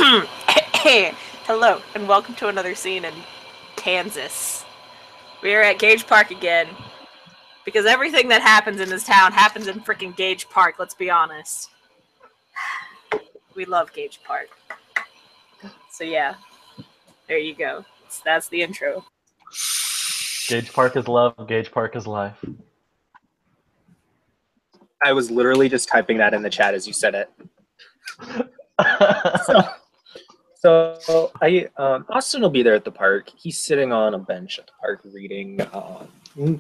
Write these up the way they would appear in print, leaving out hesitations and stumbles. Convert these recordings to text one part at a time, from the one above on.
Hello, and welcome to another scene in Kansas. We are at Gage Park again. Because everything that happens in this town happens in freaking Gage Park, let's be honest. We love Gage Park. So yeah, there you go. That's the intro. Gage Park is love, Gage Park is life. I was literally just typing that in the chat as you said it. So Austin will be there at the park. He's sitting on a bench at the park reading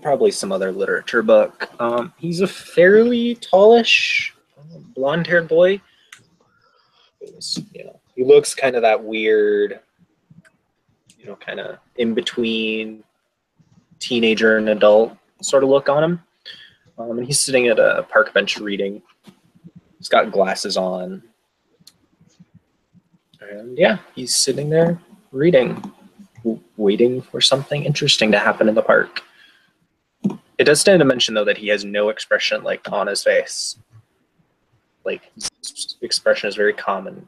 probably some other literature book. He's a fairly tallish, blonde-haired boy. He looks kind of that weird, kind of in between teenager and adult sort of look on him. And he's sitting at a park bench reading. He's got glasses on. And yeah, he's sitting there reading, waiting for something interesting to happen in the park. It does stand to mention, though, that he has no expression on his face. His expression is very common.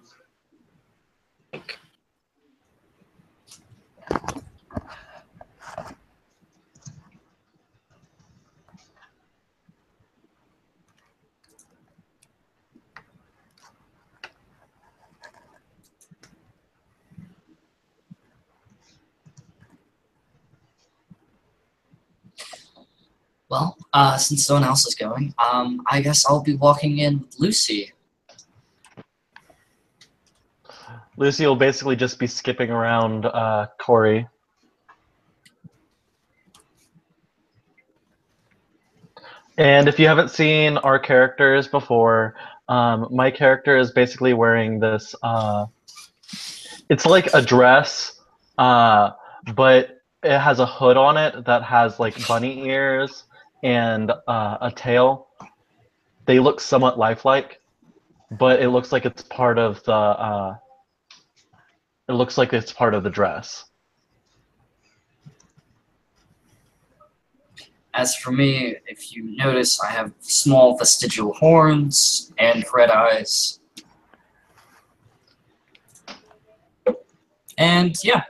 Well, since no one else is going, I guess I'll be walking in with Lucy. Lucy will basically just be skipping around Corey. And if you haven't seen our characters before, my character is basically wearing this, it's like a dress, but it has a hood on it that has bunny ears and a tail. They look somewhat lifelike, but it looks like it's part of the dress. As for me, if you notice, I have small vestigial horns and red eyes. And yeah.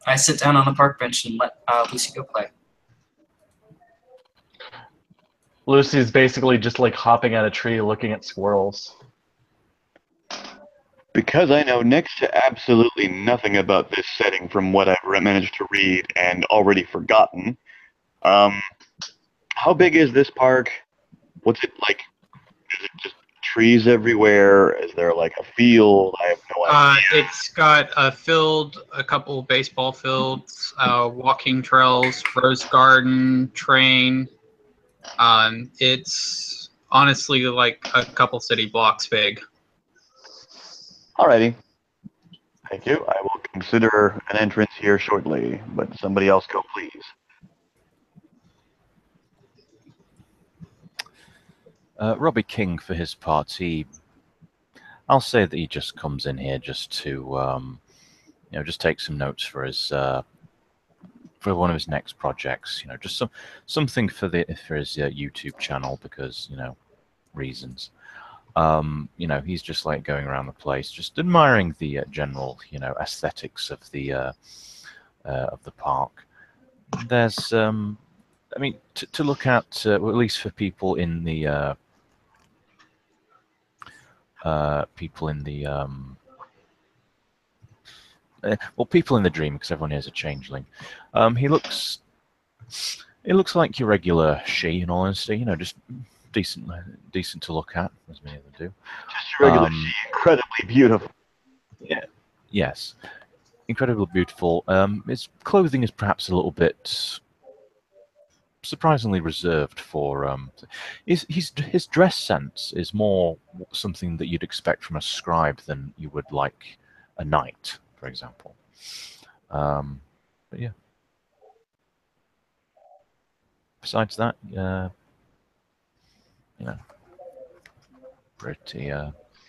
I sit down on the park bench and let Lucy go play. Lucy's basically just hopping at a tree looking at squirrels. Because I know next to absolutely nothing about this setting from what I've managed to read and already forgotten, how big is this park? What's it like? Is it just trees everywhere? Is there a field? I have no idea. It's got a field, a couple baseball fields, walking trails, rose garden, train. It's honestly like a couple city blocks big. Alrighty. Thank you. I will consider an entrance here shortly, but somebody else go, please. Robbie King, for his part, I'll say that he just comes in here just to, just take some notes for his, for one of his next projects. Just something for his YouTube channel because reasons. He's just going around the place, just admiring the general, aesthetics of the park. There's, I mean, to look at, well, at least for people in the, people in the dream, because everyone here is a changeling. It looks like your regular she, in all honesty. Just decent to look at, as many of them do. Just your regular she, incredibly beautiful. Yeah. Yes. Incredibly beautiful. His clothing is perhaps a little bit surprisingly reserved for his dress sense is more something that you'd expect from a scribe than you would like a knight, for example. But yeah. Besides that, pretty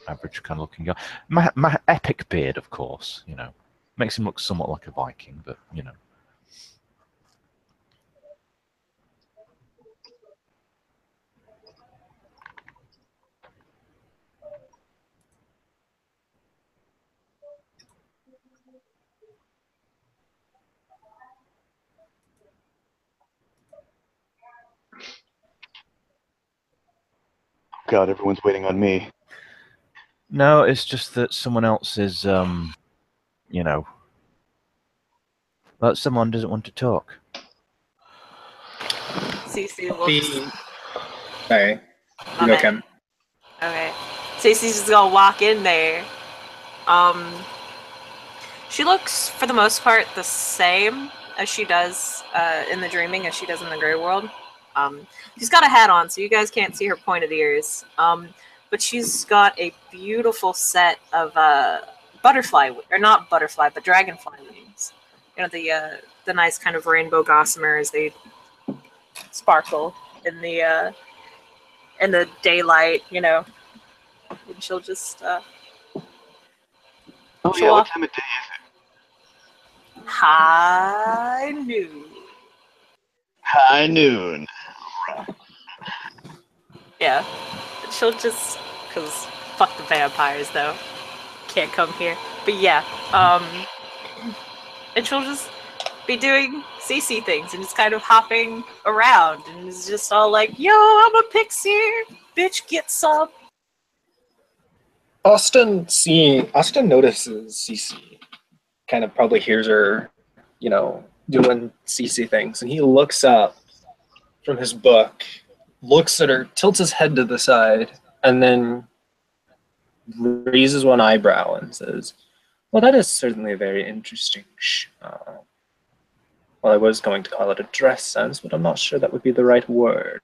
average kind of looking guy. My epic beard, of course, makes him look somewhat like a Viking, but God, everyone's waiting on me. No, it's just that someone else is, you know, but someone doesn't want to talk. Cece looks. Sorry. My You go, bad. Kim. Okay. Cece's just gonna walk in there. She looks, for the most part, the same as she does in the dreaming as she does in the Grey World. She's got a hat on, so you guys can't see her pointed ears. But she's got a beautiful set of butterfly, or not butterfly, but dragonfly wings. You know, the nice kind of rainbow gossamers. They sparkle in the daylight. You know, and she'll just Oh she'll yeah, what walk. time of day High noon. High noon. Yeah. She'll just, because fuck the vampires, though. Can't come here. But yeah, and she'll just be doing CC things and just kind of hopping around and is just all like, yo, I'm a pixie, bitch, get some. Austin notices Cece, kind of probably hears her, doing Cece things, and he looks up from his book, looks at her, tilts his head to the side, and then raises one eyebrow and says, "Well, that is certainly a very interesting show. Well, I was going to call it a dress sense, but I'm not sure that would be the right word."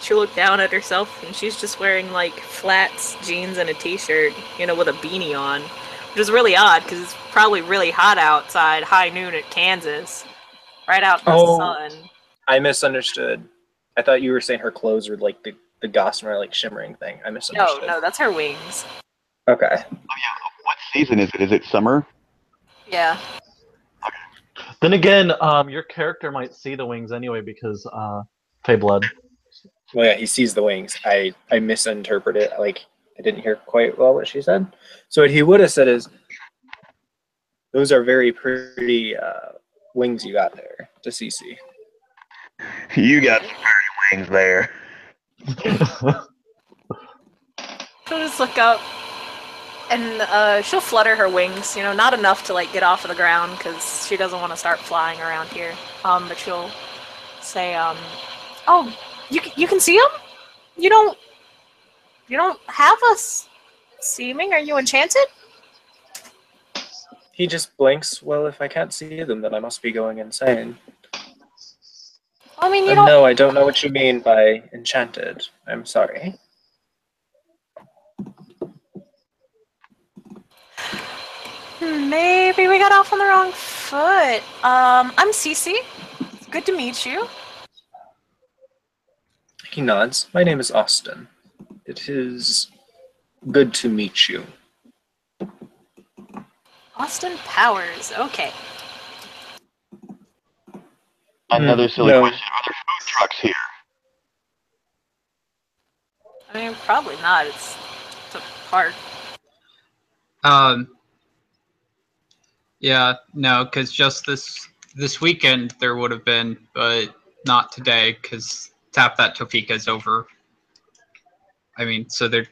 She'll look down at herself and she's just wearing like flats, jeans, and a t-shirt, with a beanie on. Which is really odd because it's probably really hot outside, high noon at Kansas. Right out in the sun. I misunderstood. I thought you were saying her clothes were like the gossamer, like shimmering thing. I misunderstood. No, that's her wings. Okay. Oh yeah, what season is it? Is it summer? Yeah. Then again, your character might see the wings anyway because Fey Blood. Well, yeah, he sees the wings. I misinterpreted. Like, I didn't hear quite well what she said. So what he would have said is, "Those are very pretty wings you got there to CC." You got some dirty wings there. She'll just look up and she'll flutter her wings, not enough to like get off of the ground because she doesn't want to start flying around here. But she'll say, "Oh, you can see them? You don't have us seeming? Are you enchanted?" He just blinks. "Well, if I can't see them, then I must be going insane." I mean, you And don't. no, I don't know what you mean by enchanted. I'm sorry. Maybe we got off on the wrong foot. I'm Cece. Good to meet you. He nods. "My name is Austin. It is good to meet you." Austin Powers. Okay. Another silly no. question. Are there food trucks here? I mean, probably not. It's a park. Yeah, no, because just this weekend there would have been, but not today because Tap That Topeka's over. I mean, so they're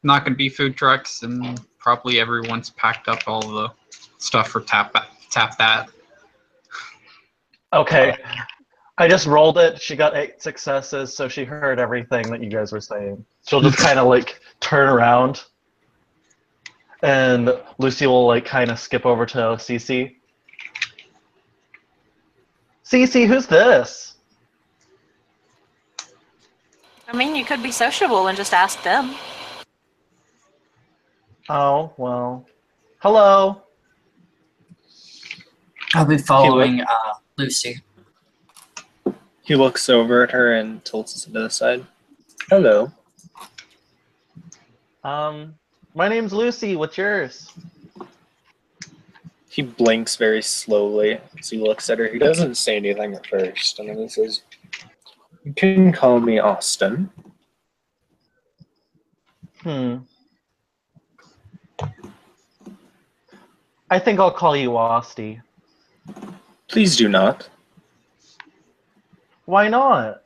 not going to be food trucks, and probably everyone's packed up all the stuff for Tap That. Okay. I just rolled it. She got 8 successes, so she heard everything that you guys were saying. She'll just kind of like turn around, and Lucy will like kind of skip over to Cece. Cece, who's this? I mean, you could be sociable and just ask them. Oh, well. Hello. I'll be following Lucy. He looks over at her and tilts his head to the side. "Hello." My name's Lucy. What's yours? He blinks very slowly as he looks at her. He doesn't say anything at first, and then he says, "You can call me Austin." I think I'll call you Austy. "Please do not." Why not?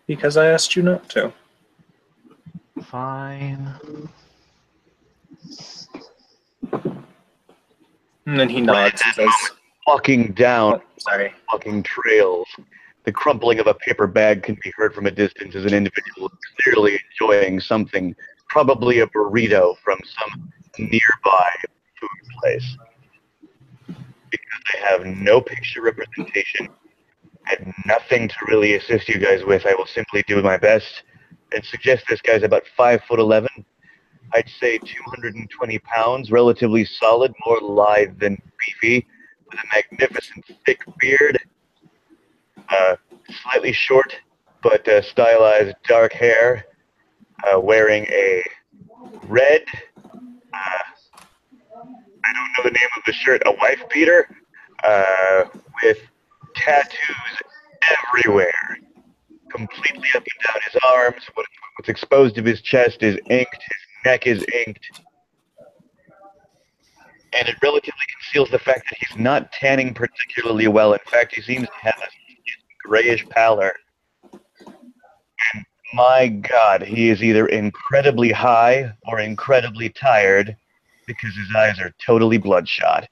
Because I asked you not to. Fine. And then he Right nods at and that says, moment, walking down oh, sorry. walking trails, the crumpling of a paper bag can be heard from a distance as an individual is clearly enjoying something, probably a burrito from some nearby food place. Because I have no picture representation and nothing to really assist you guys with, I will simply do my best and suggest this guy's about 5'11". I'd say 220 pounds, relatively solid, more lithe than beefy, with a magnificent thick beard, slightly short but stylized dark hair, wearing a red, I don't know the name of the shirt, a wife beater, with tattoos everywhere, completely up and down his arms. What's exposed of his chest is inked, his neck is inked, and it relatively conceals the fact that he's not tanning particularly well. In fact, he seems to have a grayish pallor. And my God, he is either incredibly high or incredibly tired because his eyes are totally bloodshot.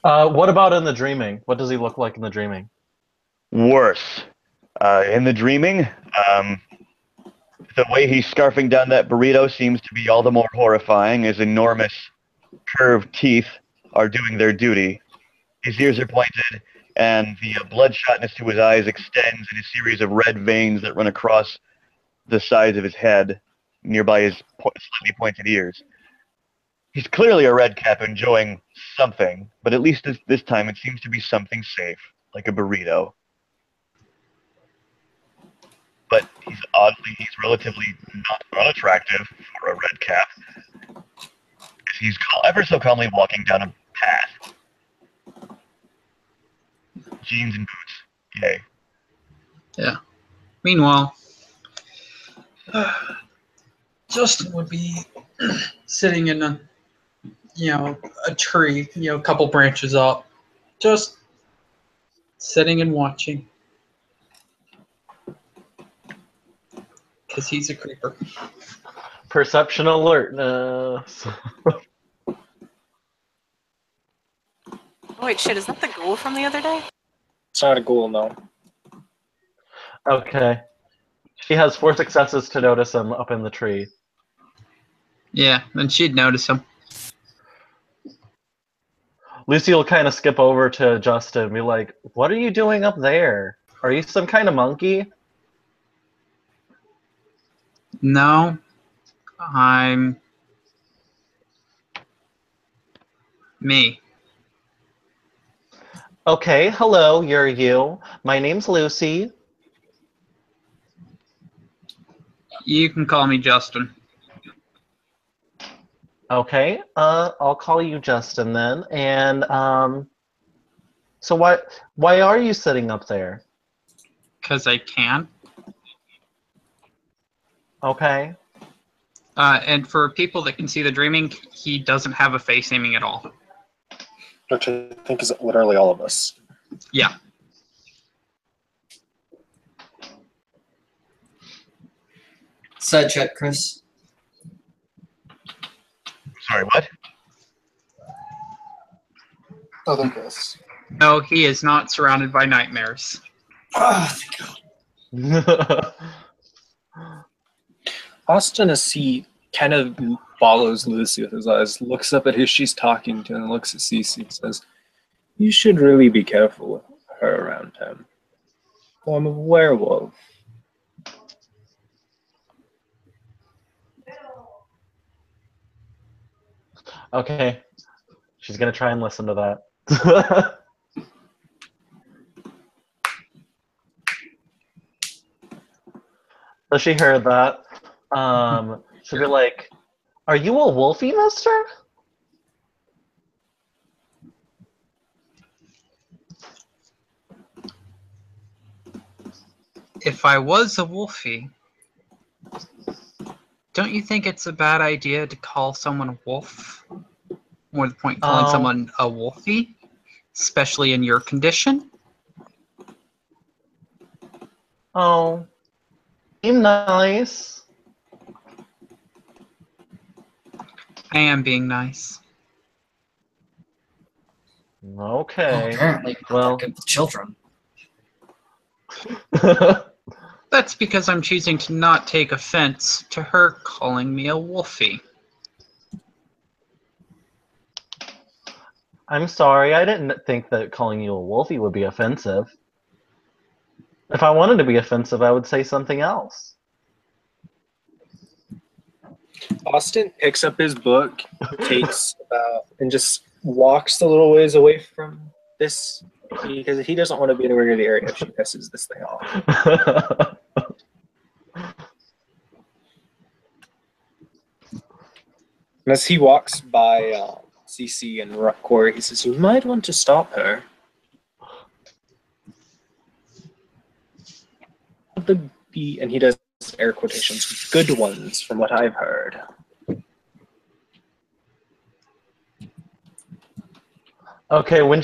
What about in the dreaming? What does he look like in the dreaming? Worse. In the dreaming, the way he's scarfing down that burrito seems to be all the more horrifying. His enormous curved teeth are doing their duty. His ears are pointed, and the bloodshotness to his eyes extends in a series of red veins that run across the sides of his head, nearby his slightly pointed ears. He's clearly a redcap enjoying something, but at least this time it seems to be something safe, like a burrito. But he's relatively not unattractive for a redcap. He's ever so calmly walking down a path. Jeans and boots. Yay. Yeah. Meanwhile, Justin would be sitting in a tree, a couple branches up, just sitting and watching. Because he's a creeper. Perception alertness. Oh, wait, shit, is that the ghoul from the other day? It's not a ghoul, no. Okay. She has 4 successes to notice him up in the tree. Yeah, then she'd notice him. Lucy will kind of skip over to Justin and be like, "What are you doing up there? Are you some kind of monkey?" No, I'm me. Okay, hello, you're you. My name's Lucy. You can call me Justin. Okay, I'll call you Justin then. And so why are you sitting up there? Because I can. Okay. And for people that can see the dreaming, he doesn't have a face aiming at all. Which I think is literally all of us. Yeah. Side check, Chris. Sorry, what? Other Chris. No, he is not surrounded by nightmares. Austin, as he kind of follows Lucy with his eyes, looks up at who she's talking to, and looks at Cece and says, "You should really be careful with her around him. Form of werewolf." Okay. She's gonna try and listen to that. So she heard that. She'll be like, "Are you a wolfie, mister?" If I was a wolfie, don't you think it's a bad idea to call someone a wolf? More the point, calling someone a wolfie, especially in your condition. Oh, Seem nice. I am being nice. Well, Okay. apparently not Well. that good with children. That's because I'm choosing to not take offense to her calling me a wolfie. I'm sorry, I didn't think that calling you a wolfie would be offensive. If I wanted to be offensive, I would say something else. Austin picks up his book, takes and just walks a little ways away from this because he doesn't want to be anywhere near the area if she pisses this thing off. And as he walks by CC and Corey, he says, "You might want to stop her." And he does air quotations, good ones from what I've heard. Okay, when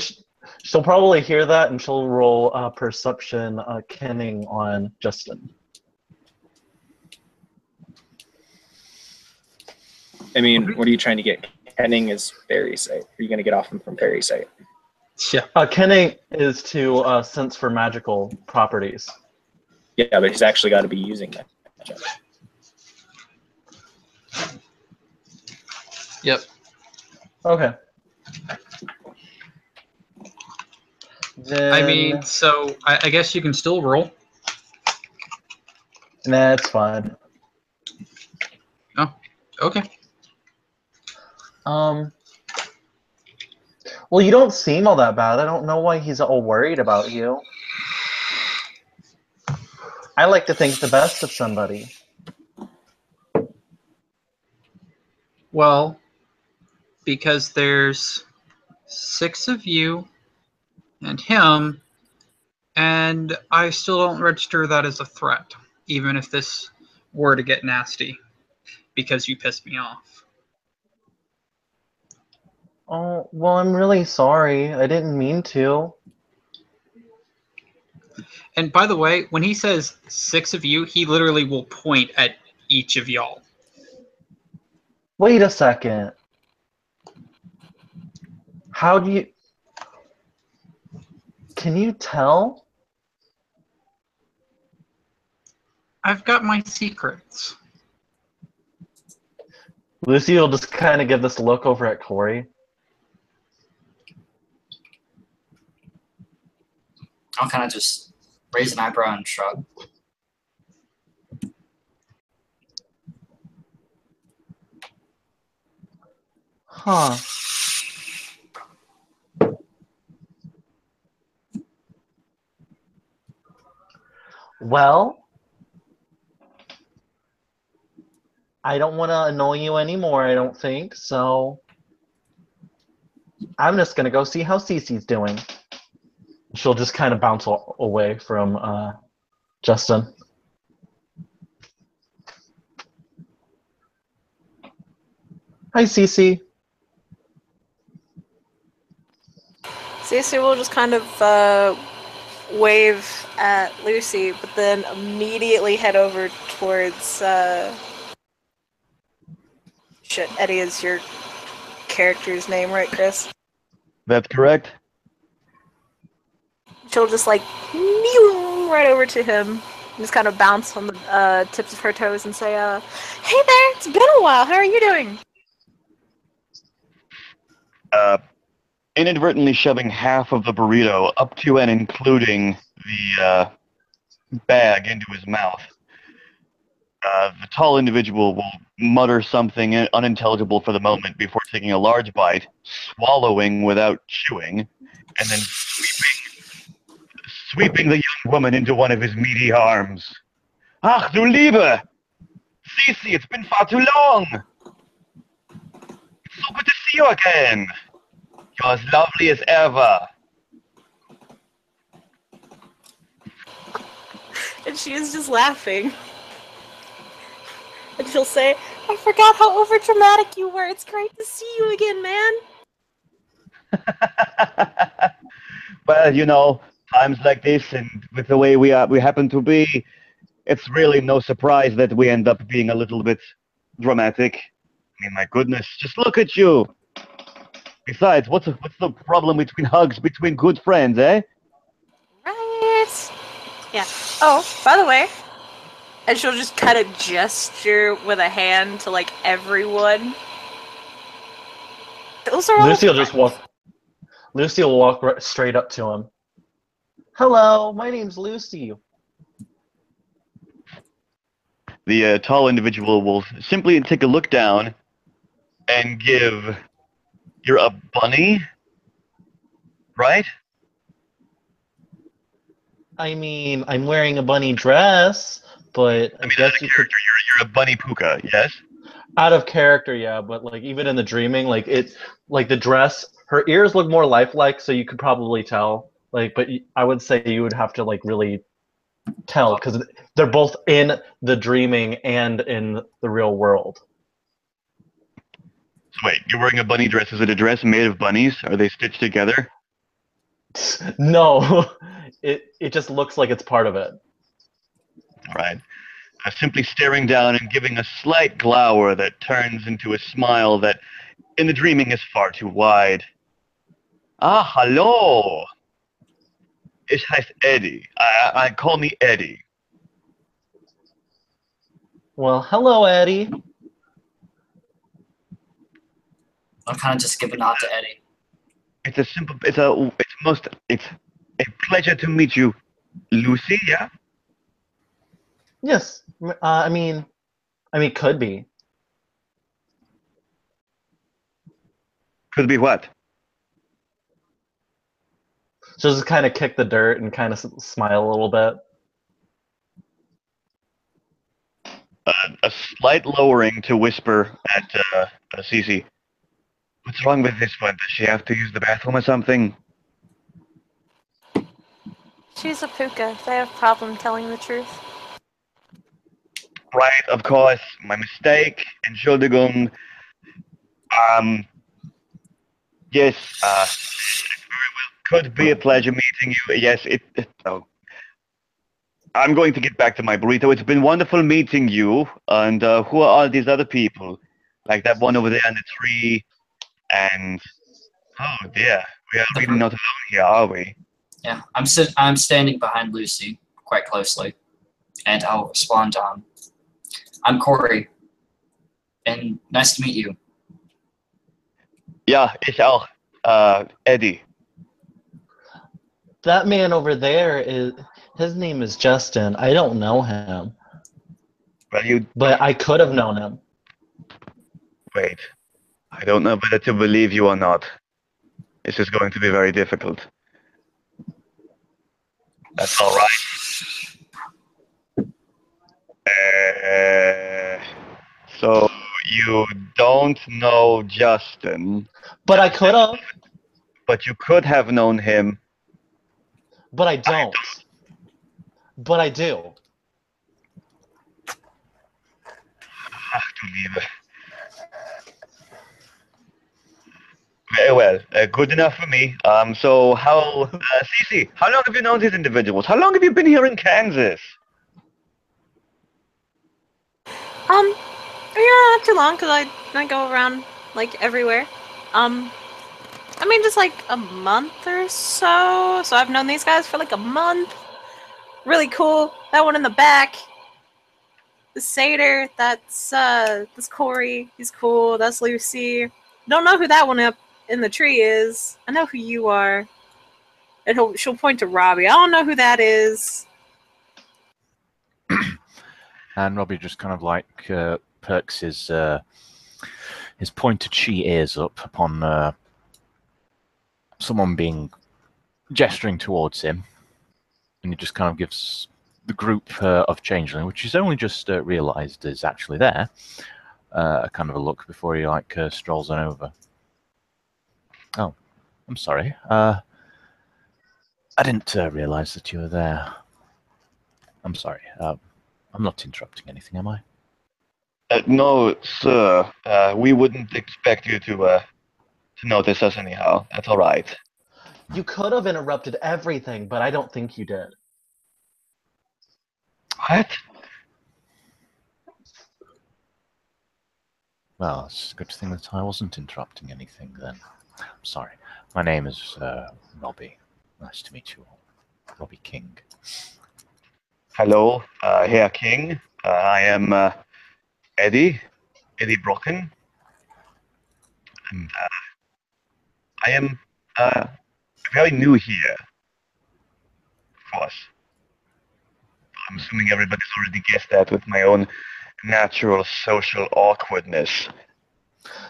she'll probably hear that and she'll roll perception kenning on Justin. I mean, what are you trying to get? Kenning is fairy sight. Are you going to get off him from fairy sight? Yeah. Kenning is to sense for magical properties. Yeah, but he's actually got to be using that. Yep. Okay. Then, I mean, so I guess you can still roll. Nah, it's fine. Oh, okay. Well, you don't seem all that bad. I don't know why he's all worried about you. I like to think the best of somebody. Well, because there's 6 of you and him, and I still don't register that as a threat, even if this were to get nasty, because you pissed me off. Oh, well, I'm really sorry. I didn't mean to. And by the way, when he says 6 of you, he literally will point at each of y'all. Wait a second. How do you... Can you tell? I've got my secrets. Lucy will just kind of give this look over at Corey. I'll kind of just raise an eyebrow and shrug. Huh. Well, I don't want to annoy you anymore, I don't think, so I'm just going to go see how Cece's doing. She'll just kind of bounce away from Justin. Hi, Cece. Cece will just kind of wave at Lucy, but then immediately head over towards... Shit, Eddie is your character's name, right, Chris? That's correct. She'll just like right over to him, just kind of bounce on the tips of her toes and say, "Hey there, it's been a while. How are you doing?" Inadvertently shoving half of the burrito up to and including the bag into his mouth. The tall individual will mutter something unintelligible for the moment before taking a large bite, swallowing without chewing, and then sweeping the young woman into one of his meaty arms. Ach, du Liebe! Cece, it's been far too long! It's so good to see you again! You're as lovely as ever! And she is just laughing. And she'll say, "I forgot how overdramatic you were. It's great to see you again, man." Well, you know, times like this, and with the way we happen to be, it's really no surprise that we end up being a little bit dramatic. I mean, my goodness, just look at you. Besides, what's the problem between hugs between good friends, eh? Right. Yeah. Oh, by the way, and she'll just kind of gesture with a hand to like everyone. Those are all Lucy will friends. just walk. Lucy will walk straight up to him. Hello, my name's Lucy. The tall individual will simply take a look down and give... You're a bunny? Right? I mean, I'm wearing a bunny dress, but I I mean, guess out of you could. character, you're a bunny puka, yes? Out of character, yeah, but like even in the dreaming, like it's like the dress, her ears look more lifelike, so you could probably tell. Like, but I would say you would have to like really tell because they're both in the dreaming and in the real world. So wait, you're wearing a bunny dress. Is it a dress made of bunnies? Are they stitched together? No, it just looks like it's part of it. Right. Simply staring down and giving a slight glower that turns into a smile that, in the dreaming, is far too wide. Ah, hallo! Ich heiße Eddie. I call me Eddie. Well, hello, Eddie. I'll kind of just give a nod to Eddie. It's a pleasure to meet you, Lucy. Yeah. Yes, I mean, could be. Could be what? She'll just kind of kick the dirt and kind of smile a little bit. A slight lowering to whisper at Cece. What's wrong with this one? Does she have to use the bathroom or something? She's a puka. They have problem telling the truth. Right, of course. My mistake. Entschuldigung. Yes, could be a pleasure meeting you. Yes, oh. I'm going to get back to my burrito. It's been wonderful meeting you. And who are all these other people? Like that one over there in the tree. And oh dear, we are really not alone here, are we? Yeah, I'm standing behind Lucy quite closely, and I'll respond. I'm Corey, and nice to meet you. Ja, ich auch. Eddie. That man over there his name is Justin. I don't know him, Well, but I could have known him. wait. I don't know whether to believe you or not. This is going to be very difficult. That's all right. So you don't know Justin, But I could have. but you could have known him. But I don't. But I do. Ach du Liebe. Very well. Good enough for me. So how, Cece, how long have you known these individuals? How long have you been here in Kansas? Yeah, not too long because I go around like everywhere. I mean just like a month or so. So I've known these guys for like a month. Really cool. That one in the back. The satyr. That's Corey. He's cool. That's Lucy. Don't know who that one up in the tree is. I know who you are. And she'll point to Robbie. I don't know who that is. And Robbie just kind of like perks his pointed she ears up upon someone gesturing towards him, and he just kind of gives the group of Changeling, which he's only just realised is actually there, a kind of a look before he like strolls on over. Oh, I'm sorry. I didn't realise that you were there. I'm sorry. I'm not interrupting anything, am I? No, sir. We wouldn't expect you to notice us anyhow. That's all right. You could have interrupted everything, but I don't think you did. What? Well, it's a good thing that I wasn't interrupting anything then. I'm sorry. My name is Robbie. Nice to meet you all. Robbie King. Hello, Herr King. I am Eddie Brocken. I am very new here, of course. I'm assuming everybody's already guessed that with my own natural social awkwardness.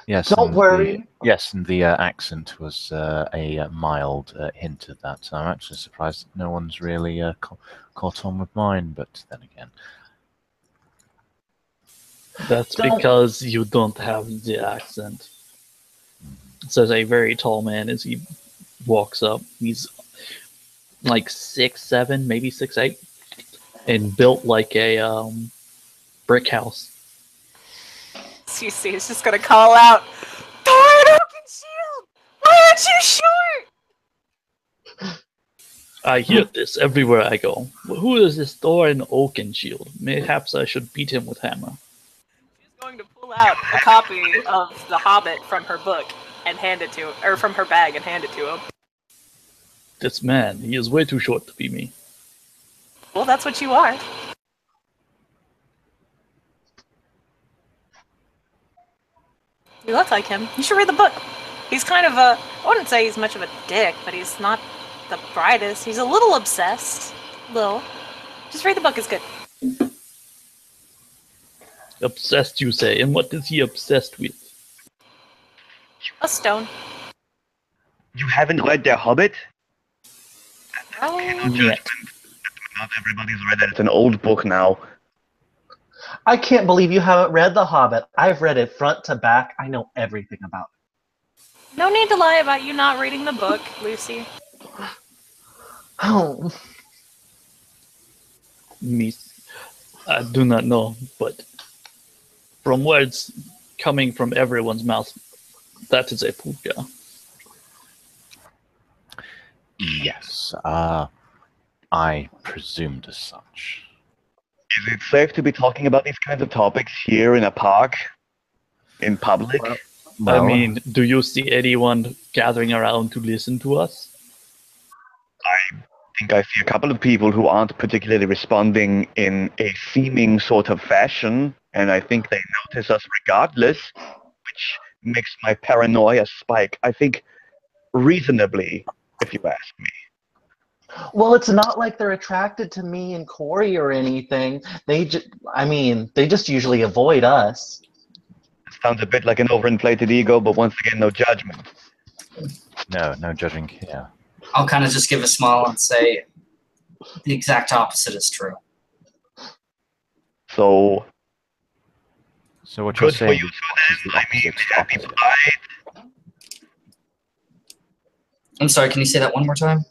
Yes, Don't and worry. and the accent was a mild hint of that. I'm actually surprised that no one's really caught on with mine, but then again. That's because you don't have the accent. Says a very tall man as he walks up. He's like 6'7", maybe 6'8", and built like a brick house. CC is just gonna call out, Thor and Oaken Shield! Why aren't you short? I hear this everywhere I go. Who is this Thor and Oaken Shield? Mayhaps I should beat him with hammer. She's going to pull out a copy of The Hobbit from her book and hand it to him, or from her bag and hand it to him. This man, he is way too short to be me. Well, that's what you are. You look like him. You should read the book. He's kind of I wouldn't say he's much of a dick, but he's not the brightest. He's a little obsessed. Little. Just read the book, it's good. Obsessed, you say? And what is he obsessed with? A stone. You haven't read The Hobbit? Oh, Yet. Not everybody's read it. It's an old book now. I can't believe you haven't read The Hobbit. I've read it front to back. I know everything about it. no need to lie about you not reading the book, Lucy. Oh, Me, I do not know, but from words coming from everyone's mouth, that is a puka. Yes, I presumed as such. Is it safe to be talking about these kinds of topics here in a park? In public? I mean, do you see anyone gathering around to listen to us? I think I see a couple of people who aren't particularly responding in a seeming sort of fashion, and I think they notice us regardless, which makes my paranoia spike. I think reasonably, if you ask me. well, it's not like they're attracted to me and Corey or anything. They just usually avoid us. It sounds a bit like an overinflated ego, but once again, no judgment. No judging here. I'll kind of just give a smile and say the exact opposite is true. So, what you're good for saying you is two the then. I mean, happy opposite. Pride. I'm sorry, can you say that one more time?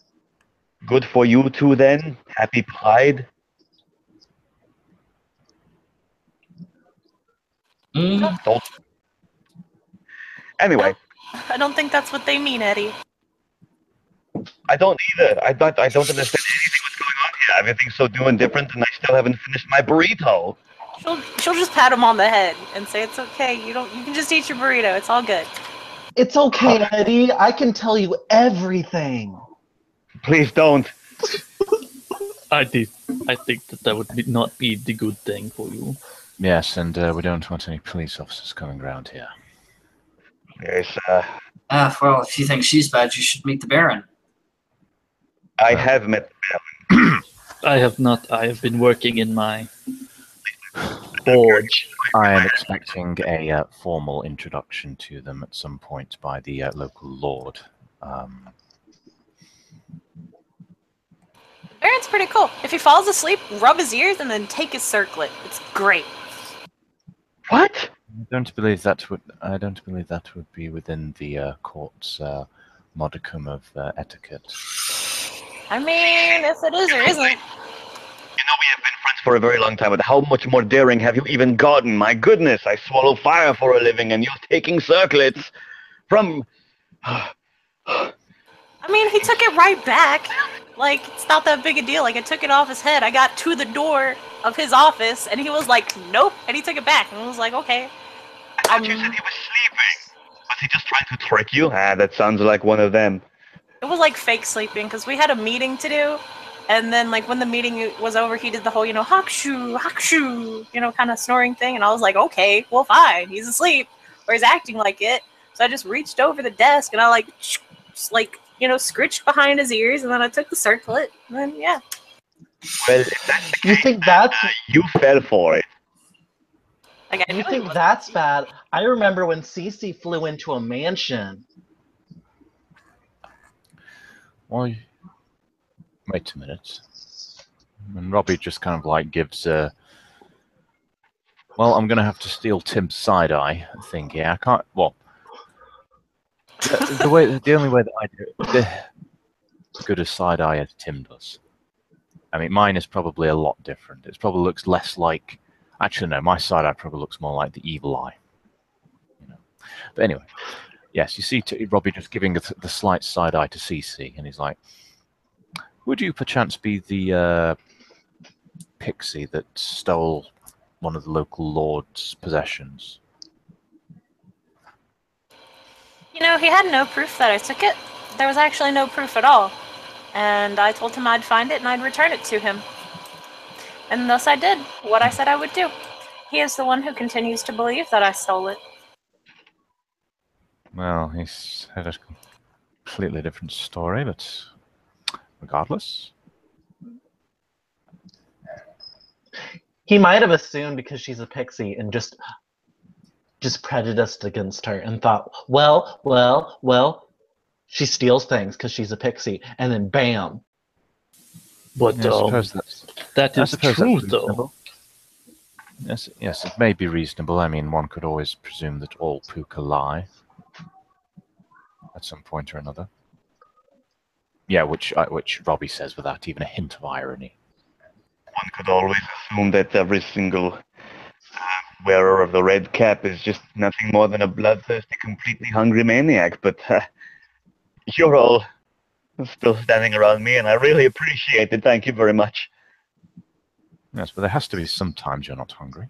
Good for you two then. Happy Pride. Don't. Anyway, I don't think that's what they mean, Eddie. I don't either. I don't understand anything what's going on here. Everything's so new and different, and I still haven't finished my burrito. She'll just pat him on the head and say it's okay. You can just eat your burrito. It's all good. It's okay, Eddie. I can tell you everything. Please don't. I think that would not be the good thing for you. Yes, and we don't want any police officers coming around here. Yes, Well, if you think she's bad, you should meet the Baron. I have met. I have not. I have been working in my forge. I am expecting a formal introduction to them at some point by the local lord. Baron's pretty cool. If he falls asleep, rub his ears and then take his circlet. It's great. What? I don't believe that would be within the court's modicum of etiquette. I mean, if it is or isn't. You know, we have been friends for a very long time, but how much more daring have you even gotten? My goodness, I swallow fire for a living, and you're taking circlets from... I mean, he took it right back. Like, it's not that big a deal. Like, I took it off his head. I got to the door of his office, and he was like, nope. And he took it back. And I was like, okay. I thought you said he was sleeping. Was he just trying to trick you? Ah, that sounds like one of them. It was like fake sleeping because we had a meeting to do, and then like when the meeting was over, he did the whole hakushu, hakushu, kind of snoring thing, and I was like, okay, well, fine, he's asleep or he's acting like it. So I just reached over the desk and I scritched behind his ears, and then I took the circlet, and then yeah. Well, if that's the You case, think that's you fell for it. Like, I you knew it think was- that's bad? I remember when Cece flew into a mansion. Well, wait a minute. And Robbie just kind of like gives a. Well, I'm going to have to steal Tim's side eye thing here. I can't. Well, the only way that I do it, as good a side eye as Tim does. I mean, mine is probably a lot different. It probably looks less like. Actually, no, my side eye probably looks more like the evil eye. But anyway, yes, you see Robbie just giving the slight side eye to Cece, and he's like, "Would you perchance be the pixie that stole one of the local lord's possessions?" He had no proof that I took it. There was actually no proof at all. And I told him I'd find it and I'd return it to him. And thus I did what I said I would do. He is the one who continues to believe that I stole it. Well, he's had a completely different story, but regardless. He might have assumed because she's a pixie and just prejudiced against her and thought, well, she steals things because she's a pixie, and then bam. But Yeah, I suppose that is true, though. Yes, it may be reasonable. I mean, one could always presume that all puka lie at some point or another. Yeah, which Robbie says without even a hint of irony. One could always assume that every single wearer of the red cap is just nothing more than a bloodthirsty, completely hungry maniac, but you're all still standing around me, and I really appreciate it. Thank you very much. Yes, but there has to be some times you're not hungry.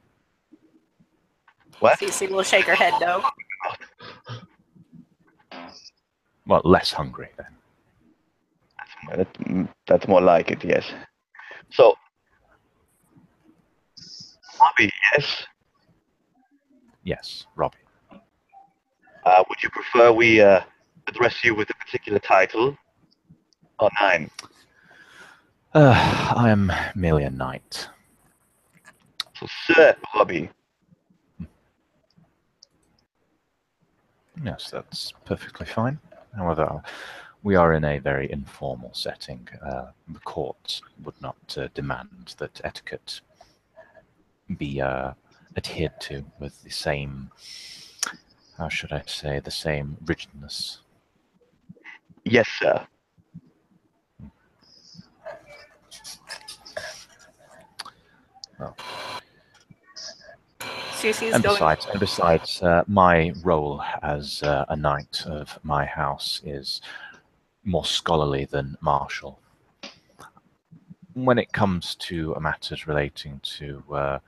What? Cece will shake her head no. Well, less hungry then. That's more like it, yes. So, Robbie, yes? Yes, Robbie. Would you prefer we address you with a particular title? Or 9? I am merely a knight. So, Sir Robbie. Yes, that's perfectly fine. However, we are in a very informal setting. The court would not demand that etiquette be adhered to with the same, how should I say, the same rigidness. Yes, sir. Well, Cece's and going. besides, my role as a knight of my house is more scholarly than martial. When it comes to matters relating to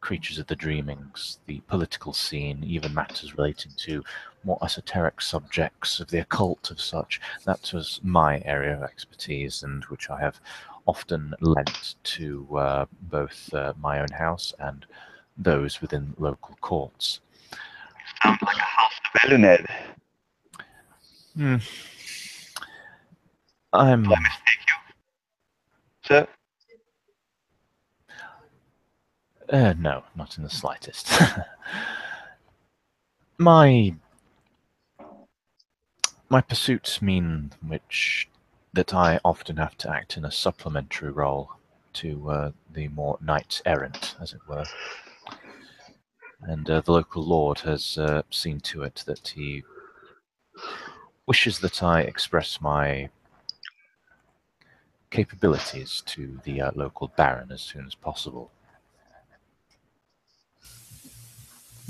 creatures of the dreamings, the political scene, even matters relating to more esoteric subjects of the occult of such, that was my area of expertise, and which I have often lent to both my own house and those within local courts. Sounds like a house of Eluned. I'm. Do I mistake you, sir? No, not in the slightest. My pursuits mean that I often have to act in a supplementary role to the more knights errant, as it were. And the local lord has seen to it that he wishes that I express my capabilities to the local baron as soon as possible.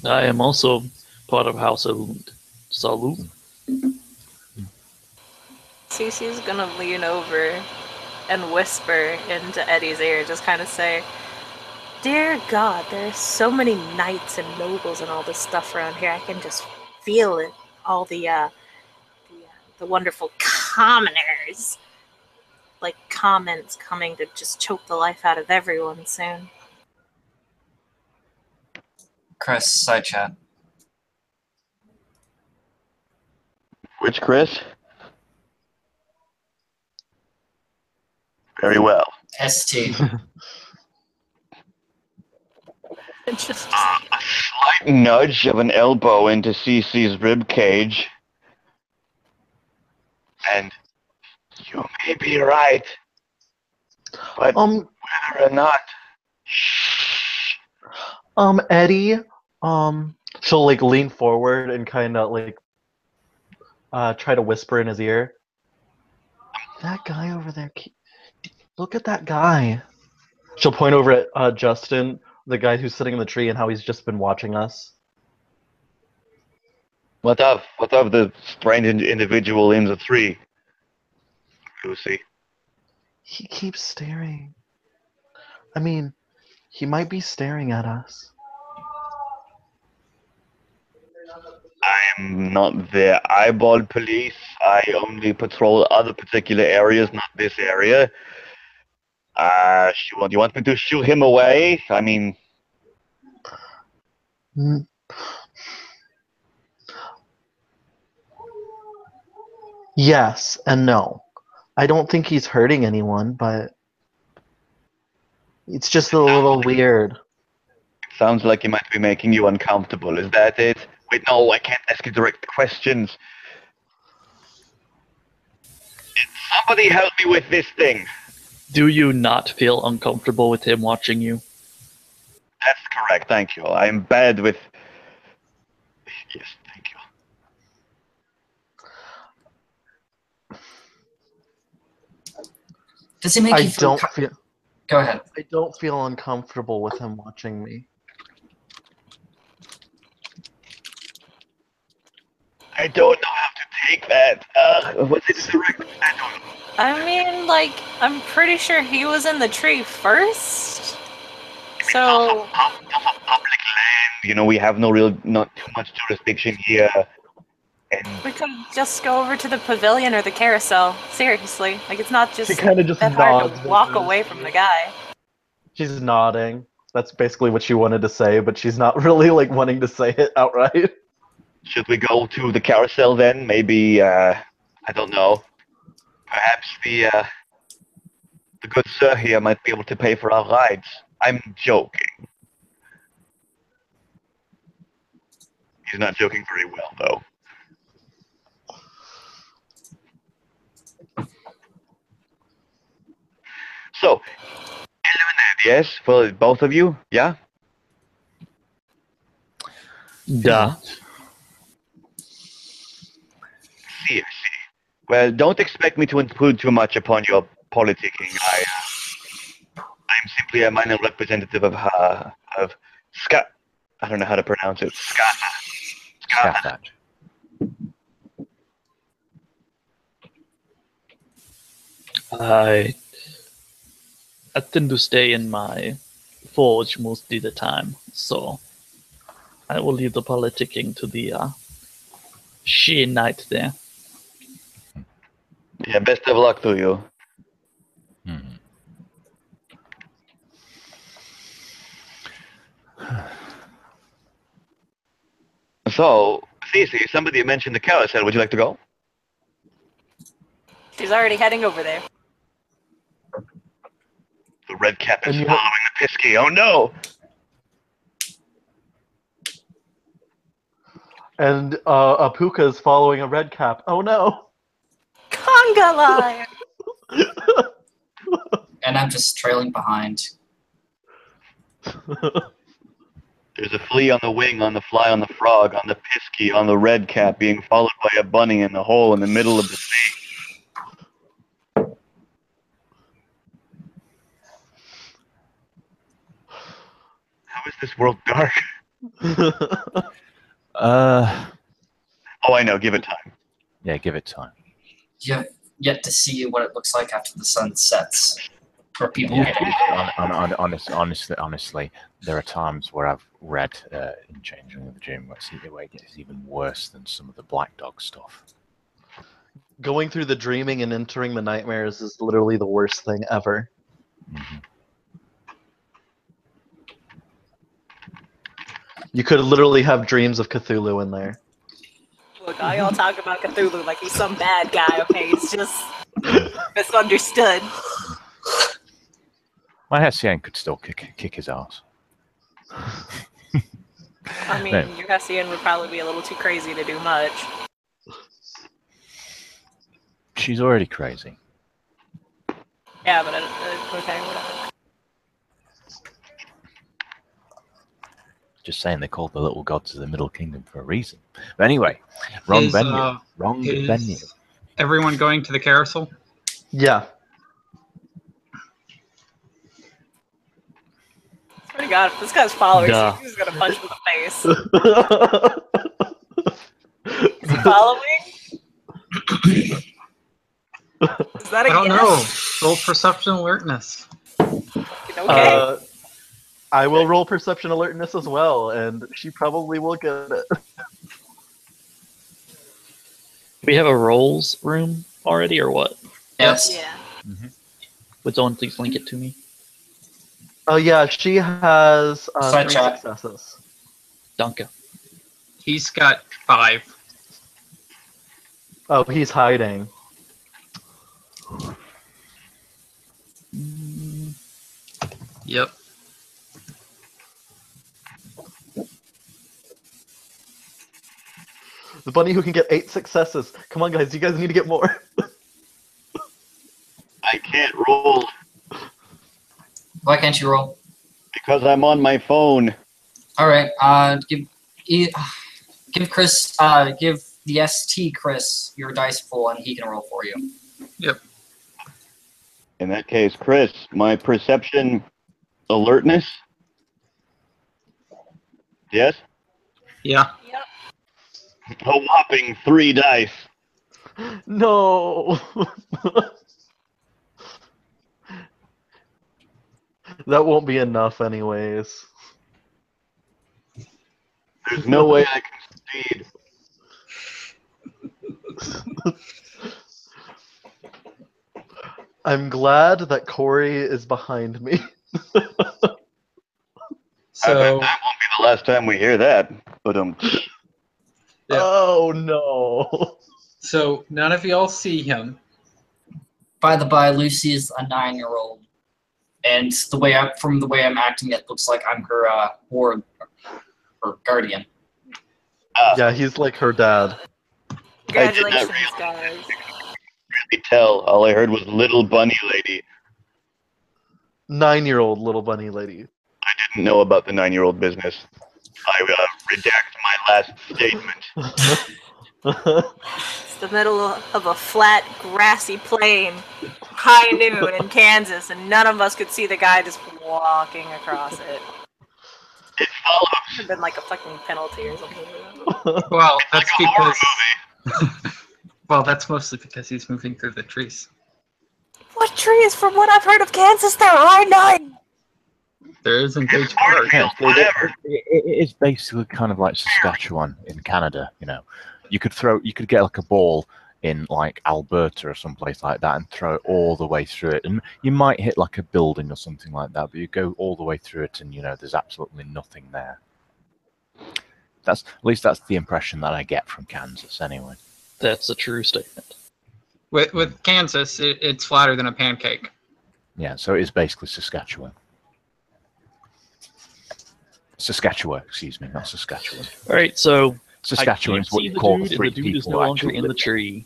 I am also part of House Elund. Salute. Cece's gonna lean over and whisper into Eddie's ear, just kind of say, Dear God, there are so many knights and nobles and all this stuff around here. I can just feel it. All the wonderful commoners, like comments coming to just choke the life out of everyone soon. Chris, side chat. Which Chris? Very well. ST. It's just A slight nudge of an elbow into CC's rib cage. And you may be right. But whether or not. Eddie, she'll like lean forward and kind of like try to whisper in his ear. That guy over there, look at that guy. She'll point over at Justin, the guy who's sitting in the tree, and how he's just been watching us. What of the strange individual in the tree? Lucy. He keeps staring. I mean, he might be staring at us. I'm not the eyeball police. I only patrol other particular areas, not this area. Do you want me to shoo him away? I mean... Yes and no. I don't think he's hurting anyone, but it's just a little weird. Sounds like he might be making you uncomfortable. Is that it? Wait, no, I can't ask you direct questions. Somebody help me with this thing. Do you not feel uncomfortable with him watching you? That's correct, thank you. I'm bad with... Yes, thank you. Does he make I you feel... don't feel. Go ahead. I don't feel uncomfortable with him watching me. I don't know how to take that. What's it direct? I don't know. I mean, like, I'm pretty sure he was in the tree first. So Public land. You know, we have not too much jurisdiction here. And we could just go over to the pavilion or the carousel. Seriously, like it's not just She kind of just that hard nods. to walk away from the guy. She's nodding. That's basically what she wanted to say, but she's not really like wanting to say it outright. should we go to the carousel then? Maybe, I don't know. Perhaps the good sir here might be able to pay for our rides. I'm joking. He's not joking very well, though. So, eliminate, yes, for both of you, yeah? Duh. See. Well, don't expect me to intrude too much upon your politicking. I'm simply a minor representative of Scott. I don't know how to pronounce it. Scott. I tend to stay in my forge most of the time, so I will leave the politicking to the she knight there. Yeah, best of luck to you. So, Cece, somebody mentioned the carousel. Would you like to go? She's already heading over there. The red cap is following the Pisky. Oh no! And Apuka is following a red cap. Oh no! Conga line! And I'm just trailing behind. There's a flea on the wing, on the fly, on the frog, on the Pisky, on the red cap, being followed by a bunny in the hole in the middle of the sea. How is this world dark? Oh, I know. Give it time. Yeah, give it time. You have yet to see what it looks like after the sun sets. Or people Yeah, get honestly, there are times where I've read in Changeling of the Dream where it gets even worse than some of the Black Dog stuff. Going through the dreaming and entering the nightmares is literally the worst thing ever. Mm-hmm. You could literally have dreams of Cthulhu in there. Look, all y'all talk about Cthulhu like he's some bad guy, okay? He's just misunderstood. My Hessian could still kick his ass. I mean, No. your Hessian would probably be a little too crazy to do much. She's already crazy. Yeah, but okay, whatever. Just saying, they called the little gods of the Middle Kingdom for a reason. But anyway, wrong Is, venue. Wrong is venue. everyone going to the carousel? Yeah. Swear to God, if this guy's following, Duh. he's gonna punch him in the face. Is he following? Is that a I don't yes? know. Roll perception alertness. Okay. I will roll perception alertness as well, and she probably will get it. We have a rolls room already, or what? Yes. Yeah. Mm-hmm. Would someone please link it to me? Oh yeah, she has Side 3 chat. successes. Duncan. He's got 5. Oh, he's hiding. Yep. The bunny who can get 8 successes. Come on, guys, you guys need to get more. I can't roll Why can't you roll? because I'm on my phone. All right. Give Chris. Give the ST Chris your dice pool, and he can roll for you. Yep. In that case, Chris, my perception alertness. Yes? Yeah. Yep. A whopping 3 dice. No. That won't be enough anyways. There's no way I can succeed. I'm glad that Corey is behind me. I bet So, that won't be the last time we hear that. But Yeah. Oh no. so none of y'all see him. By the by, Lucy is a 9-year-old, and from the way I'm acting, it looks like I'm her ward or guardian. Yeah, he's like her dad. Congratulations, really- guys. really tell. All I heard was little bunny lady. 9-year-old little bunny lady. I didn't know about the 9-year-old business. I redact my last statement. It's the middle of a flat, grassy plain, high noon in Kansas, and none of us could see the guy just walking across it. It follows. Should have been like a fucking penalty or something. Well, It's that's like a horror because. Well, that's mostly because he's moving through the trees. What trees? From what I've heard of Kansas, there are none! There is Engage It's Park. cornfield, whatever. It's basically kind of like Saskatchewan in Canada. You know, you could get like a ball in like Alberta or someplace like that and throw it all the way through it, and you might hit like a building or something like that, but you go all the way through it, and there's absolutely nothing there. At least that's the impression that I get from Kansas, anyway. That's a true statement. With Kansas, it's flatter than a pancake. Yeah, so it is basically Saskatchewan. Saskatchewan, excuse me, not Saskatchewan. All right, so Saskatchewan I is can't what see you the call dude, the and three the dude is people no who longer actually in the live there. tree.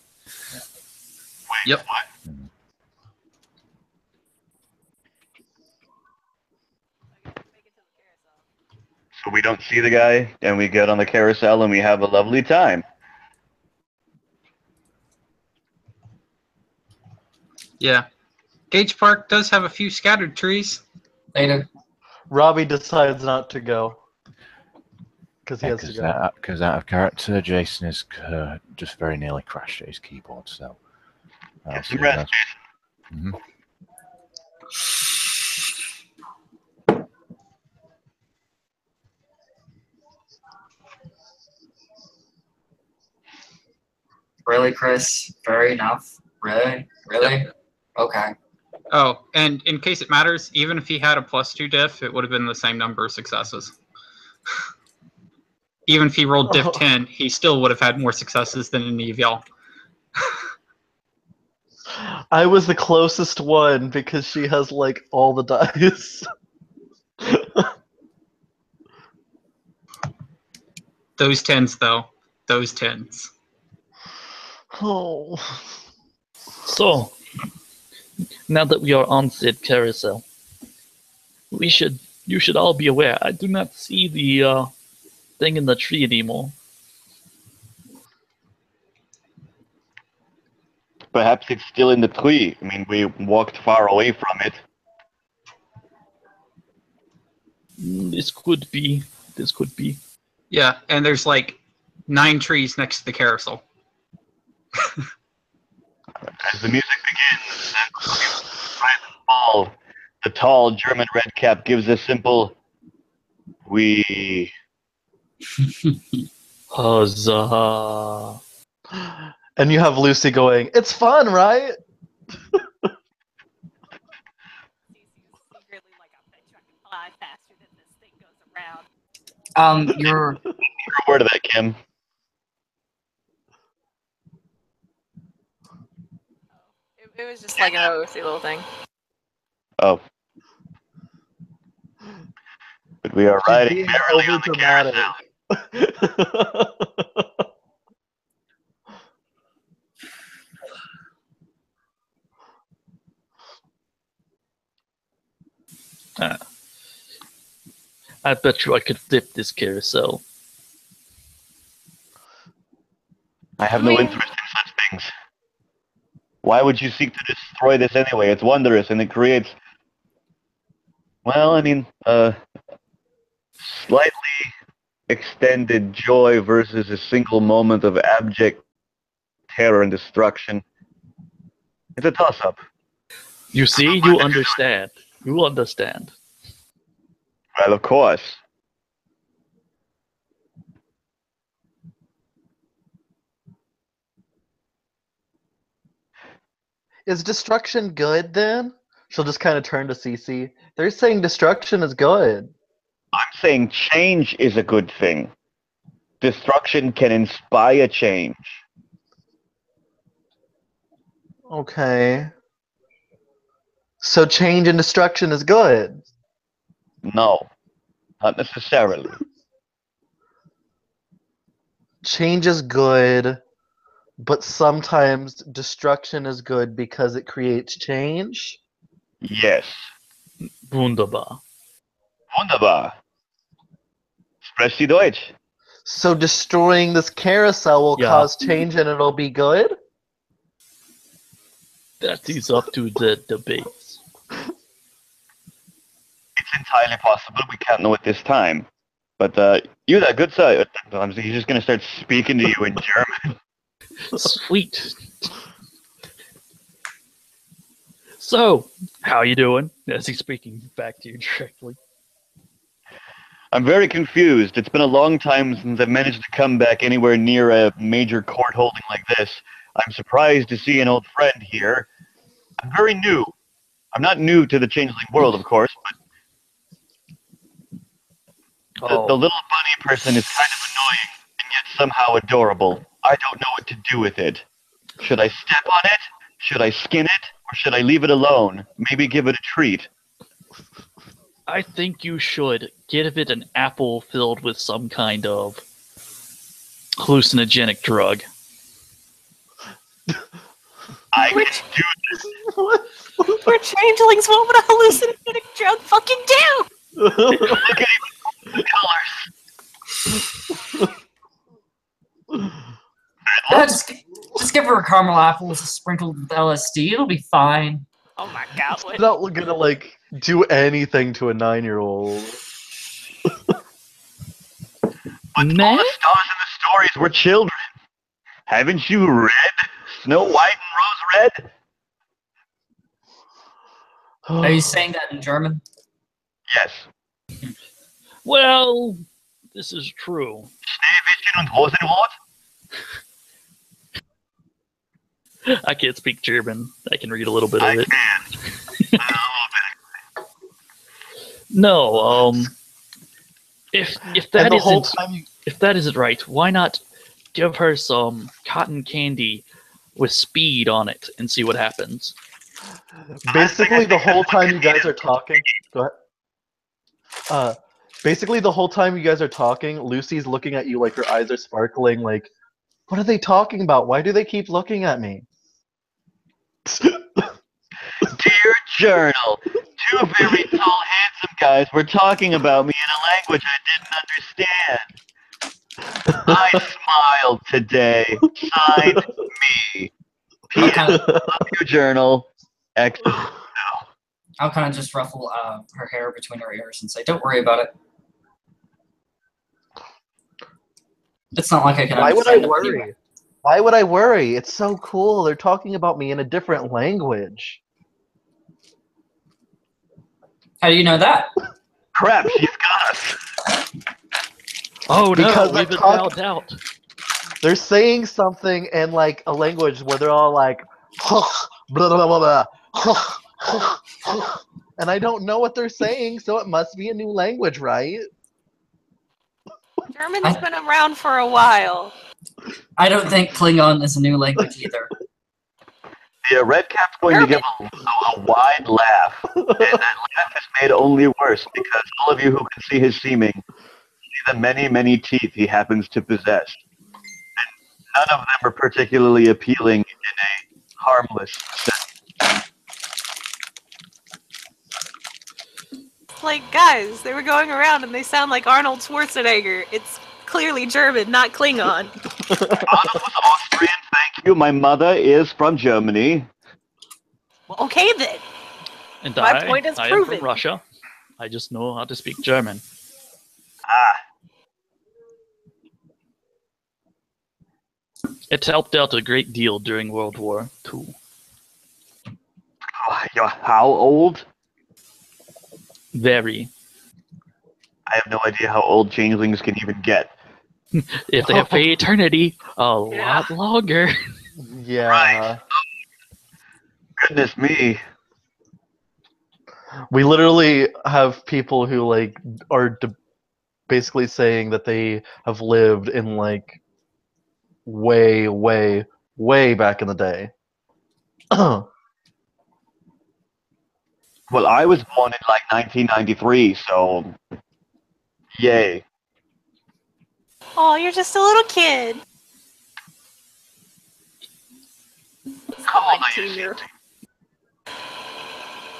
Yep. So we don't see the guy, and we get on the carousel, and we have a lovely time. Yeah. Gage Park does have a few scattered trees. Later. Robbie decides not to go. Because he has to go. Because out of character, Jason is just very nearly crashed at his keyboard, so... Get some rest, Mhm. Really, Chris? Fair enough. Really? Really? Okay. Oh, and in case it matters, even if he had a +2 diff, it would have been the same number of successes. Even if he rolled diff 10, he still would have had more successes than any of y'all. I was the closest one because she has like all the dice. Those 10s, though. Those 10s. Oh. So, now that we are on said carousel, you should all be aware. I do not see the thing in the tree anymore. Perhaps it's still in the tree. I mean, we walked far away from it. This could be. This could be. Yeah, and there's like 9 trees next to the carousel. As the music begins, right in the fall, the tall German redcap gives a simple, "We." Huzzah! And you have Lucy going, "It's fun, right?" Secretly like, I bet you I can fly faster than this thing goes around. You're Your word of that, Kim. It was just like an OC little thing. Oh. But we are She's riding being merrily on the overdramatic. carousel. I bet you I could flip this carousel. I have no interest in such things. Why would you seek to destroy this anyway? It's wondrous and it creates, well, I mean, slightly extended joy versus a single moment of abject terror and destruction. It's a toss-up. You see, you understand. You understand. Well, of course. Is destruction good then? She'll just kind of turn to Cece. They're saying destruction is good. I'm saying change is a good thing. Destruction can inspire change. Okay. So change and destruction is good. No, not necessarily. Change is good, but sometimes destruction is good because it creates change. Yes. Wunderbar. Wunderbar. Sprech Sie Deutsch. So destroying this carousel will Yeah. cause change and it'll be good? That is up to the debates. It's entirely possible. We can't know at this time. But you, that good sir, he's just going to start speaking to you in German. Sweet. So, how you doing? As he's speaking back to you directly. I'm very confused. It's been a long time since I've managed to come back anywhere near a major court holding like this. I'm surprised to see an old friend here. I'm very new. I'm not new to the Changeling world, of course, but the little bunny person is kind of annoying and yet somehow adorable. I don't know what to do with it. Should I step on it? Should I skin it? Or should I leave it alone? Maybe give it a treat. I think you should give it an apple filled with some kind of hallucinogenic drug. I can do this. We're changelings. What would a hallucinogenic drug fucking do? Look at even the colors. Yeah, just give her a caramel apple sprinkled with LSD. It'll be fine. Oh my god! It's What? not gonna like do anything to a 9-year-old. But all the stars in the stories were children. Haven't you read Snow White and Rose Red? Are you saying that in German? Yes. Well, this is true. Schneewittchen und Rosenrot? I can't speak German. I can read a little bit I of it. can. No, if that And the whole isn't time if that isn't right, why not give her some cotton candy with speed on it and see what happens? basically the whole time you guys are talking. Go ahead. Basically the whole time you guys are talking, Lucy's looking at you like her eyes are sparkling. Like, what are they talking about? Why do they keep looking at me? Dear Journal, two very tall, handsome guys were talking about me in a language I didn't understand. I smiled today. Signed, me. I'll P.S. kind of, Love you, Journal. X. I'll kind of just ruffle her hair between her ears and say, "Don't worry about it. It's not like I can Why would I understand them worry? anyway." Why would I worry? It's so cool. They're talking about me in a different language. How do you know that? Crap, she's got us. Oh Because no, we've been I'm found out. They're saying something in like a language where they're all like, blah, blah, blah, blah, and I don't know what they're saying, so it must be a new language, right? German's been around for a while. I don't think Klingon is a new language either. Yeah, Redcap's going to give a wide laugh, and that laugh is made only worse because all of you who can see his seeming see the many, many teeth he happens to possess. And none of them are particularly appealing in a harmless sense. Like, guys, they were going around and they sound like Arnold Schwarzenegger. It's clearly German, not Klingon. Arnold was Austrian, thank you. My mother is from Germany. Well, okay then. And My point is I am proven. from Russia. I just know how to speak German. Ah, It helped out a great deal during World War II. you're how old? Very. I have no idea how old changelings can even get. If they have for eternity, a lot longer. Yeah. Right. Goodness me. We literally have people who like are basically saying that they have lived in like way, way, way back in the day. Well, I was born in like 1993, so yay. Oh, you're just a little kid. How old are you? 19-year-old.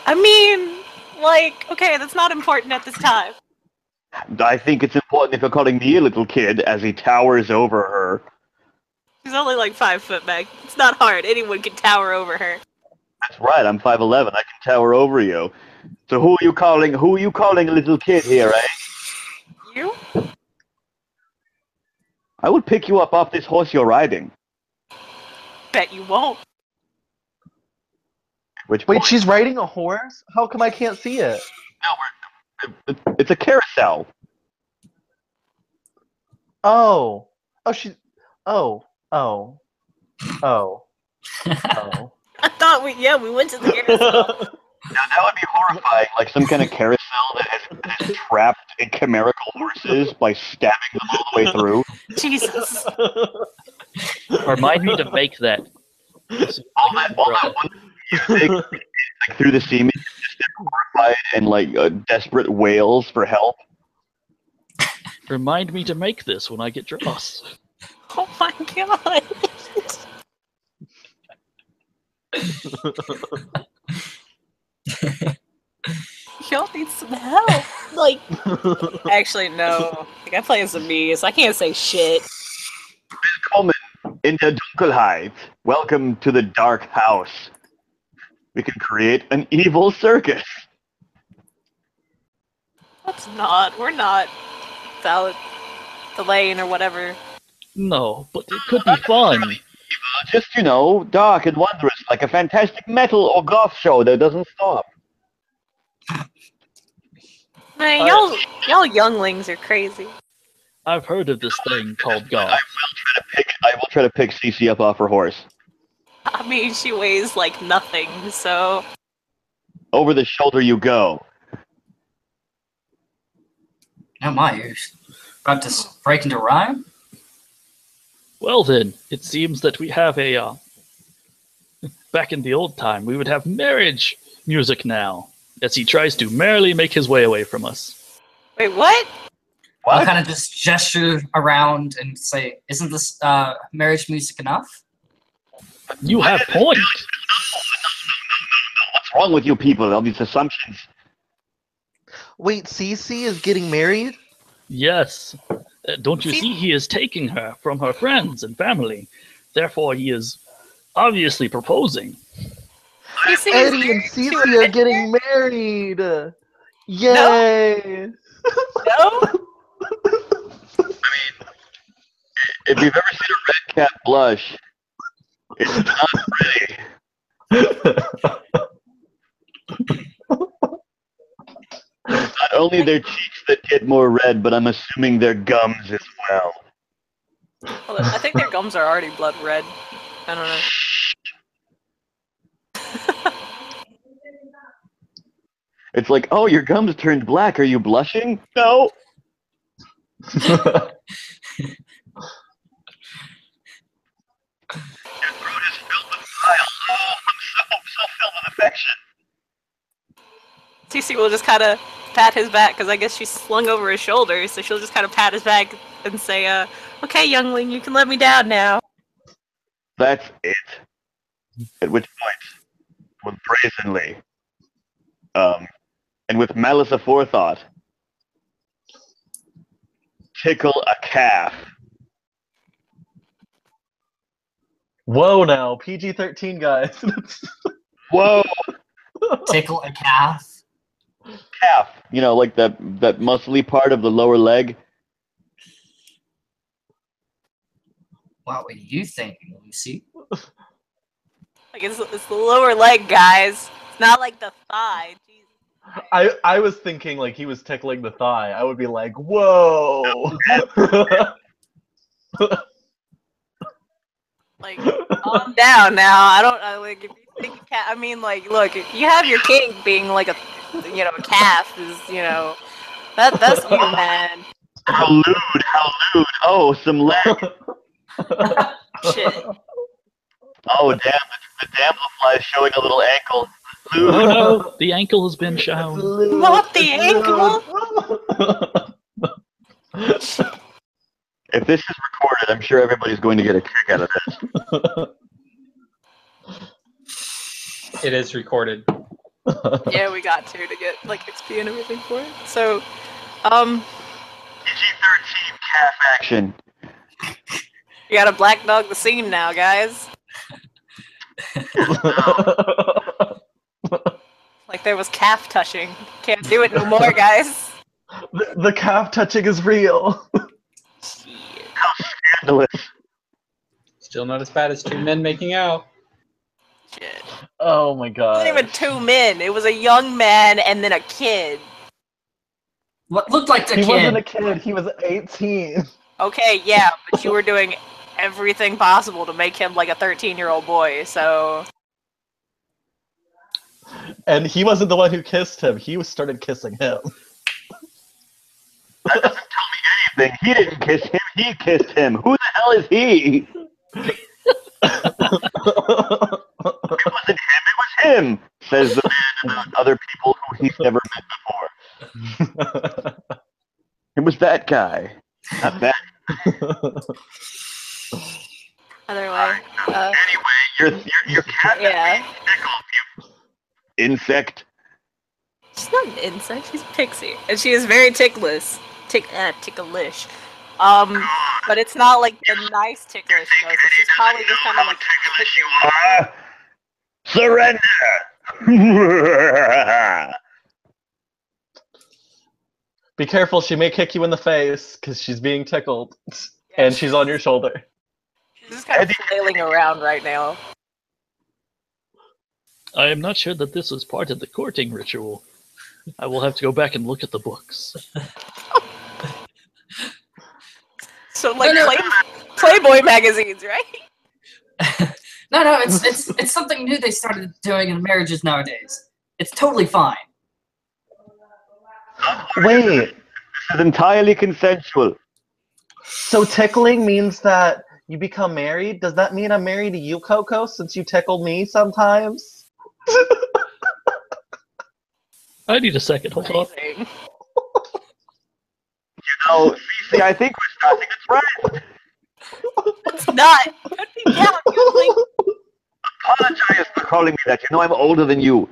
I mean, like, okay, that's not important at this time. I think it's important if you're calling me a little kid as he towers over her. She's only like 5 foot back. It's not hard. Anyone can tower over her. That's right, I'm 5'11". I can tower over you. So who are you calling a little kid here, eh? You? I would pick you up off this horse you're riding. Bet you won't. Which Wait, point? she's riding a horse? How come I can't see it? It's a carousel. Oh. Oh, she. Oh. Oh. Oh. Oh. I thought we went to the carousel. Now that would be horrifying, like some kind of carousel that has trapped chimerical horses by stabbing them all the way through. Jesus. Remind me to make that. All that one music like through the ceiling, just horrified and like desperate wails for help. Remind me to make this when I get dross. Oh my god. Y'all need some help. Like, actually, no. Like, I play as a me, so I can't say shit. Willkommen in der Dunkelheit. Welcome to the dark house. We can create an evil circus. That's not. We're not valid. The lane or whatever. No, but it could be fun. Just, dark and wondrous, like a fantastic metal or goth show that doesn't stop. Man, y'all younglings are crazy. I've heard of this thing called God. I will try to pick Cece up off her horse. I mean, she weighs like nothing, so... Over the shoulder you go. Oh my, you're about to break into rhyme? Well then, it seems that we have a, back in the old time, we would have marriage music now, as he tries to merrily make his way away from us. Wait, what? I'll kind of just gesture around and say, isn't this marriage music enough? You have point. What's wrong with you people? All these assumptions. Wait, Cece is getting married? Yes. Don't you see he is taking her from her friends and family? Therefore, he is obviously proposing. Eddie and Cece are getting married! Yay! No? If you've ever seen a red cat blush, it's not pretty. Not only their cheeks that get more red, but I'm assuming their gums as well. Well, I think their gums are already blood red. I don't know. It's like, oh, your gums turned black. Are you blushing? No. Your throat is filled with bile. Oh, I'm so filled with affection. Cece will just kind of pat his back, because I guess she's slung over his shoulder, so she'll just kind of pat his back and say, okay, youngling, you can let me down now. That's it. At which point, with brazenly, and with malice aforethought, tickle a calf. Whoa now, PG-13 guys. Whoa! Tickle a calf? Calf. You know, like that muscly part of the lower leg. What were you thinking, Lucy? Like, it's the lower leg, guys. It's not like the thigh. Jesus. I was thinking like he was tickling the thigh. I would be like, whoa! Like, calm down now. Like, if you think a cat, I mean, like, look, if you have your king being like a calf is, that's you, man. How lewd. Oh, some leg. Shit. Oh, damn, the damselfly is showing a little ankle. Lewd. Oh no, the ankle has been shown. Not the ankle! If this is recorded, I'm sure everybody's going to get a kick out of this. It is recorded. Yeah, we got to get, like, XP and everything for it. So, PG-13 calf action. you gotta black dog the scene now, guys. Like, there was calf touching. Can't do it no more, guys. The calf touching is real. How scandalous. Still not as bad as two men making out. Shit. Oh my It god. wasn't even two men. It was a young man and then a kid. What looked like the He kid? wasn't a kid, he was 18. Okay, yeah, but you were doing everything possible to make him like a 13-year-old boy, so... And he wasn't the one who kissed him, he started kissing him. That doesn't tell me anything. He didn't kiss him, he kissed him. Who the hell is he? It wasn't him, it was him, says the man about other people who he's never met before. It was that guy, not that. Either way. Anyway, your cat Yeah. tickled you. Insect. She's not an insect, she's a pixie. And she is very ticklish. Ticklish. But it's not like the nice ticklish, so she's probably just kind of like Surrender! Be careful, she may kick you in the face, because she's being tickled. And she's on your shoulder. She's just kind of flailing around right now. I am not sure that this was part of the courting ritual. I will have to go back and look at the books. So, like, Playboy magazines, right? No, it's something new they started doing in marriages nowadays. It's totally fine. Wait, This is entirely consensual. so tickling means that you become married? Does that mean I'm married to you, Coco, since you tickled me sometimes? I need a second. Hold on. Amazing. No, Cece, I think we're starting a trend. It's not. Put me down, youngling. Apologize for calling me that. You know I'm older than you.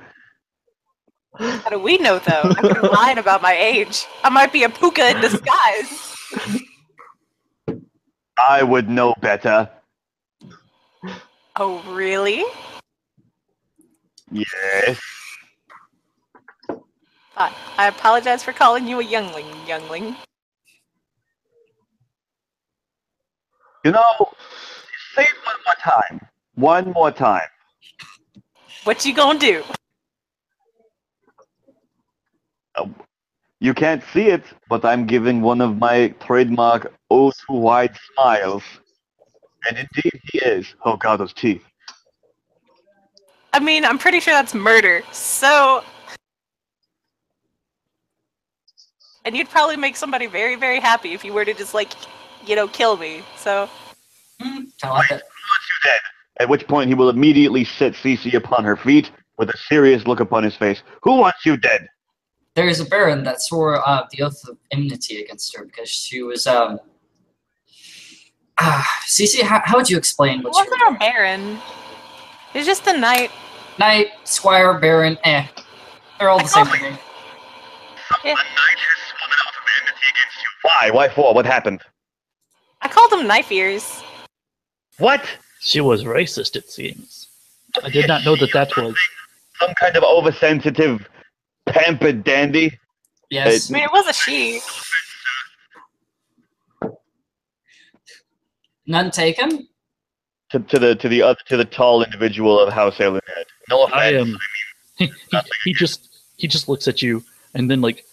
How do we know, though? I'm gonna be lying about my age. I might be a puka in disguise. I would know better. Oh, really? Yes. I apologize for calling you a youngling. You know, say it one more time. One more time. What you gonna do? You can't see it, but I'm giving one of my trademark oh too wide smiles. And indeed he is Hokado's teeth. I mean, I'm pretty sure that's murder, so... And you'd probably make somebody very, very happy if you were to just, like, you know, kill me, so... I like that. You dead. At which point he will immediately set Cece upon her feet with a serious look upon his face. Who wants you dead? There is a baron that swore the oath of enmity against her because she was Cece, how would you explain It what you wasn't a baron. It was just a knight. Knight, squire, baron, they're all the same thing. Yeah. A knight has sworn an oath of enmity against you. Why? Why for? What happened? I called them knife ears. What? She was racist, it seems. I did not know that was... Some kind of oversensitive, pampered dandy? Yes. I mean, it was a she. None taken? To the tall individual of House Ailenhead. No offense. I am... he just looks at you, and then, like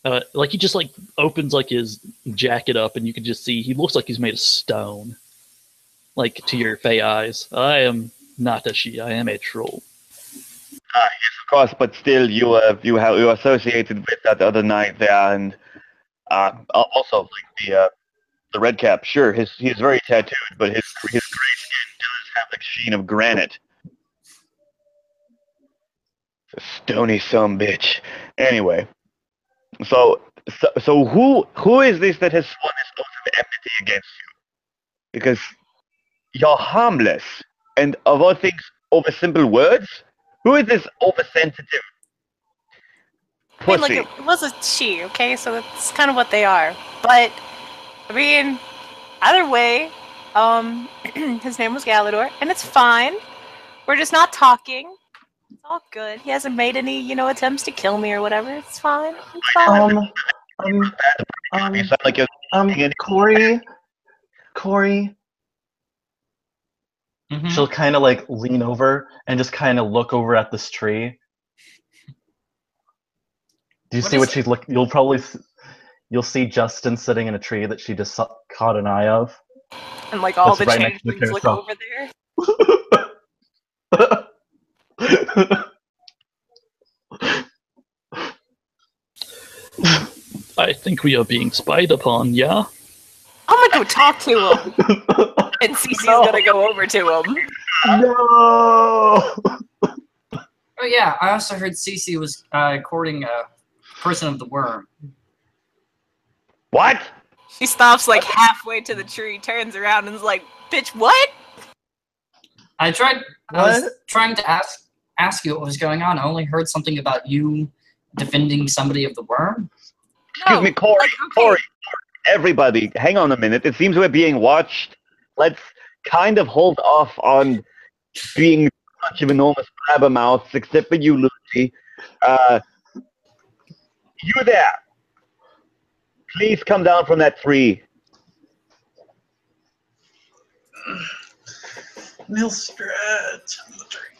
he just, like, opens, like, his jacket up, and you can just see he looks like he's made of stone. Like, to your fey eyes. I am not a she, I am a troll. Yes, of course, but still, you associated with that other knight there, and also like the red cap. Sure, he's very tattooed, but his gray skin does have the sheen of granite. A stony some bitch. Anyway, so who is this that has sworn this oath of enmity against you? Because you're harmless, and of all things, over simple words. Who is this oversensitive I mean, pussy? like, it was a she, okay? So that's kind of what they are. But, I mean, either way, his name was Galador, and it's fine. We're just not talking. It's all good. He hasn't made any, you know, attempts to kill me or whatever. It's fine. It's fine. You sound like you're Corey. Mhm. She'll kind of like lean over and just kind of look over at this tree. Do you What see is what it? she's looking? You'll see Justin sitting in a tree that she just caught an eye of. And, like, all That's the right next to the changelings look carousel. over there. I think we are being spied upon, yeah? I'm gonna go talk to him. And Cece's gonna go over to him. No. Oh yeah, I also heard Cece was courting a person of the worm. What? She stops, like, halfway to the tree, turns around, and is like, bitch, what? I was What? trying to ask you what was going on. I only heard something about you defending somebody of the worm. Excuse me, Corey. like, okay. Corey. Everybody, hang on a minute. It seems we're being watched. Let's kind of hold off on being such of enormous blabbermouths, except for you, Lucy. You there. Please come down from that tree. They'll stretch on the tree.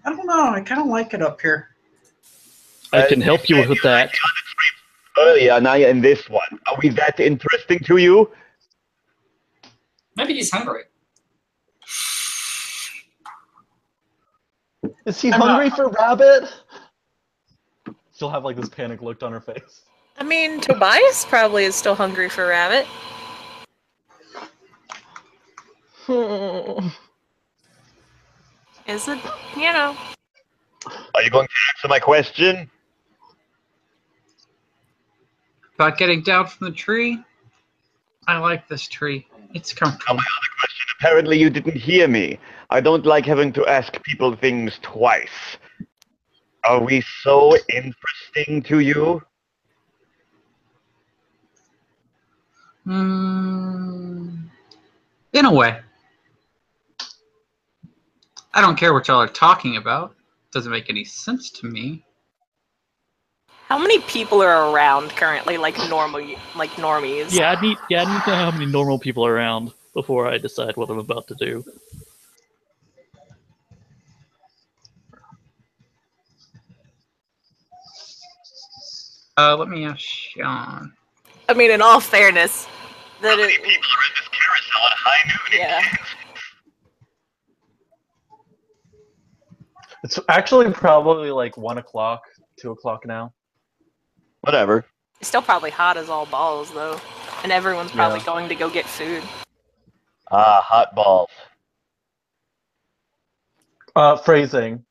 I don't know. I kind of like it up here. I can help you with that. Earlier, now you're in this one. Are we that interesting to you? Maybe he's hungry. Is he I'm not- hungry for rabbit? She'll have like this panic look on her face. I mean, Tobias probably is still hungry for rabbit. Is it, you know? Are you going to answer my question? About getting down from the tree? I like this tree. It's Now, comfortable. my other question. Apparently you didn't hear me. I don't like having to ask people things twice. Are we so interesting to you? In a way. I don't care what y'all are talking about. Doesn't make any sense to me. How many people are around currently, like normies? Yeah, I need to know how many normal people are around before I decide what I'm about to do. Let me ask Sean. I mean, in all fairness, How many people are in this carousel at high noon? yeah. It's actually probably like 1 o'clock, 2 o'clock now. Whatever. It's still probably hot as all balls, though. And everyone's probably Yeah. going to go get food. Ah, hot balls. Phrasing.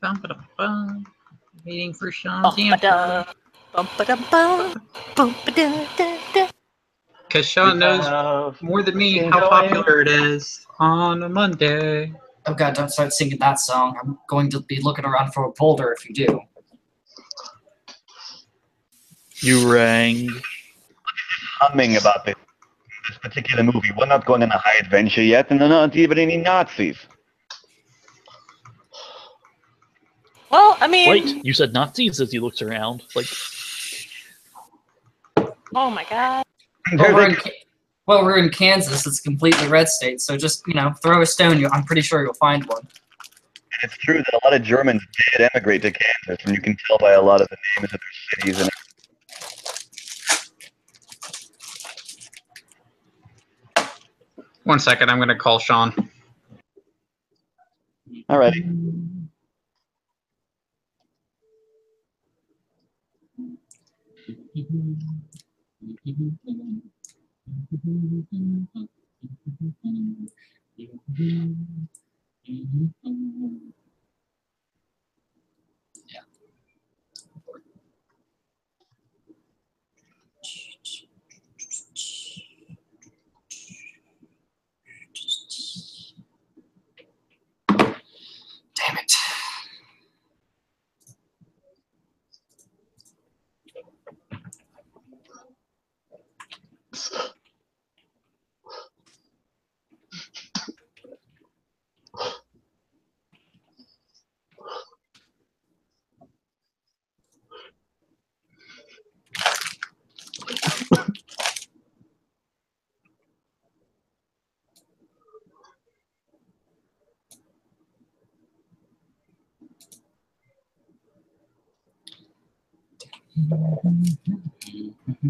Bum-ba-dum-bum. Waiting for Sean's Bum-ba-da, answer. bum-ba-dum-bum, bum-ba-da-da-da. Because Sean knows more than me how popular it is on a Monday. Oh god, don't start singing that song. I'm going to be looking around for a boulder if you do. You rang. Humming about this particular movie. We're not going on a high adventure yet, and there aren't even any Nazis. Well, I mean... Wait, you said Nazis as he looks around. Like, Oh my god. Well, we're in Kansas. It's a completely red state, so just, throw a stone. I'm pretty sure you'll find one. It's true that a lot of Germans did emigrate to Kansas, and you can tell by a lot of the names of their cities. And 1 second, I'm going to call Sean. alrighty. Damn it.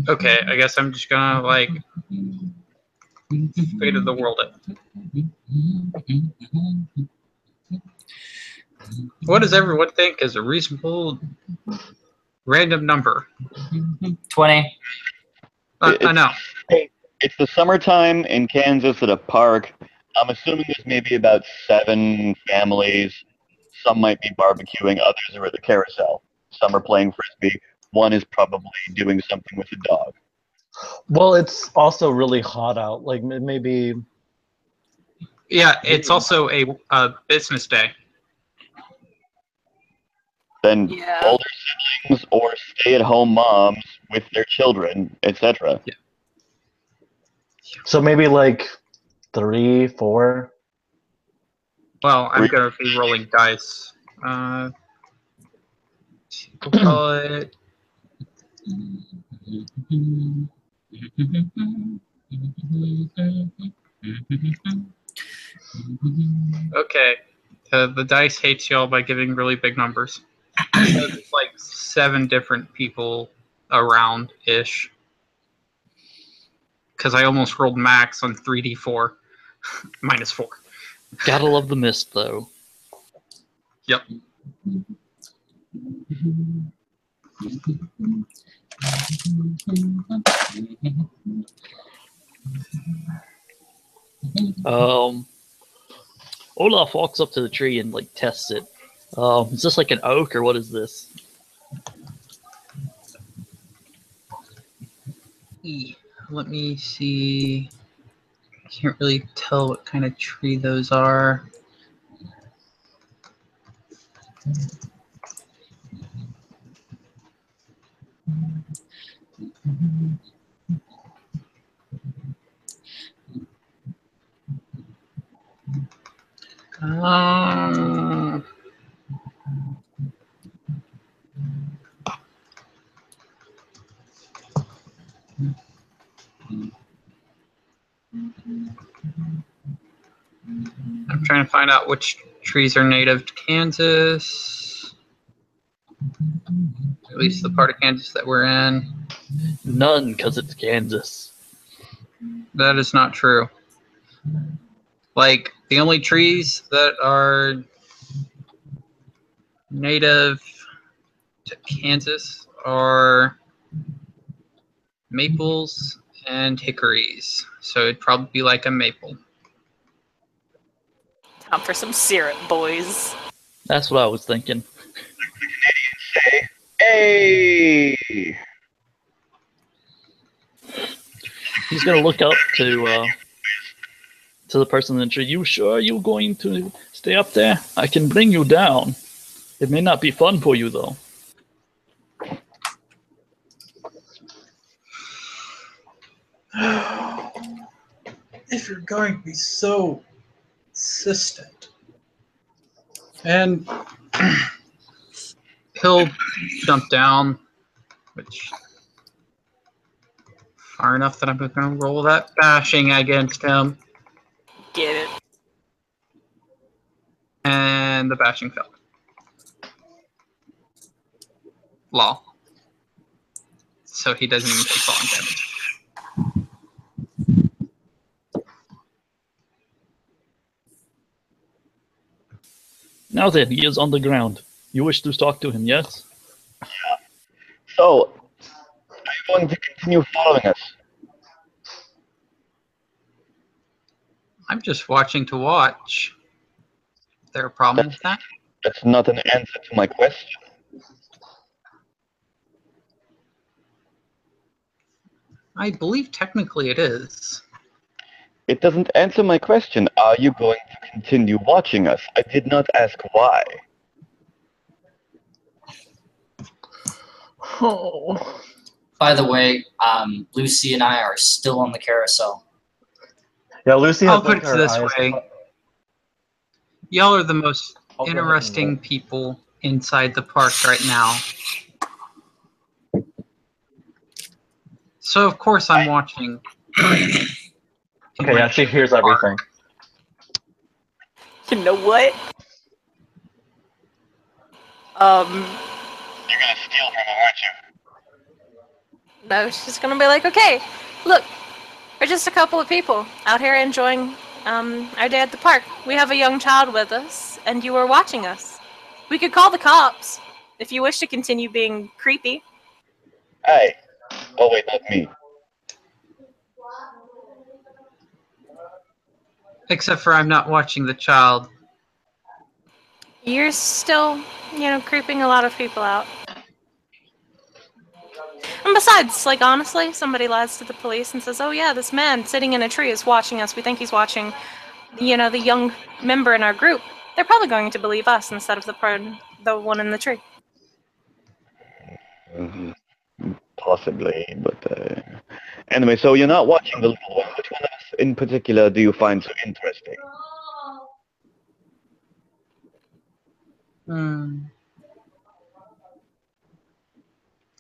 Okay, I guess I'm just gonna, fate of the world it. What does everyone think is a reasonable random number? 20. I know. It's the summertime in Kansas at a park. I'm assuming there's maybe about 7 families. Some might be barbecuing, others are at the carousel. Some are playing frisbee. One is probably doing something with a dog. Well, it's also really hot out. Like maybe. Yeah, it's also a business day. Then Yeah. older siblings or stay-at-home moms with their children, etc. Yeah. So maybe like 3, 4. Well, I'm gonna be rolling dice. We'll call it. Okay. The dice hates y'all by giving really big numbers. There's like 7 different people around-ish. Because I almost rolled max on 3d4. -4. Gotta love the mist, though. Yep. Olaf walks up to the tree and like tests it. Is this like an oak or what is this? Let me see. I can't really tell what kind of tree those are. I'm trying to find out which trees are native to Kansas. At least the part of Kansas that we're in. None, because it's Kansas. That is not true. Like, the only trees that are native to Kansas are maples and hickories. So it'd probably be like a maple. Time for some syrup, boys. That's what I was thinking. Say, hey! He's gonna look up to the person in the tree. You sure you're going to stay up there? I can bring you down. It may not be fun for you though. If you're going to be so insistent. And he'll jump down, which far enough that I'm going to roll that bashing against him. Get it. And the bashing fell. Law. So he doesn't even take falling damage. Now then, he is on the ground. You wish to talk to him, yes? So, are you going to continue following us? I'm just watching to watch. Is there a problem with that? That's not an answer to my question. I believe technically it is. It doesn't answer my question. Are you going to continue watching us? I did not ask why. Oh. By the way, Lucy and I are still on the carousel. Yeah, Lucy I'll has put it her this eyes. way. Y'all are the most I'll go ahead and interesting vote. people inside the park right now. So of course I'm watching. Okay, yeah, she hears everything. You know what? You're gonna steal from him, aren't you? No, she's gonna be like, okay, look, we're just a couple of people out here enjoying our day at the park. We have a young child with us, and you are watching us. We could call the cops if you wish to continue being creepy. Hey. Oh wait, not me. Except for I'm not watching the child. You're still, creeping a lot of people out. And besides, like, honestly, somebody lies to the police and says, oh yeah, this man sitting in a tree is watching us. We think he's watching, the young member in our group. They're probably going to believe us instead of the one in the tree. Possibly, but anyway, so you're not watching the little one. Which one of us in particular do you find so interesting?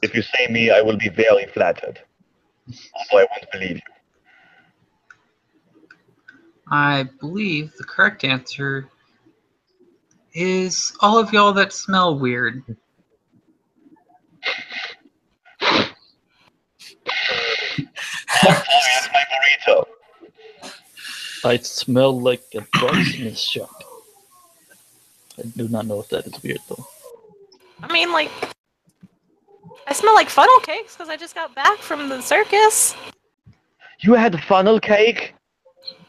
If you say me, I will be very flattered. Although I won't believe you. I believe the correct answer is all of y'all that smell weird. That's my burrito. I smell like a blacksmith shop. I do not know if that is weird though. I mean, like, I smell like funnel cakes because I just got back from the circus. You had funnel cake?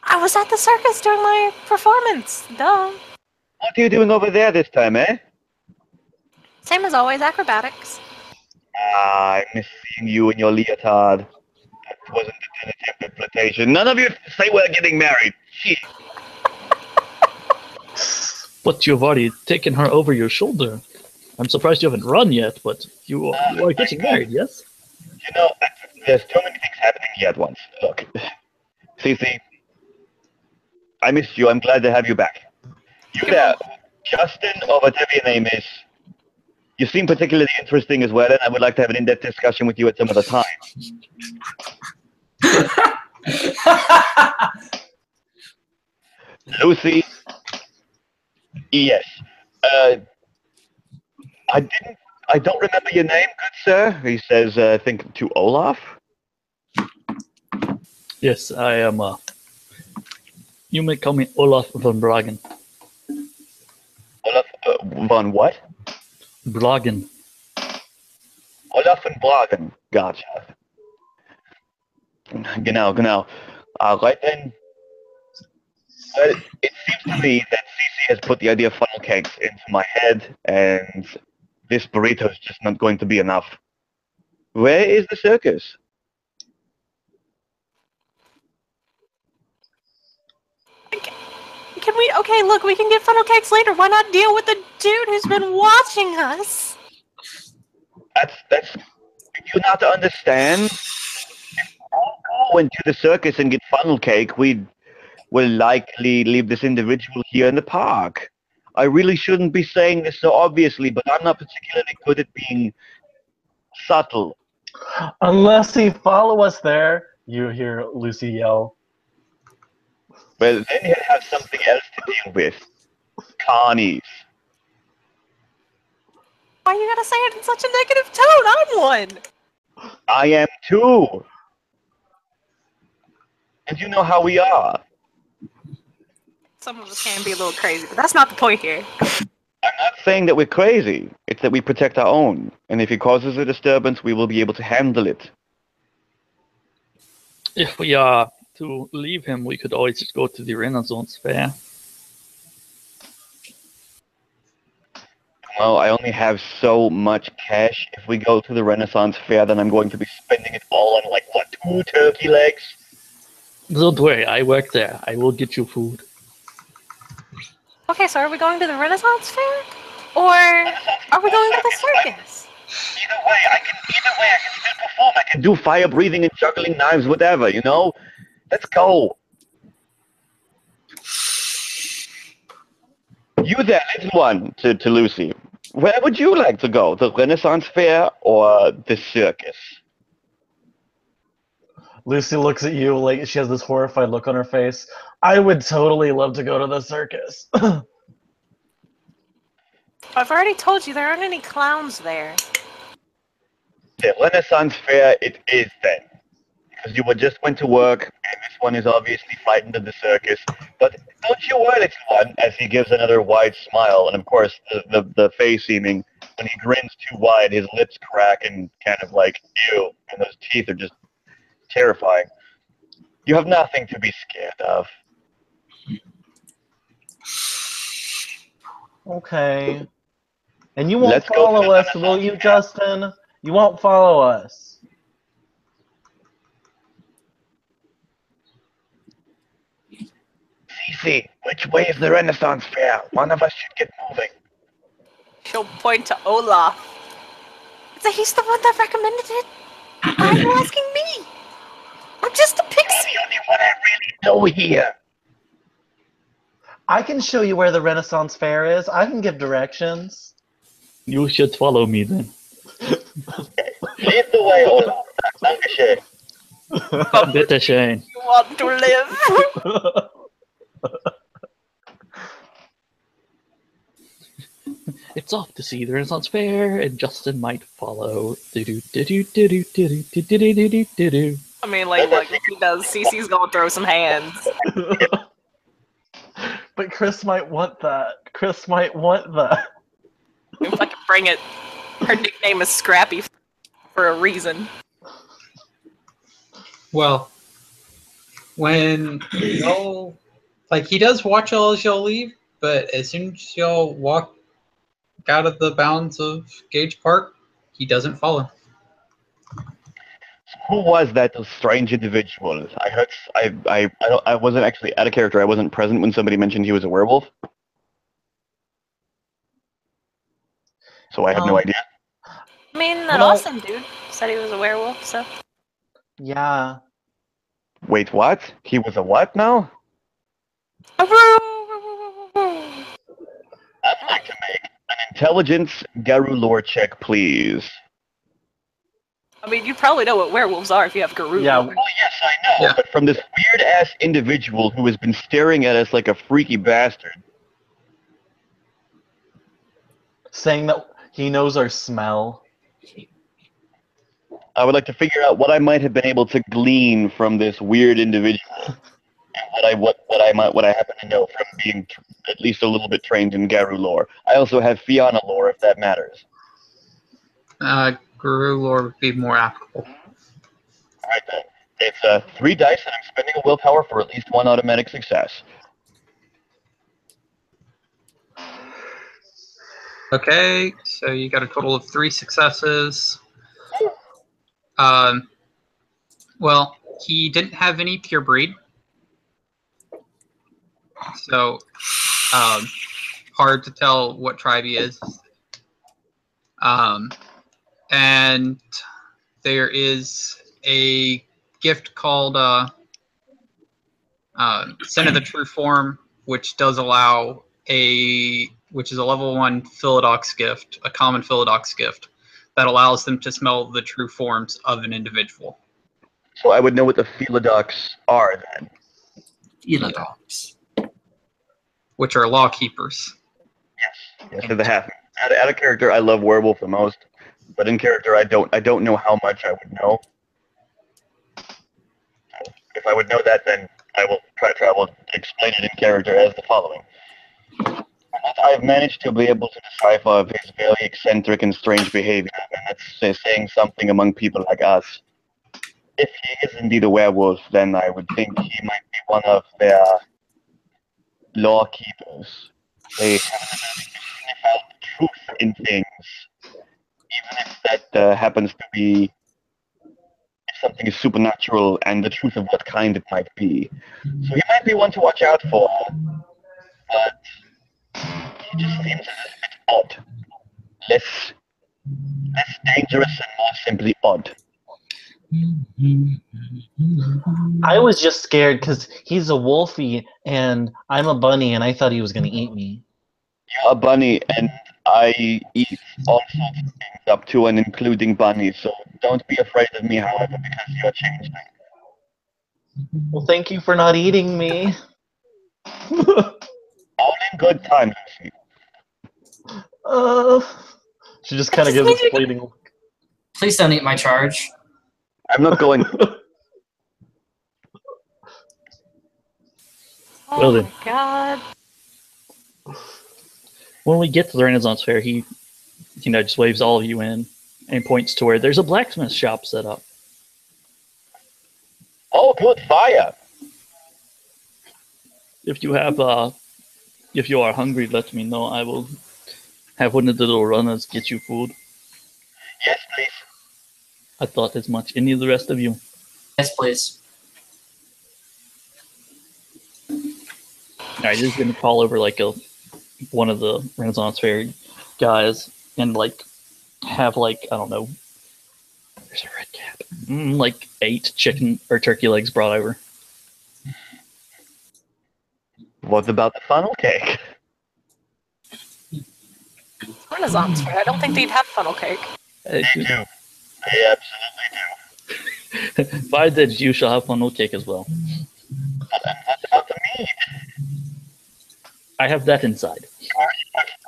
I was at the circus during my performance. Duh. What are you doing over there this time, eh? Same as always, acrobatics. Ah, I miss seeing you in your leotard. That wasn't a tentative flirtation. None of you say we're getting married. Shit. But you've already taken her over your shoulder. I'm surprised you haven't run yet, but you are getting married, yes? You know, there's too many things happening here at once. Look, Cece, I missed you. I'm glad to have you back. You there, Justin, or whatever your name is. You seem particularly interesting as well, and I would like to have an in-depth discussion with you at some other time. Lucy. Yes. I don't remember your name, good sir. He says, I think to Olaf. Yes, I am. You may call me Olaf von Bragen. Olaf von what? Bragen. Olaf von Bragen. Gotcha. Genau. Right then. Well, it seems to me that Cece has put the idea of funnel cakes into my head, and this burrito is just not going to be enough. Where is the circus? Can we? Okay, look, we can get funnel cakes later. Why not deal with the dude who's been watching us? That's you not to understand. If we went to the circus and get funnel cake, we will likely leave this individual here in the park. I really shouldn't be saying this so obviously, but I'm not particularly good at being subtle. Unless he follow us there, you hear Lucy yell. Well, then he'll have something else to deal with. Carnies. Why you gotta say it in such a negative tone? I'm one. I am too. And you know how we are. Some of us can be a little crazy, but that's not the point here. I'm not saying that we're crazy. It's that we protect our own. And if he causes a disturbance, we will be able to handle it. If we are to leave him, we could always just go to the Renaissance Fair. Well, I only have so much cash. If we go to the Renaissance Fair, then I'm going to be spending it all on, like, what, 2 turkey legs? Don't worry, I work there. I will get you food. Okay, so are we going to the Renaissance Fair? Or are we going to the circus? Either way, I can still perform. I can do fire breathing and juggling knives, whatever, you know? Let's go. You there, little one, to Lucy. Where would you like to go? The Renaissance Fair or the circus? Lucy looks at you like she has this horrified look on her face. I would totally love to go to the circus. I've already told you there aren't any clowns there. The Renaissance Fair it is then. Because you just went to work, and this one is obviously frightened of the circus. But don't you worry, little one, as he gives another wide smile. And of course, the face seeming, when he grins too wide, his lips crack and kind of like, ew, and those teeth are just terrifying. You have nothing to be scared of. Okay. And you won't Let's go follow to us, will you, Justin? You won't follow us. Cece, which way is the Renaissance Fair? One of us should get moving. She'll point to Olaf. He's the one that recommended it. Why are you asking me? I'm just a You're pixie. the only one I really know here. I can show you where the Renaissance Fair is. I can give directions. You should follow me then. Lead the way, Olaf. Dankeschön. Bitte schön. You want to live? It's off to see the Renaissance Fair, and Justin might follow. Do-do-do-do-do-do-do-do-do-do-do-do. I mean, like, look, if he does, Cece's gonna throw some hands. But Chris might want that. Chris might want that. If I can bring it. Her nickname is Scrappy for a reason. Well, when y'all, like, he does watch y'all as y'all leave, but as soon as y'all walk out of the bounds of Gage Park, he doesn't follow. Who was that strange individual? I heard. I wasn't actually out of character. I wasn't present when somebody mentioned he was a werewolf, so I have no idea. I mean, that awesome dude said he was a werewolf, so. Yeah. Wait, what? He was a what now? That's I'd like to make an intelligence Garu lore check, please. I mean, you probably know what werewolves are if you have Garou. Yeah. Oh yes, I know. Yeah. But from this weird-ass individual who has been staring at us like a freaky bastard. Saying that he knows our smell. I would like to figure out what I might have been able to glean from this weird individual, and what I happen to know from being at least a little bit trained in Garu lore. I also have Fianna lore, if that matters. Guru lore would be more applicable. Alright then. It's 3 dice, and I'm spending a willpower for at least 1 automatic success. Okay, so you got a total of 3 successes. Well, he didn't have any pure breed, so hard to tell what tribe he is. And there is a gift called Sin of the True Form, which does allow which is a level 1 Philodox gift, a common Philodox gift, that allows them to smell the true forms of an individual. So I would know what the Philodox are then. Philodox. Which are law keepers. Yes, to the half. Out of character, I love werewolf the most, but in character, I don't know how much I would know. So if I would know that, then I will try to explain it in character as the following. I've managed to be able to decipher of his very eccentric and strange behavior, and that's saying something among people like us. If he is indeed a werewolf, then I would think he might be one of their law keepers. They have an ability to sniff out the truth in things, even if that happens to be something is supernatural and the truth of what kind it might be. So he might be one to watch out for, but he just seems a little bit odd. Less dangerous and more simply odd. I was just scared because he's a wolfie and I'm a bunny and I thought he was going to eat me. You're a bunny and I eat all sorts of things up to and including bunnies, so don't be afraid of me, however, because you're a changeling. Well, thank you for not eating me. All in good time, Lucy. She just kind of gives a fleeting look. Please don't eat my charge. I'm not going. Oh Well then. my god. When we get to the Renaissance Fair, he, just waves all of you in and points to where there's a blacksmith shop set up. Oh, good fire! If you are hungry, let me know. I will have one of the little runners get you food. Yes, please. I thought as much. Any of the rest of you? Yes, please. Alright, just gonna call over one of the Renaissance Fair guys and have I don't know. There's a red cap. 8 chicken or turkey legs brought over. What about the funnel cake? Renaissance fair. I don't think they'd have funnel cake. They do. They absolutely do. If I did, you shall have funnel cake as well. What about the meat? I have that inside.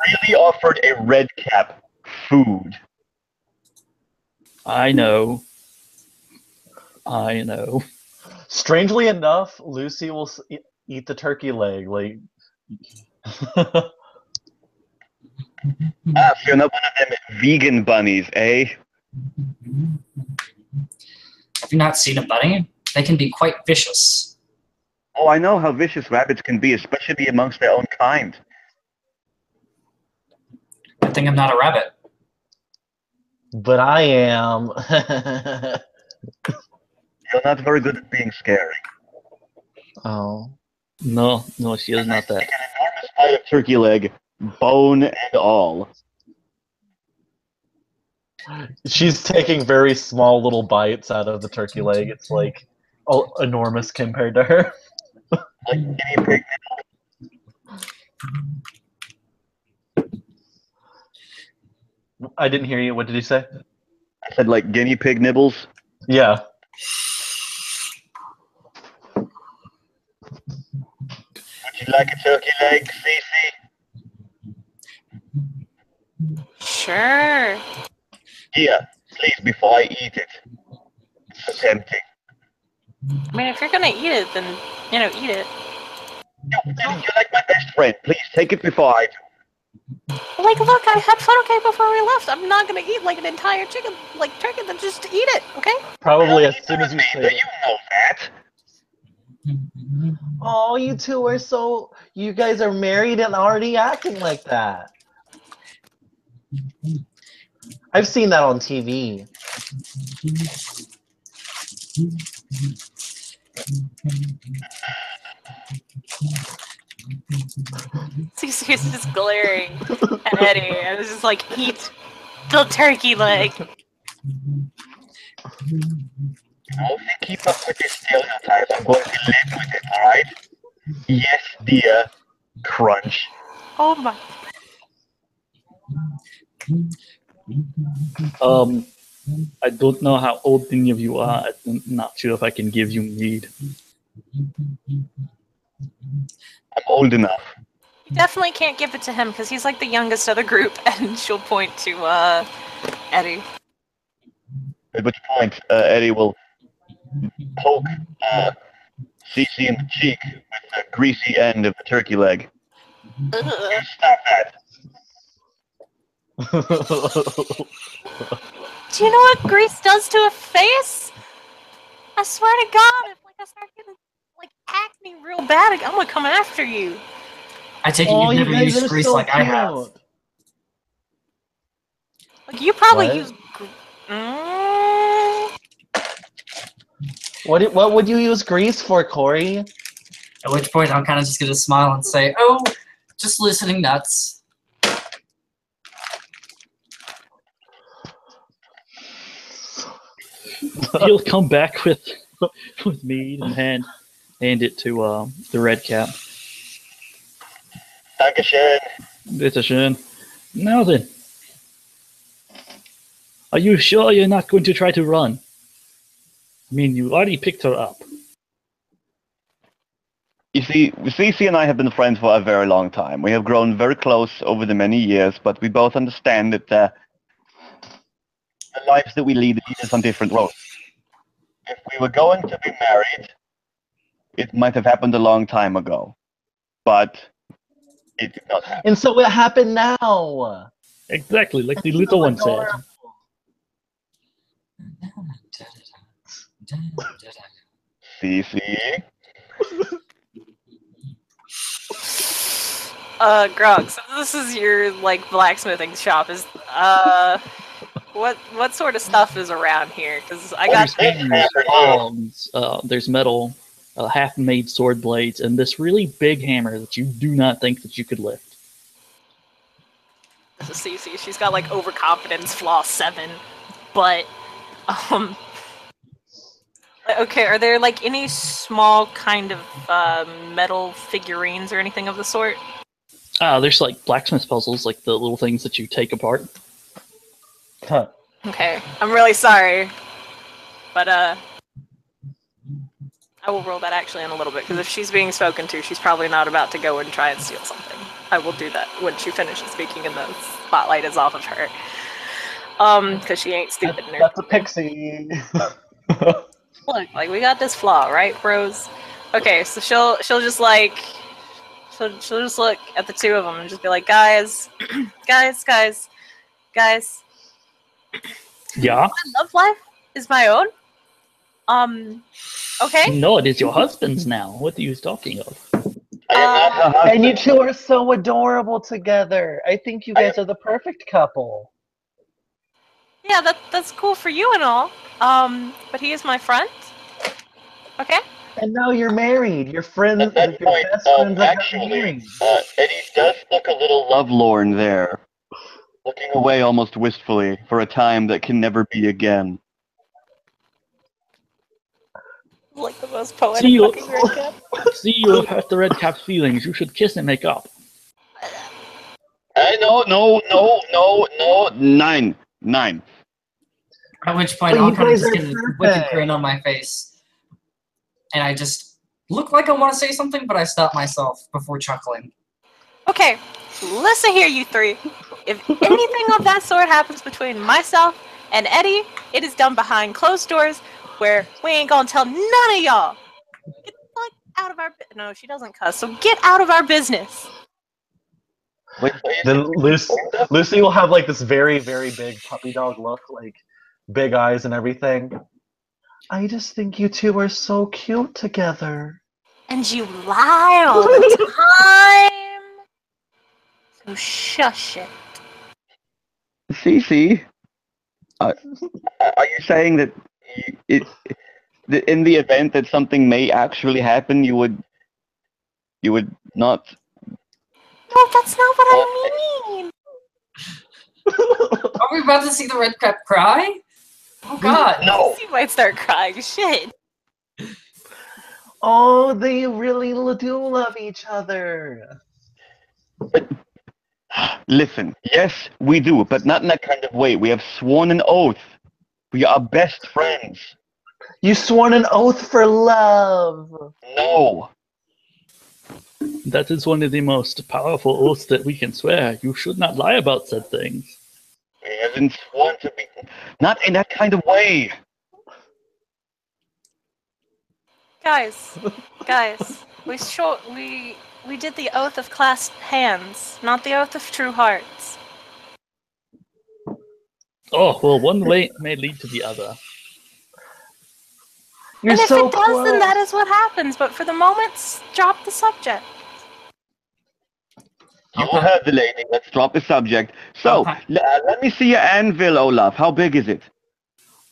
really offered a red cap food. I know. I know. Strangely enough, Lucy will eat the turkey leg. Like, Ah, so you're not one of them vegan bunnies, eh? Have you not seen a bunny? They can be quite vicious. Oh, I know how vicious rabbits can be, especially amongst their own kind. Good thing I'm not a rabbit. but I am. You're not very good at being scary. Oh. No, she is not that. Take an enormous bite of turkey leg, bone and all. She's taking very small little bites out of the turkey leg. It's like enormous compared to her. Like guinea pig. I didn't hear you. What did you say? I said like guinea pig nibbles. Yeah. Would you like a turkey leg, Cece? Sure. Here, please, before I eat it. It's so tempting. I mean, if you're gonna eat it, then, eat it. You're like my best friend. Please take it before I do. Like, look, I had photo cake before we left. I'm not gonna eat, like, an entire chicken, like, turkey, then just eat it, okay? Probably as soon as you say You it. know that. Oh, you two are so... You guys are married and already acting like that. I've seen that on TV. He's just glaring at Eddie, and it's just like, eat the turkey leg. Now, if you keep up with these stereotypes, I'm going to live with it, alright? Yes, dear. Crunch. Oh my. I don't know how old any of you are. I'm not sure if I can give you mead. I'm old enough. You definitely can't give it to him, because he's, like, the youngest of the group, and she'll point to, Eddie. At which point, Eddie will poke Cece in the cheek with the greasy end of the turkey leg. Ugh. Stop that. Do you know what grease does to a face? I swear to God, if, like, I start getting, like, acne real bad, I'm gonna come after you. I take it Oh, you've you never guys used are grease so like I have. cute. Like, you probably What? use... What would you use grease for, Corey? At which point I'm kind of just gonna smile and say, "Oh, just loosening nuts." He'll come back with mead and hand it to the red cap. Dankeschön. Bitteschön. Now then, are you sure you're not going to try to run? I mean, you already picked her up. You see, Cece and I have been friends for a very long time. We have grown very close over the many years, but we both understand that the lives that we lead us on different roads. If we were going to be married, it might have happened a long time ago. But it did not happen. And so it happened now. Exactly, like the little one said. Cece? Grog, so this is your, like, blacksmithing shop, is, what sort of stuff is around here? Because I got... There's metal, half-made sword blades, and this really big hammer that you do not think that you could lift. This is Cece. She's got, like, overconfidence flaw 7, but, okay, are there, like, any small kind of, metal figurines or anything of the sort? There's, like, blacksmith puzzles, like the little things that you take apart. Huh. Okay, I'm really sorry, but, I will roll that actually in a little bit, because if she's being spoken to, she's probably not about to go and try and steal something. I will do that when she finishes speaking and the spotlight is off of her. Because she ain't stupid. That's a pixie. Look, like we got this flaw, right, bros? Okay, so she'll just like she'll just look at the two of them and just be like, guys, guys. Yeah? My love life is my own. Okay. No, it is your husband's now. What are you talking of? And you two are so adorable together. I think you guys are the perfect couple. Yeah, that's cool for you and all. But he is my friend. Okay. And now you're married. Your friends, At that your point, best friends are actually, married. Eddie does look a little lovelorn there, looking away almost wistfully for a time that can never be again. Like the most poetic fucking red cap. See, you have hurt the red cap's feelings. You should kiss and make up. No, 9. At which point, But I'll you kind of guys just are get a wicked perfect. grin on my face. And I just look like I want to say something, but I stop myself before chuckling. Okay, listen here, you three. If anything of that sort happens between myself and Eddie, it is done behind closed doors where we ain't gonna tell none of y'all. Get the fuck out of our no, she doesn't cuss, so get out of our business. Wait, Then Lucy will have like this very, very big puppy dog look, like big eyes and everything. I just think you two are so cute together. And you lie all the time. So shush it. Cece, are you saying that in the event that something may actually happen, you would not? No, that's not what I mean. Are we about to see the red cap cry? Oh god. No. You might start crying. Shit. Oh, they really do love each other. Listen, yes, we do, but not in that kind of way. We have sworn an oath. We are best friends. You sworn an oath for love. No. That is one of the most powerful oaths that we can swear. You should not lie about said things. We haven't sworn to be. Not in that kind of way. Guys, we did the oath of clasped hands, not the oath of true hearts. Oh, well, one way may lead to the other. You're and if so it does, close. then that is what happens. But for the moment, drop the subject. You will have the lady. Let's drop the subject. So, let me see your anvil, Olaf. How big is it?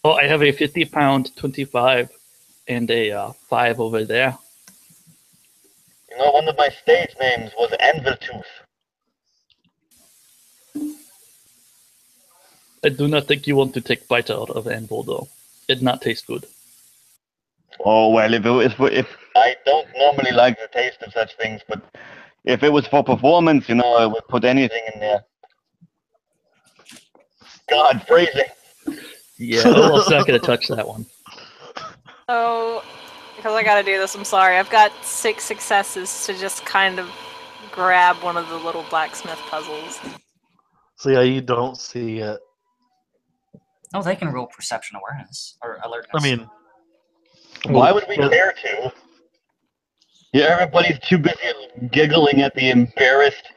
Oh, I have a 50-pound 25 and a 5 over there. You know, one of my stage names was Anvil Tooth. I do not think you want to take bite out of anvil, though. It not taste good. Oh, well, if I don't normally like the taste of such things, but if it was for performance, you know, I would put anything in there. God, phrasing. Yeah, Olaf's not going to touch that one. So, because I gotta do this, I'm sorry. I've got 6 successes to just kind of grab one of the little blacksmith puzzles. So yeah, you don't see it. Oh, they can roll perception awareness or alertness. I mean, Why would we care to? Yeah, everybody's too busy giggling at the embarrassed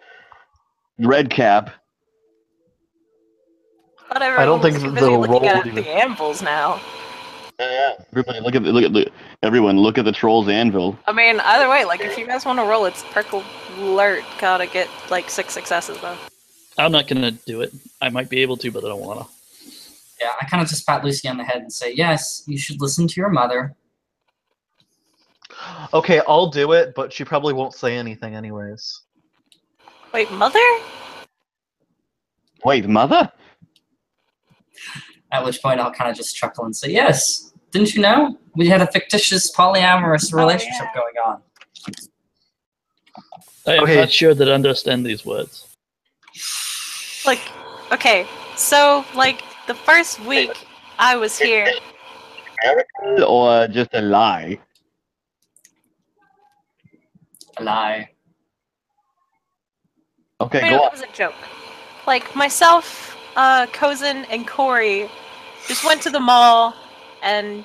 red cap. But I don't think too busy they'll looking roll at even. the anvils now. Yeah, everybody, everyone, look at the troll's anvil. I mean, either way, like if you guys want to roll, it's perk alert. Gotta get like 6 successes though. I'm not going to do it. I might be able to, but I don't want to. Yeah, I kind of just pat Lucy on the head and say, yes, you should listen to your mother. Okay, I'll do it, but she probably won't say anything anyways. Wait, mother? Wait, mother? At which point I'll kind of just chuckle and say, yes, didn't you know? We had a fictitious polyamorous relationship going on. I am Okay. not sure that I understand these words. Like, okay, so like the first week I was here. Miracle or just a lie? A lie. Okay, I mean, go it on. was a joke. Like, myself, Cozen, and Corey just went to the mall and,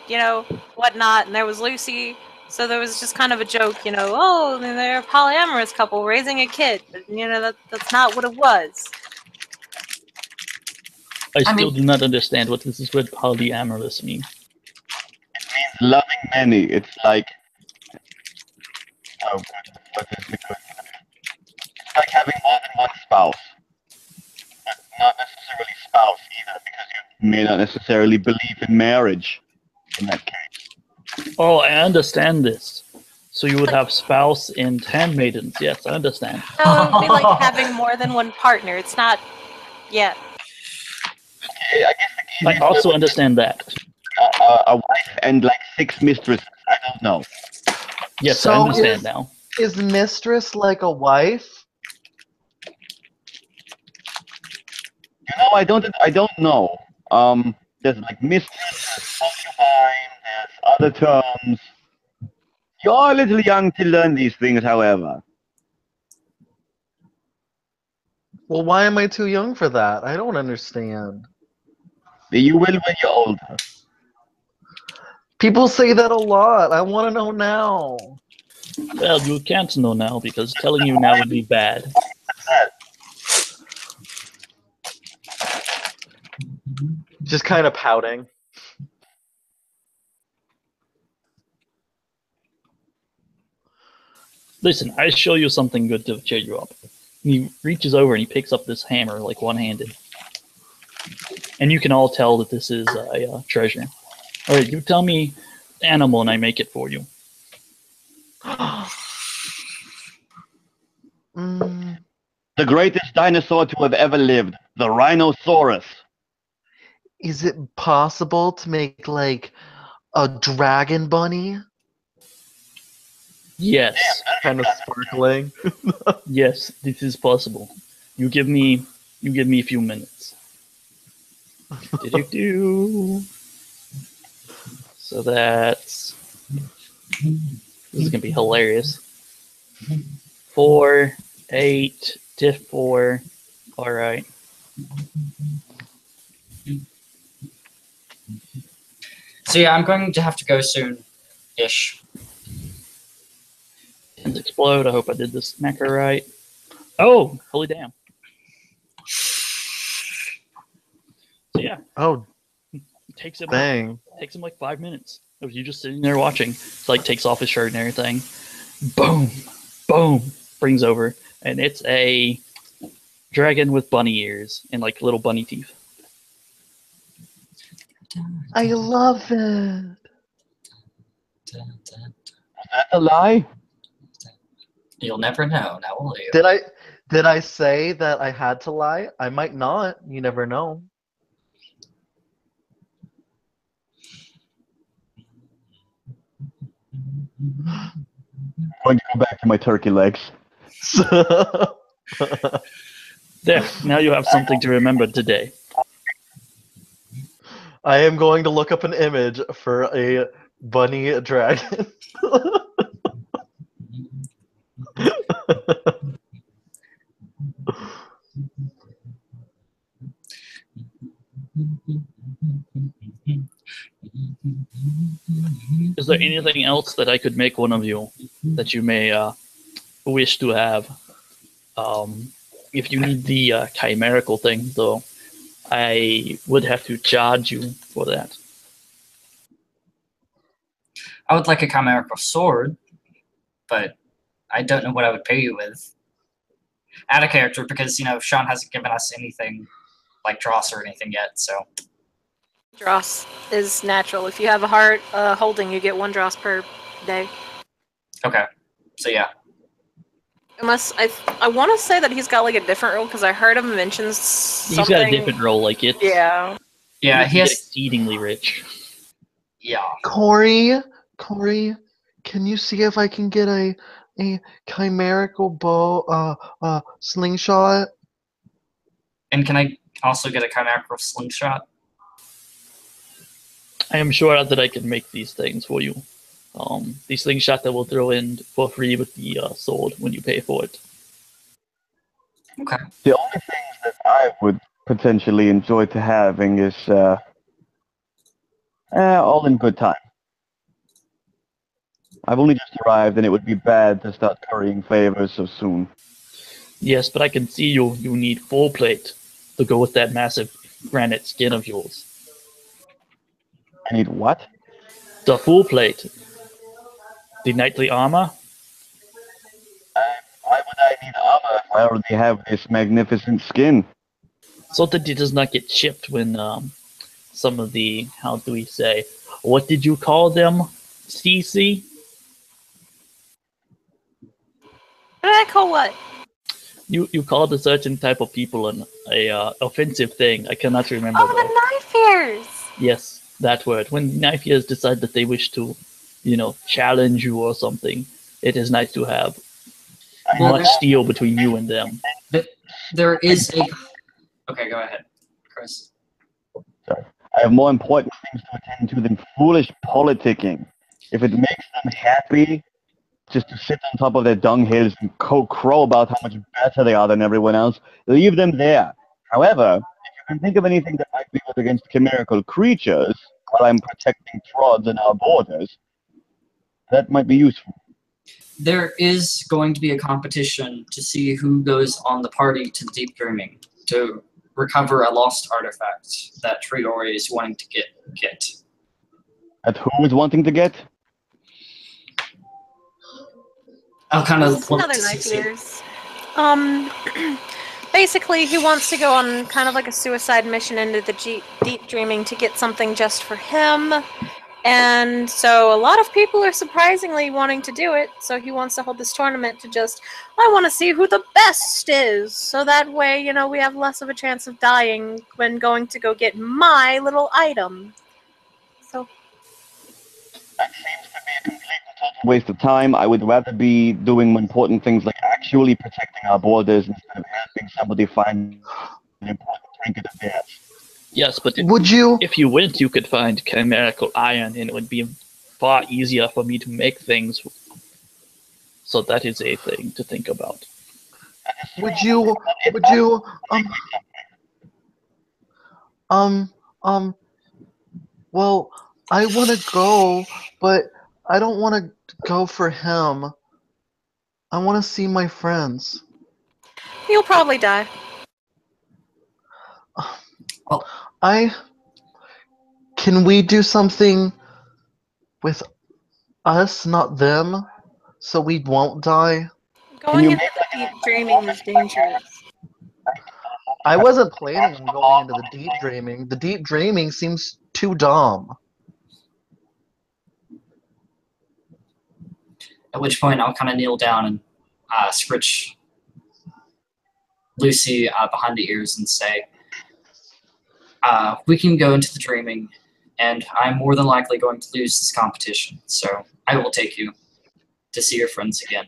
whatnot, and there was Lucy. So there was just kind of a joke, oh, they're a polyamorous couple raising a kid. But, that's not what it was. I I still mean- do not understand what this is what polyamorous mean. Loving many. It's like oh, what is the good? It's like having more than one spouse. But not necessarily spouse either, because you may not necessarily believe in marriage in that case. Oh, I understand this. So you would have spouse and handmaidens. Yes, I understand. No, it would be like having more than one partner. It's not. Yeah. I guess the key I also understand that. a wife and like 6 mistresses. I don't know. Yes, I So understand now. Is mistress like a wife? You know, I don't know. There's like mistress, there's concubine, there's other terms. You're a little young to learn these things, however. Well, why am I too young for that? I don't understand. You will when you're older. People say that a lot. I want to know now. Well, you can't know now because telling you now would be bad. Just kind of pouting. Listen, I show you something good to cheer you up. He reaches over and he picks up this hammer, like one-handed. And you can all tell that this is a treasure. Alright, you tell me the animal and I make it for you. Mm, The greatest dinosaur to have ever lived, the rhinoceros. is it possible to make like a dragon bunny? Yes, Kind of sparkling. yes, this is possible. You give me a few minutes. Do-do-do. So that's this is gonna be hilarious. 4, 8, diff 4. All right. So yeah, I'm going to have to go soon-ish. Tins explode. I hope I did this macro right. Oh, holy damn. So yeah, Oh, it takes him dang. like 5 minutes of you just sitting there watching. It's like takes off his shirt and everything. Boom, boom, brings over, and it's a dragon with bunny ears and like little bunny teeth. I love it. That's a lie? You'll never know, now will you? Did I say that I had to lie? I might not. You never know. I'm going to go back to my turkey legs. There, now you have something to remember today. I am going to look up an image for a bunny dragon. Is there anything else that I could make one of you that you may wish to have? If you need the chimerical thing, though, I would have to charge you for that. I would like a chimerical sword, but I don't know what I would pay you with. Add a character because, Sean hasn't given us anything like dross or anything yet, so. Dross is natural. If you have a heart holding, you get 1 dross per day. Okay. So yeah. Unless I want to say that he's got like a different role because I heard him mention something. He's got a different role, like it's Yeah. Yeah, he he has has. exceedingly rich. Yeah. Corey, can you see if I can get a chimerical bow slingshot? And can I also get a chimerical slingshot? I am sure that I can make these things for you. The slingshot that will throw in for free with the sword when you pay for it. Okay. The only things that I would potentially enjoy to having is all in good time. I've only just arrived, and it would be bad to start currying favors so soon. Yes, but I can see you need full plate to go with that massive granite skin of yours. I need what? The full plate. The knightly armor? Why would I need armor if I already have this magnificent skin? So that it does not get chipped when some of the, how do we say, what did you call them? CC? What did I call what? You called a certain type of people a offensive thing. I cannot remember. Oh, the knife ears! Yes, that word. When knife ears decide that they wish to, challenge you or something, it is nice to have much steel between you and them. There is a. Okay, go ahead, Chris. Sorry. I have more important things to attend to than foolish politicking. If it makes them happy just to sit on top of their dunghills and crow about how much better they are than everyone else, leave them there. However, if you can think of anything that might be good against chimerical creatures while I'm protecting frauds in our borders, that might be useful. There is going to be a competition to see who goes on the party to Deep Dreaming to recover a lost artifact that Triori is wanting to get. At who is wanting to get? I'll kind of It's another knife ears. Basically, he wants to go on kind of like a suicide mission into the Deep Dreaming to get something just for him. And so a lot of people are surprisingly wanting to do it. So he wants to hold this tournament to I want to see who the best is. So that way, we have less of a chance of dying when going to go get my little item. So. That seems to be a complete and total waste of time. I would rather be doing important things like actually protecting our borders instead of helping somebody find an important trinket of theirs. Yes, but Would if you went, you could find chimerical iron, and it would be far easier for me to make things. So that is a thing to think about. Would you, well, I want to go, but I don't want to go for him. I want to see my friends. You'll probably die. Can we do something with us, not them, so we won't die? Going into the Deep Dreaming is dangerous. I wasn't planning on going into the Deep Dreaming. The Deep Dreaming seems too dumb. At which point I'll kind of kneel down and scritch Lucy behind the ears and say, we can go into the Dreaming, and I'm more than likely going to lose this competition, so I will take you to see your friends again.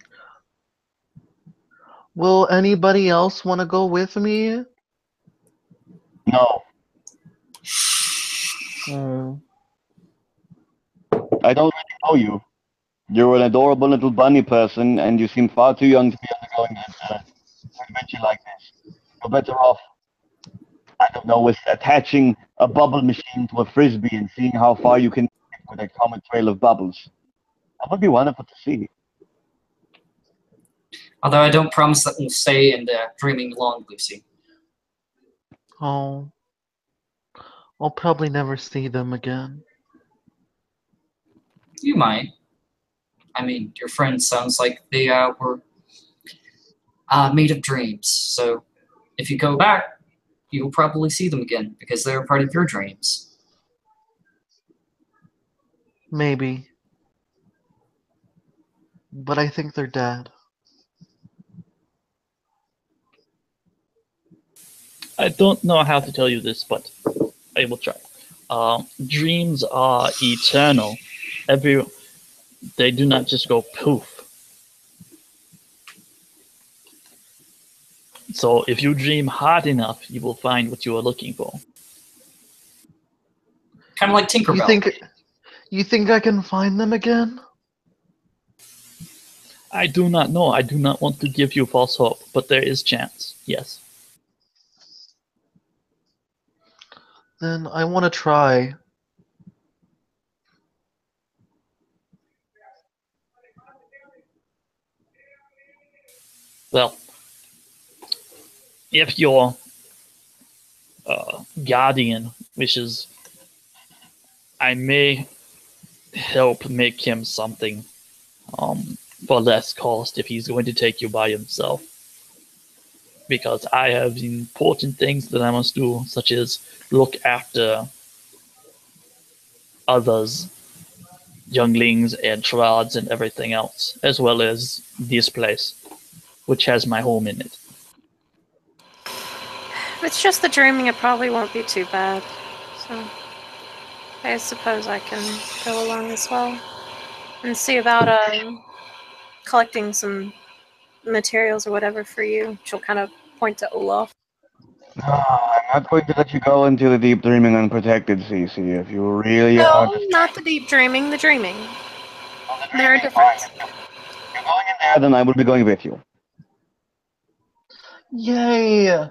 Will anybody else want to go with me? No. I don't really know you. You're an adorable little bunny person, and you seem far too young to be undergoing an adventure like this. You're better off, I don't know, with attaching a bubble machine to a frisbee and seeing how far you can get with a comet trail of bubbles. That would be wonderful to see. Although I don't promise that we'll stay in the Dreaming long, Lucy. Oh. I'll probably never see them again. You might. I mean, your friends sounds like they were made of dreams. So if you go back, you'll probably see them again because they're part of your dreams. Maybe. But I think they're dead. I don't know how to tell you this, but I will try. Dreams are eternal. They do not just go poof. So if you dream hard enough, you will find what you are looking for. Kind of like Tinkerbell. You think I can find them again? I do not know. I do not want to give you false hope, but there is chance. Yes. Then I want to try. Well, if your guardian wishes, I may help make him something for less cost if he's going to take you by himself. Because I have important things that I must do, such as look after others, younglings and shrouds and everything else, as well as this place, which has my home in it. If it's just the dreaming, it probably won't be too bad. So I suppose I can go along as well and see about collecting some materials or whatever for you. She'll kind of point to Olaf. No, I'm not going to let you go into the deep dreaming unprotected, Cece. If you really want No, to... not the deep dreaming, the dreaming. There are Fine. different. If you're going in there, then I will be going with you. Yay! I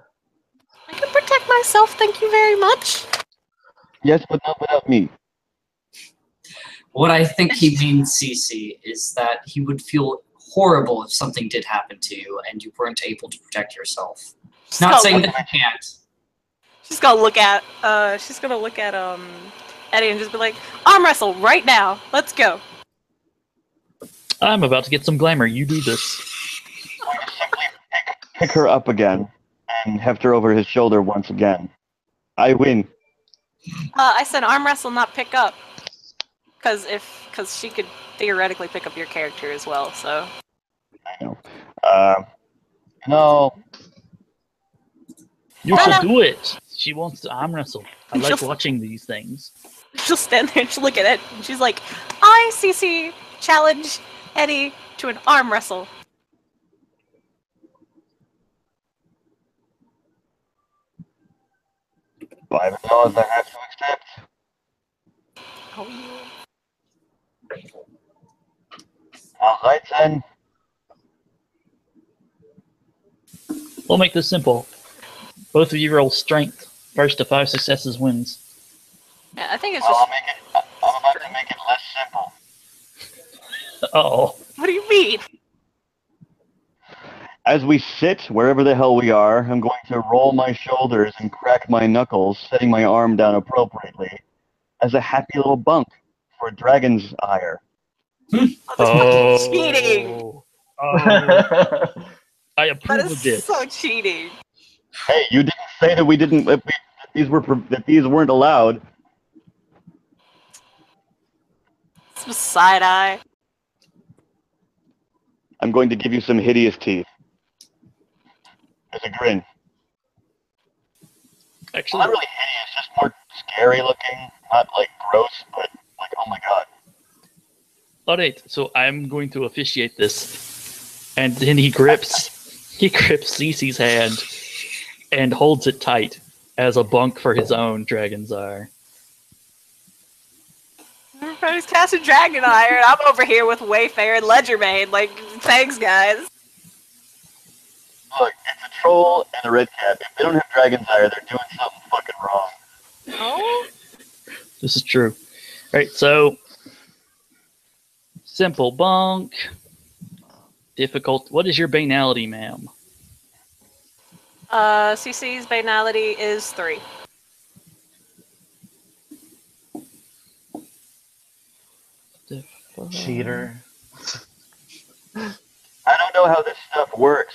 can protect myself, thank you very much. Yes, but not without me. What I think he means, Cece, is that he would feel horrible if something did happen to you and you weren't able to protect yourself. Not saying that you can't. She's gonna look at Eddie and just be like, arm wrestle right now. Let's go. I'm about to get some glamour. You do this. Pick her up again and heft her over his shoulder once again. I win. I said arm wrestle, not pick up. Because she could theoretically pick up your character as well, so. I know. No. You should do it. She wants to arm wrestle. I like watching these things. She'll stand there and she'll look at it and she's like, I, CC, challenge Eddie to an arm wrestle. $5 I have to accept. Oh, yeah. All right, then. We'll make this simple. Both of you roll strength. First to 5 successes wins. Yeah, I think it's Well, just. I'm about to make it less simple. Uh-oh. What do you mean? As we sit, wherever the hell we are, I'm going to roll my shoulders and crack my knuckles, setting my arm down appropriately, as a happy little bunk for a dragon's ire. Oh. Cheating! Oh. I That approve of is this. so cheating. Hey, you didn't say that we didn't. That these weren't allowed. Some side eye. I'm going to give you some hideous teeth. There's a grin. Actually, Not really hideous, just more scary looking. Not like gross, but like, oh my god. alright, so I'm going to officiate this. And then he grips Cece's hand and holds it tight as a bunk for his own dragon's ire. Everybody's casting Dragon Ire, and I'm over here with Wayfair and Ledgermaid. Like, thanks, guys. Look, it's a troll and a red cat. If they don't have dragon's ire, they're doing something fucking wrong. Oh? This is true. Alright, so simple bunk. Difficult. What is your banality, ma'am? CC's banality is 3. Cheater. I don't know how this stuff works.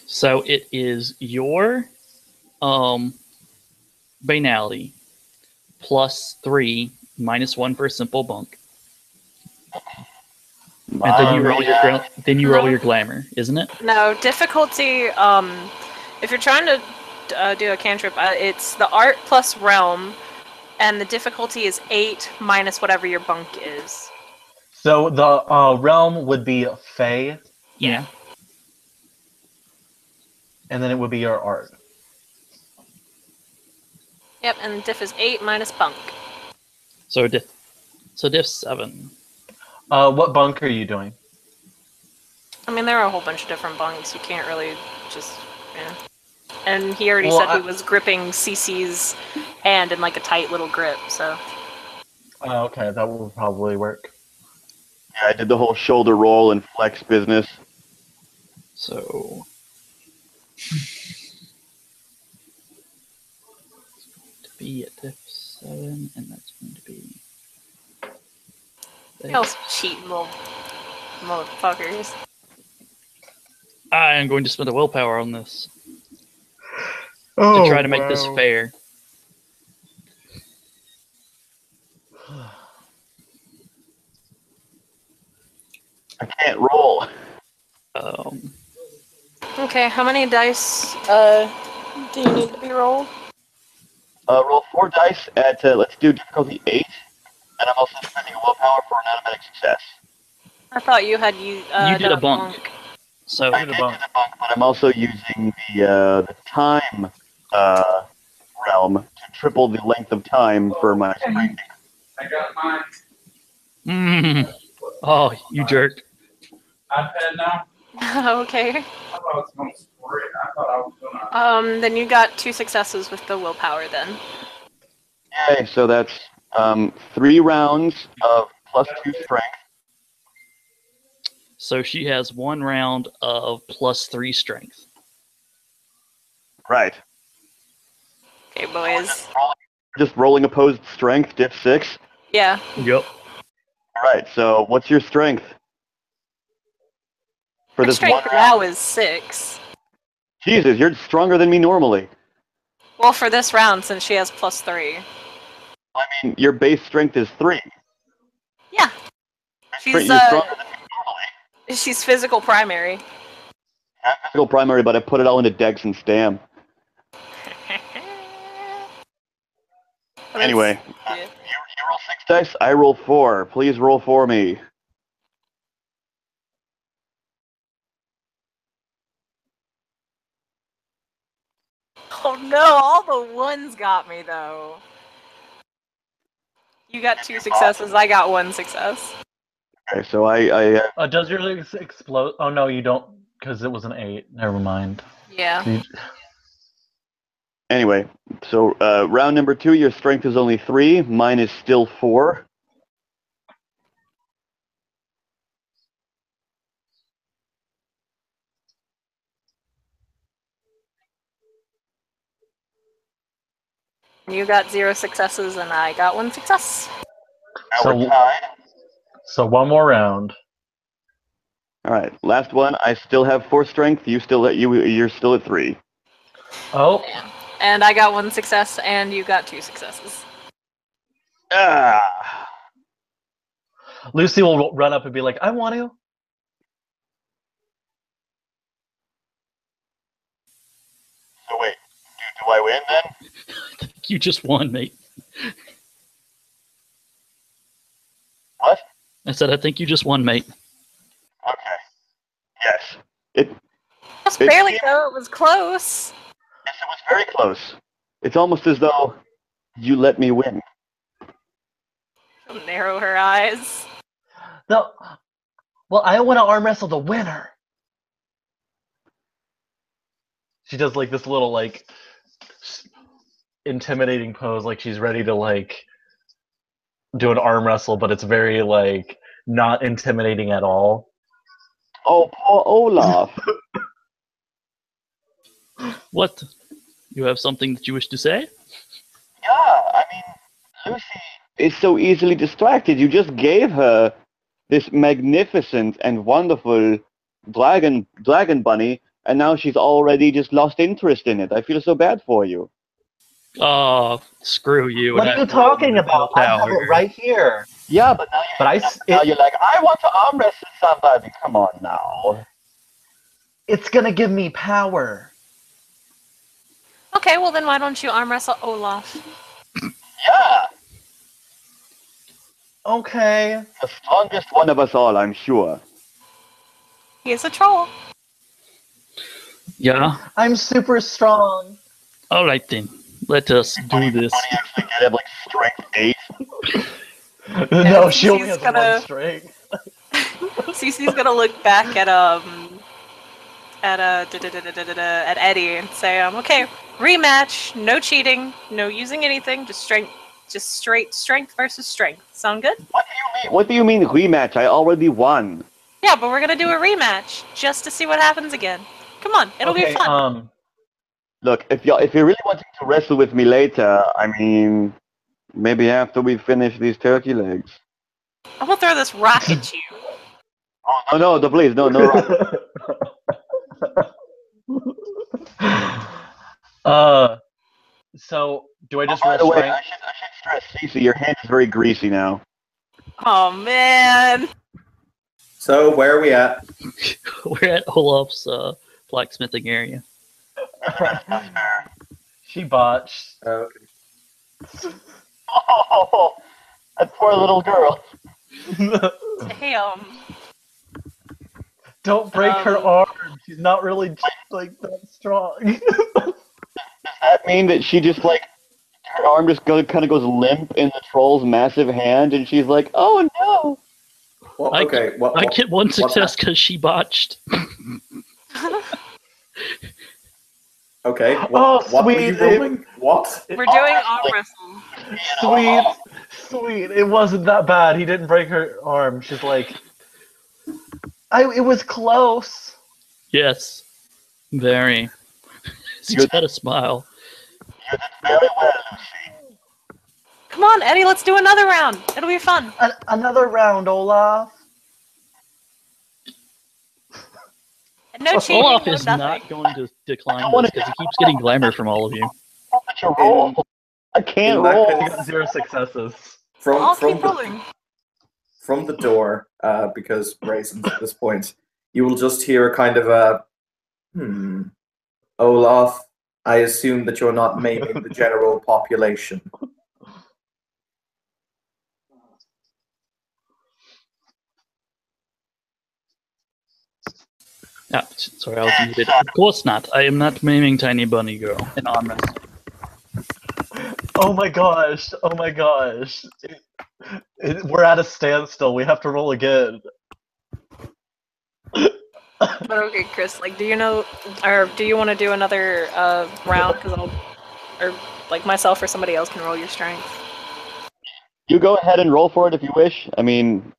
So it is your banality plus 3 minus 1 for a simple bunk. And then you roll your glamour, isn't it? No, difficulty, if you're trying to do a cantrip, it's the art plus realm, and the difficulty is 8 minus whatever your bunk is. So the realm would be Fey, Yeah. and then it would be your art. Yep, and diff is 8 minus bunk. So diff 7. What bunk are you doing? I mean, there are a whole bunch of different bunks. You can't really just, yeah. And he already Well, said he was gripping CC's hand in like a tight little grip, so. Okay, that will probably work. Yeah, I did the whole shoulder roll and flex business. So. To be at diff 7, and that's going to be. Y'all cheating little motherfuckers. I am going to spend a willpower on this to try to make this fair. I can't roll. Okay, how many dice do you need to be rolled? Roll 4 dice at, let's do difficulty 8, and I'm also spending a willpower for an automatic success. I thought you had you did a bunk. So I did do the bunk, but I'm also using the time realm to triple the length of time for my strength. I got mine. Oh, you jerk. iPad now? Okay. I thought I was going to score it. I thought I was going to... Then you got 2 successes with the willpower then. Okay, so that's 3 rounds of +2 strength. So she has 1 round of +3 strength. Right. Okay, boys. Just rolling opposed strength, diff 6? Yeah. Yep. Alright, so what's your strength? For My this strength one now round? is 6. Jesus, you're stronger than me normally. Well, for this round, since she has +3. I mean, your base strength is 3. Yeah. You're stronger than me normally. She's physical primary. I'm physical primary, but I put it all into Dex and Stam. Anyway, Yeah. you roll 6 dice, I roll 4. Please roll for me. Oh no, all the ones got me though. You got 2 successes, I got 1 success. Okay, so I Does yours explode? Oh no, you don't, because it was an 8. Never mind. Yeah. Anyway, so round number 2, your strength is only 3. Mine is still 4. You got 0 successes and I got 1 success. Now we're tied. So 1 more round. All right, last one. I still have 4 strength. You're still at 3. Oh. Yeah. And I got 1 success and you got 2 successes. Ah. Lucy will run up and be like, I want to. So wait, do I win then? You just won, mate. What? I said, I think you just won, mate. Okay. Yes. Just barely though, it was close. Yes, it was very close. It's almost as though you let me win. She'll narrow her eyes. No. Well, I want to arm wrestle the winner. She does like this little like intimidating pose, like she's ready to like do an arm wrestle, but it's very like not intimidating at all. Oh, poor Olaf. What? You have something that you wish to say? Yeah, I mean, Lucy is so easily distracted. You just gave her this magnificent and wonderful dragon bunny, and now she's already just lost interest in it. I feel so bad for you. Oh, screw you. What are you talking about? I have it right here. Yeah, but now you're like, I want to arm wrestle somebody. Come on now. It's gonna give me power. Okay, well then why don't you arm wrestle Olaf? Yeah. Okay. The strongest one of us all, I'm sure. He's a troll. Yeah. I'm super strong. All right then. Let us do this. I actually did have like strength 8. No, she only She's has gonna- 1 strength. Cece's gonna look back at Eddie and say, okay, rematch, no cheating, no using anything, just straight strength versus strength. Sound good? What do you mean rematch? I already won. Yeah, but we're gonna do a rematch just to see what happens again. Come on, it'll be fun. Look, if you're really wanting to wrestle with me later, I mean, maybe after we finish these turkey legs. I'm gonna throw this rock at you. Oh no, please, no. So do I just by roll the way, strength? I should stress, Cece, your hand is very greasy now. Oh man. So where are we at? We're at Olaf's blacksmithing area. She botched. Okay. Oh, that poor little girl. Damn. Don't break her arm. She's not really like that strong. Does that mean that she just like her arm just kind of goes limp in the troll's massive hand, and she's like, "Oh no!" Well, I get one what's success that? because she botched. Okay. Oh, What were sweet. you rolling? What? We're doing arm wrestle. Sweet. It wasn't that bad. He didn't break her arm. She's like, it was close. Yes, very. She's got a smile. Very well, Lucy. Come on, Eddie, let's do another round. It'll be fun. Another round, Olaf. No cheating, Olaf no is nothing. not going to decline this because he keeps getting glamour from all of you. I can't in that roll. case- I got 0 successes. I'll keep rolling. From the door, because raisins at this point, you will just hear a kind of a, Olaf, I assume that you're not maiming the general population. Ah, sorry, I was muted. Of course not. I am not maiming Tiny Bunny Girl in arm wrestling. Oh my gosh. We're at a standstill. We have to roll again. But okay, Chris, like, do you know, or do you want to do another round? Because or like myself or somebody else can roll your strength. You go ahead and roll for it if you wish. I mean,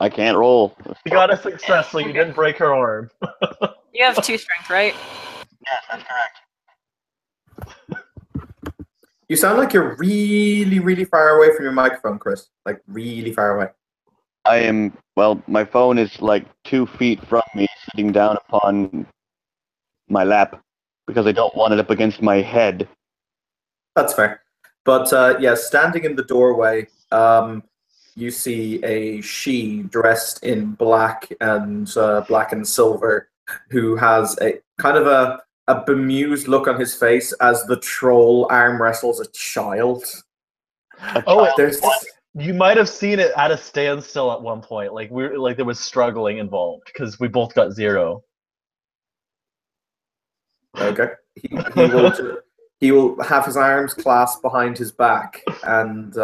I can't roll. You got a success, so you didn't break her arm. You have 2 strength, right? Yes, that's correct. You sound like you're really, really far away from your microphone, Chris. Like, really far away. I am, well, my phone is like 2 feet from me, sitting down upon my lap, because I don't want it up against my head. That's fair. But, yeah, standing in the doorway, you see a she dressed in black and silver, who has a kind of a bemused look on his face as the troll arm wrestles a child. You might have seen it at a standstill at one point. Like there was struggling involved because we both got 0. Okay. He will have his arms clasped behind his back and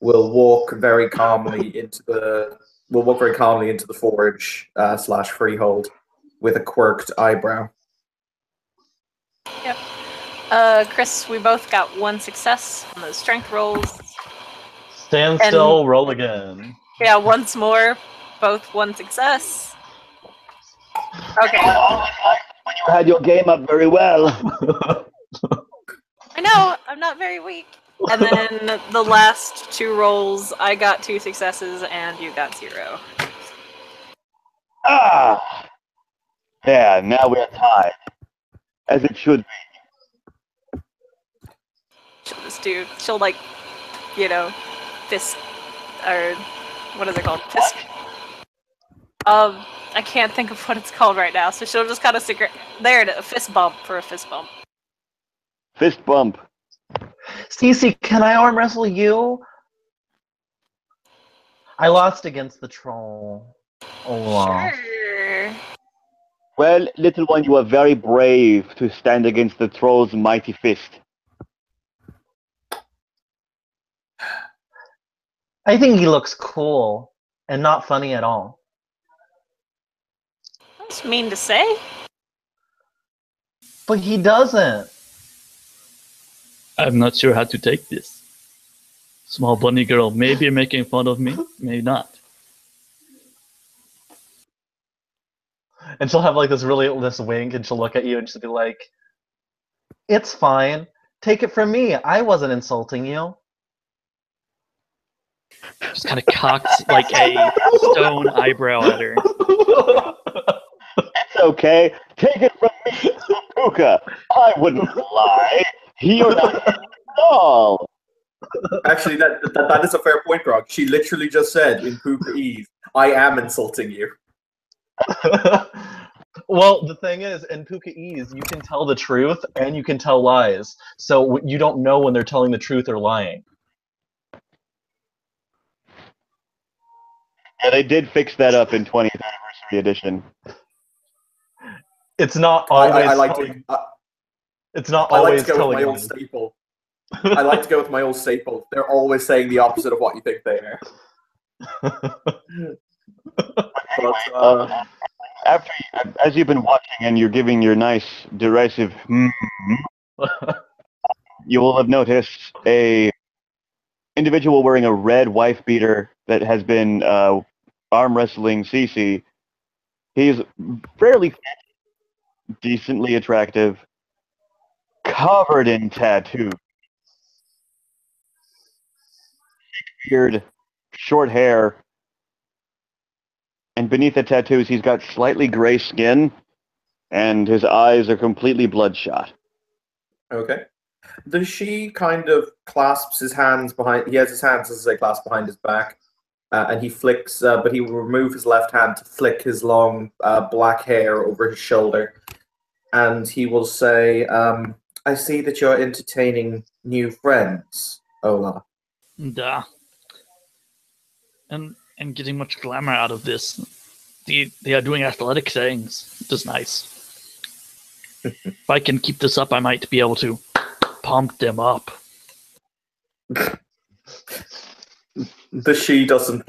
will walk very calmly into the forge / freehold with a quirked eyebrow. Yep. Chris, we both got 1 success on those strength rolls. Stand still, roll again. Yeah, once more, both 1 success. Okay. When you had your game up very well. I know, I'm not very weak. And then the last 2 rolls, I got 2 successes and you got 0. Ah! Yeah, now we're tied. As it should be. She'll like, fist, or what is it called? Fist. I can't think of what it's called right now, so she'll just kind of stick there to a fist bump for a fist bump. Fist bump. Cece, can I arm wrestle you? I lost against the troll. Olaf. Sure. Well, little one, you are very brave to stand against the troll's mighty fist. I think he looks cool and not funny at all. It's mean to say. But he doesn't. I'm not sure how to take this. Small bunny girl, maybe you're making fun of me, maybe not. And she'll have like this wink, and she'll look at you and she'll be like, "It's fine. Take it from me. I wasn't insulting you." Just kind of cocks like a stone eyebrow at her. It's okay. Take it from me, Puka. I wouldn't lie. You're not at all. Actually, that is a fair point, Grog. She literally just said in Puka Eve, "I am insulting you." Well, the thing is, in Puka-ese, you can tell the truth and you can tell lies. So you don't know when they're telling the truth or lying. Yeah, they did fix that up in 20th Anniversary Edition. It's not always. I like telling, to. it's not I like always to go with telling my old lies. staple. I like to go with my old staple. They're always saying the opposite of what you think they are. But, As you've been watching and you're giving your nice derisive you will have noticed a individual wearing a red wife beater that has been arm wrestling Cece. He's fairly decently attractive, covered in tattoos, beard, short hair, and beneath the tattoos he's got slightly gray skin, and his eyes are completely bloodshot. okay. Does she kind of clasps his hands behind? He has his hands, as I say, clasped behind his back, and he flicks. But he will remove his left hand to flick his long black hair over his shoulder, and he will say, "I see that you're entertaining new friends, Ola." Duh. And getting much glamour out of this. They are doing athletic things. It is nice. If I can keep this up, I might be able to pump them up. The she doesn't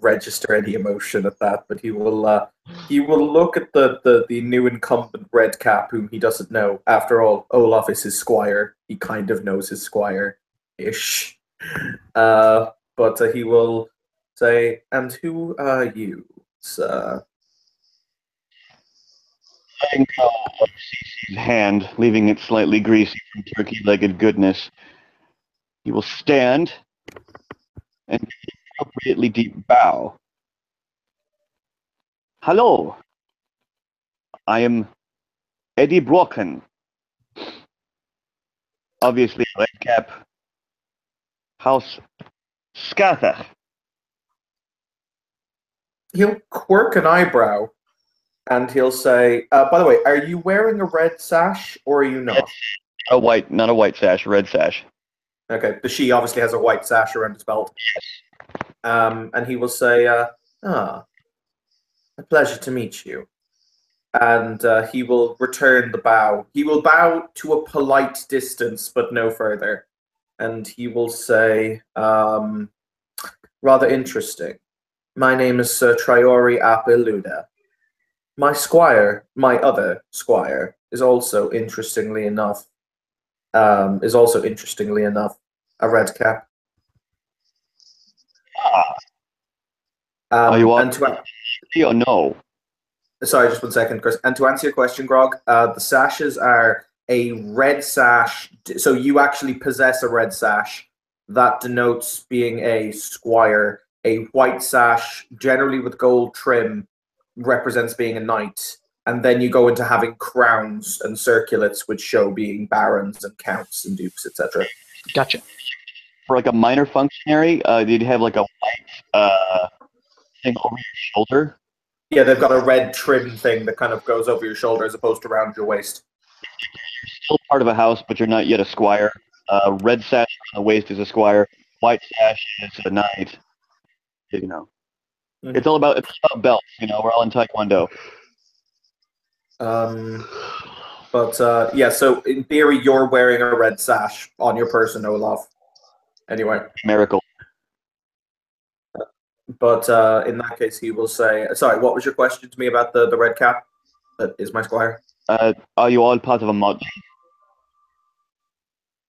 register any emotion at that, but he will look at the new incumbent red cap whom he doesn't know. After all, Olaf is his squire. He kind of knows his squire-ish. But he will say, "And who are you, sir?" Letting go of Cece's hand, leaving it slightly greasy from turkey-legged goodness, he will stand and give an appropriately deep bow. Hello, I am Eddie Brocken. Obviously, Redcap, House Scatha. He'll quirk an eyebrow, and he'll say, "By the way, are you wearing a red sash, or are you not?" Not a white sash, red sash. Okay, the she obviously has a white sash around his belt. And he will say, "A pleasure to meet you." And he will return the bow. He will bow to a polite distance, but no further. And he will say, "Rather interesting. My name is Sir Triori Apeluda. My squire, my other squire, is also interestingly enough, a red cap." Are you And to or no? Sorry, just 1 second, Chris. And to answer your question, Grog, the sashes are a red sash. So you actually possess a red sash. That denotes being a squire. A white sash, generally with gold trim, represents being a knight. And then you go into having crowns and circlets, which show being barons and counts and dukes, etc. Gotcha. For like a minor functionary, you'd have like a white thing over your shoulder. Yeah, they've got a red trim thing that kind of goes over your shoulder as opposed to around your waist. You're still part of a house, but you're not yet a squire. Red sash on the waist is a squire. White sash is a knight. You know, it's all about belts. You know, we're all in Taekwondo. Yeah. So in theory, you're wearing a red sash on your person, Olaf. Anyway, Miracle. But in that case, he will say, "Sorry, what was your question to me about the red cap?" that is my squire. Are you all part of a motley?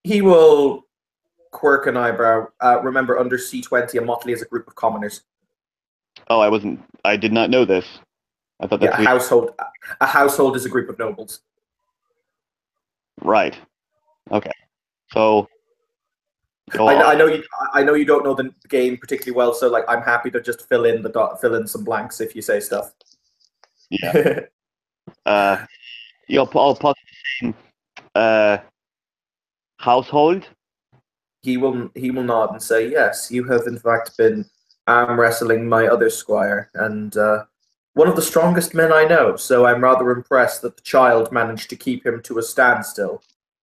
He will quirk an eyebrow. Remember, under C20, a motley is a group of commoners. Oh, I did not know this. I thought that's a household is a group of nobles. Right. Okay. So I know you don't know the game particularly well, so like I'm happy to just fill in some blanks if you say stuff. Yeah. You're all part of the same household? He will nod and say, "Yes, you have in fact been arm wrestling my other squire, and one of the strongest men I know. So I'm rather impressed that the child managed to keep him to a standstill.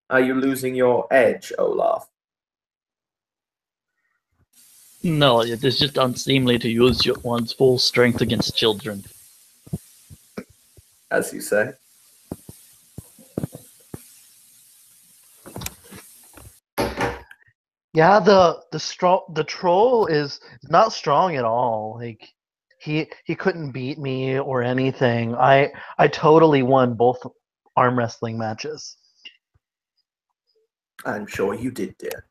Are you losing your edge, Olaf?" No, it is just unseemly to use one's full strength against children. As you say. Yeah, the troll is not strong at all. Like he couldn't beat me or anything. I totally won both arm wrestling matches. I'm sure you did, dear.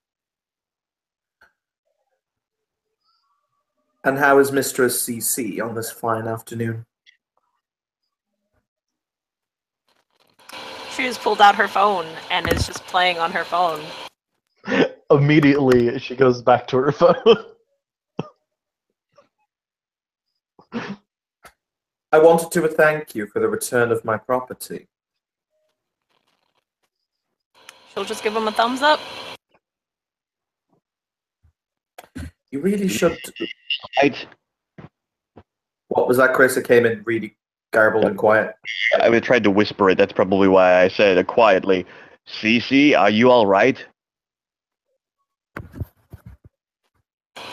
And how is Mistress CC on this fine afternoon? She just pulled out her phone and is just playing on her phone. Immediately, she goes back to her phone. I wanted to thank you for the return of my property. She'll just give him a thumbs up. You really should. Right. What was that, Chris? It came in really garbled and quiet. I tried to whisper it. That's probably why I said it quietly. Cece, are you all right?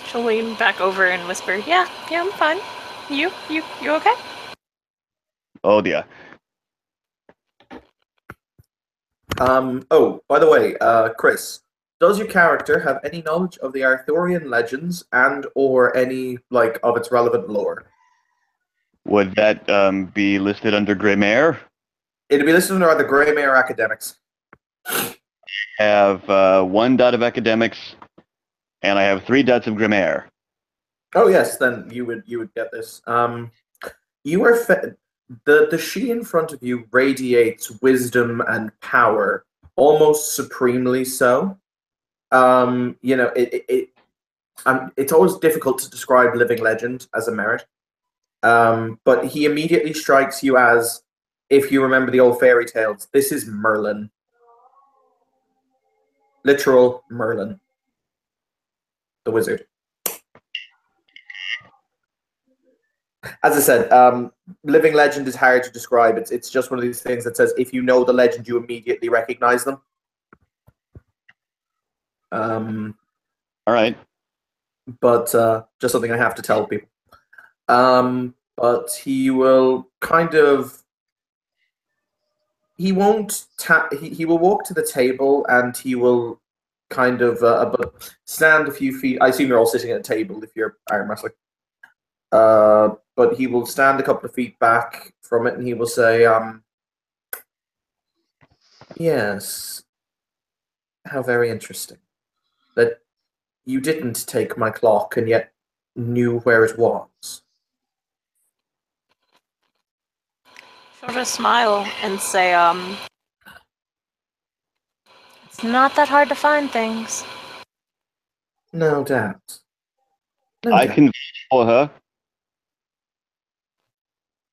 She'll lean back over and whisper, Yeah, I'm fine. You okay? Oh dear. Oh, by the way, Chris, does your character have any knowledge of the Arthurian legends and or any of its relevant lore? Would that be listed under Greymair? It'd be listed under either Greymair or Academics. I have 1 dot of Academics, and I have 3 dots of Greymair. Oh yes, then you would get this. You are the she in front of you radiates wisdom and power, almost supremely so. It's always difficult to describe living legend as a merit. But he immediately strikes you as, if you remember the old fairy tales, this is Merlin. Literal Merlin. The wizard. As I said, living legend is hard to describe. It's just one of these things that says if you know the legend, you immediately recognize them. All right. But just something I have to tell people. But he will kind of. He won't. He will walk to the table and he will kind of stand a few feet. I assume you're all sitting at a table if you're arm wrestling. But he will stand a couple of feet back from it and he will say, yes, how very interesting. That you didn't take my clock and yet knew where it was. She'll just smile and say, It's not that hard to find things. No doubt. I can vouch for her.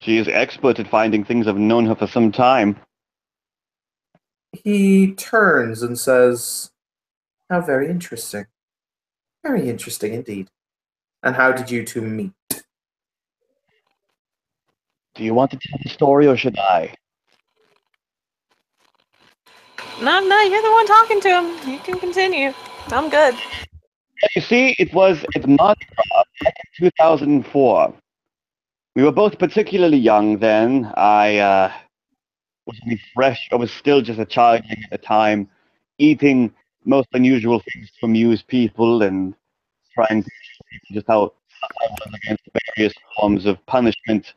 She is expert at finding things. I've known her for some time. He turns and says, how very interesting. Very interesting indeed. And how did you two meet? Do you want to tell the story or should I? No, you're the one talking to him. You can continue. I'm good. You see, it was at Mardi Gras back in 2004. We were both particularly young then. I was only fresh. I was still just a changeling at the time, eating most unusual things to amuse people and trying to show just how I was against various forms of punishment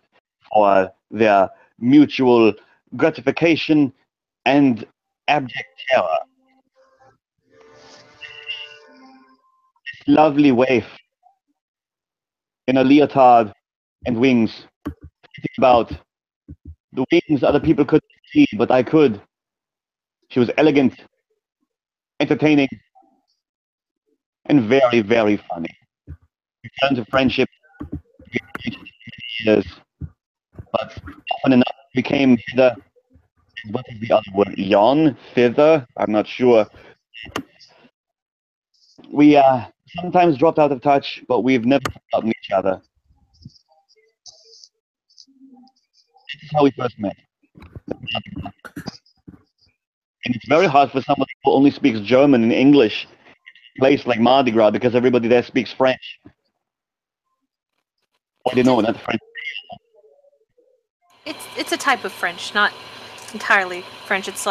for their mutual gratification and abject terror. This lovely waif in a leotard and wings, about the wings other people couldn't see, but I could. She was elegant, entertaining, and very, very funny. We turned to friendship years, but often enough became bitter. What is the other word? Yawn? Thither? I'm not sure. We sometimes dropped out of touch, but we've never forgotten each other. This is how we first met. And it's very hard for somebody who only speaks German and English in a place like Mardi Gras because everybody there speaks French. Oh, no, not French. It's a type of French, not entirely French. It's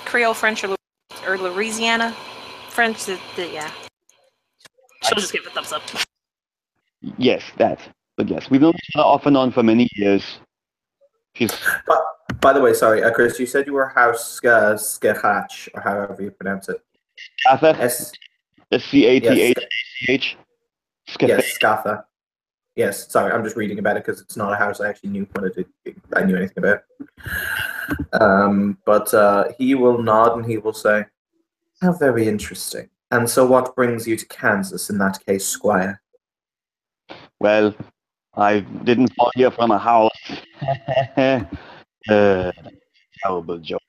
Creole French or Louisiana French. Yeah. She'll just give a thumbs up. Yes, that. But yes, we've known each other off and on for many years. She's. By the way, sorry, Chris, you said you were House Skehach, or however you pronounce it. Scatha? S-C-A-T-H-A-C-H? S-C-A-T-H? Yes, Scatha. Yes, sorry, I'm just reading about it because it's not a house I actually knew I knew anything about. But he will nod and he will say, "How very interesting. And so what brings you to Kansas in that case, Squire?" Well, I didn't fall here from a house. Terrible joke.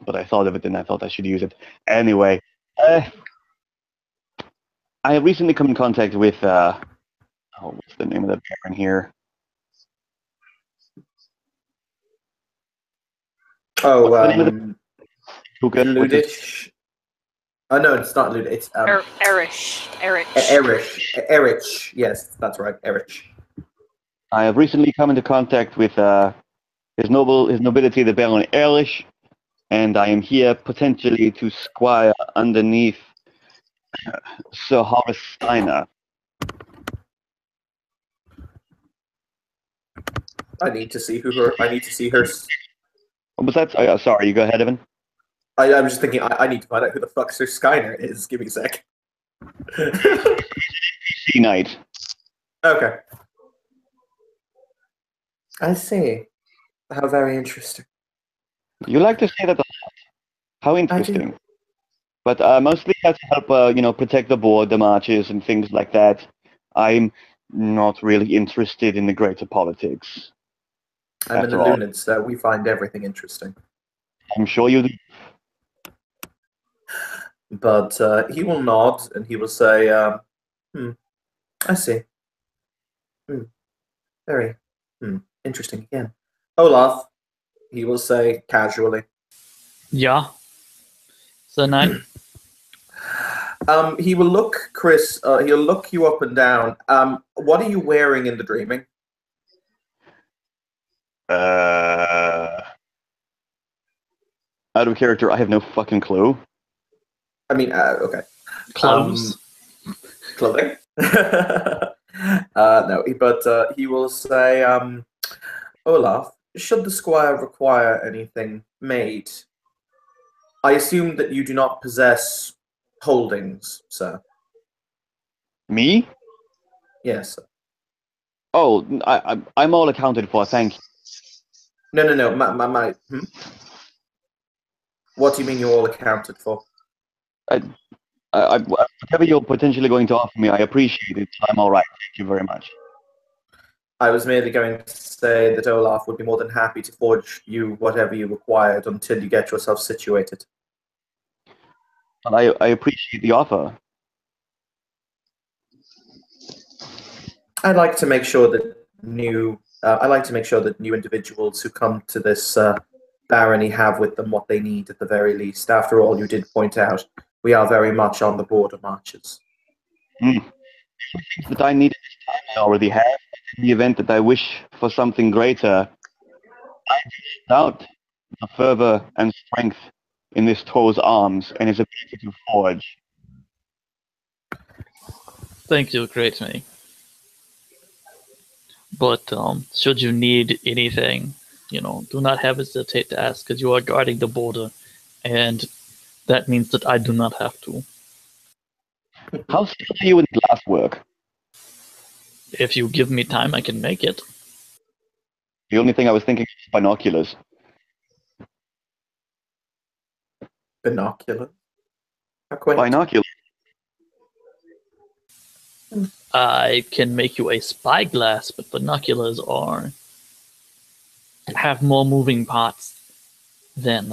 But I thought of it and I thought I should use it. Anyway, I have recently come in contact with, what's the name of the baron here? Oh, Ludich. Oh, no, it's not Ludich. It's Erich. Erich. Yes, that's right, Erich. I have recently come into contact with His Nobility the Baron Erlich, and I am here potentially to squire underneath Sir Horace Steiner. I need to see her. What was that? Sorry, you go ahead, Evan. I'm just thinking, I need to find out who the fuck Sir Skyner is. Give me a sec. NPC knight. Okay. I see. How very interesting. You like to say that a lot. How interesting. But mostly to help, protect the board, the marches, and things like that. I'm not really interested in the greater politics. I'm an Illunid, so we find everything interesting. I'm sure you do. But he will nod and he will say, I see. Very interesting again. Olaf, he will say casually. Yeah. So night. He will look, Chris, he'll look you up and down. What are you wearing in the dreaming? Out of character, I have no fucking clue. I mean, okay. Clothes. Clothing? No, but he will say, Olaf, should the squire require anything made, I assume that you do not possess holdings, sir. Me? Yes, sir. Oh, I'm all accounted for, thank you. No. What do you mean you're all accounted for? Whatever you're potentially going to offer me, I appreciate it. I'm all right. Thank you very much. I was merely going to say that Olaf would be more than happy to forge you whatever you required until you get yourself situated. I appreciate the offer. I'd like to make sure that new individuals who come to this barony have with them what they need at the very least. After all, you did point out we are very much on the border marches. That I needed this time I already have. In the event that I wish for something greater, I doubt the fervor and strength in this To's arms and his ability to forge. Thank you, great me. But should you need anything, do not hesitate to ask, because you are guarding the border, and that means that I do not have to. How skilled are you in glass work? If you give me time, I can make it. The only thing I was thinking was binoculars. Binocular. How quaint. Binoculars. I can make you a spyglass, but binoculars have more moving parts than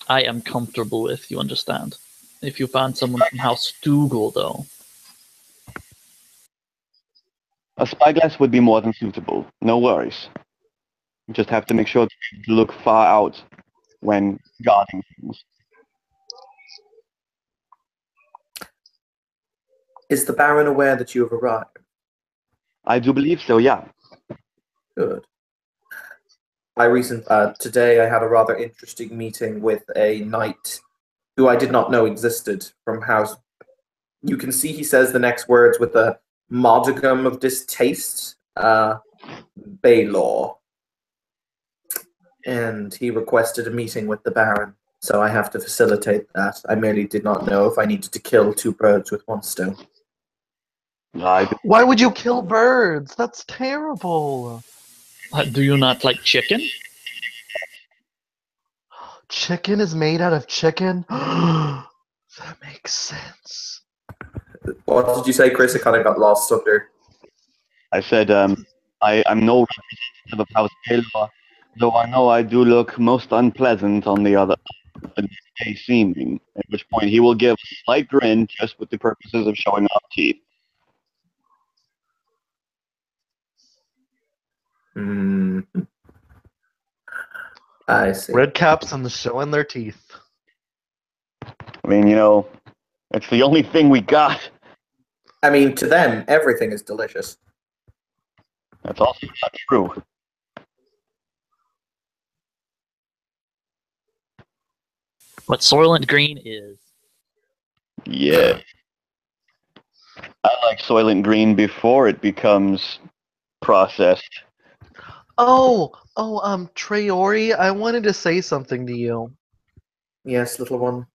I am comfortable with, you understand? If you find someone from House Dougal, though. A spyglass would be more than suitable. No worries. You just have to make sure to look far out when guarding things. Is the Baron aware that you have arrived? I do believe so, yeah. Good. Today I had a rather interesting meeting with a knight who I did not know existed from House. You can see he says the next words with a modicum of distaste. Baylor. And he requested a meeting with the Baron, so I have to facilitate that. I merely did not know if I needed to kill two birds with one stone. Why would you kill birds? That's terrible. Do you not like chicken? Chicken is made out of chicken? That makes sense. What did you say, Chris? I kind of got lost under. I said, I'm no representative of House Baylor, though I know I do look most unpleasant on the other day seeming, at which point he will give a slight grin just with the purposes of showing off teeth. I see. Red caps and showing their teeth. I mean, it's the only thing we got. I mean, to them, everything is delicious. That's also not true. What Soylent Green is. Yeah. I like Soylent Green before it becomes processed. Traori, I wanted to say something to you. Yes, little one.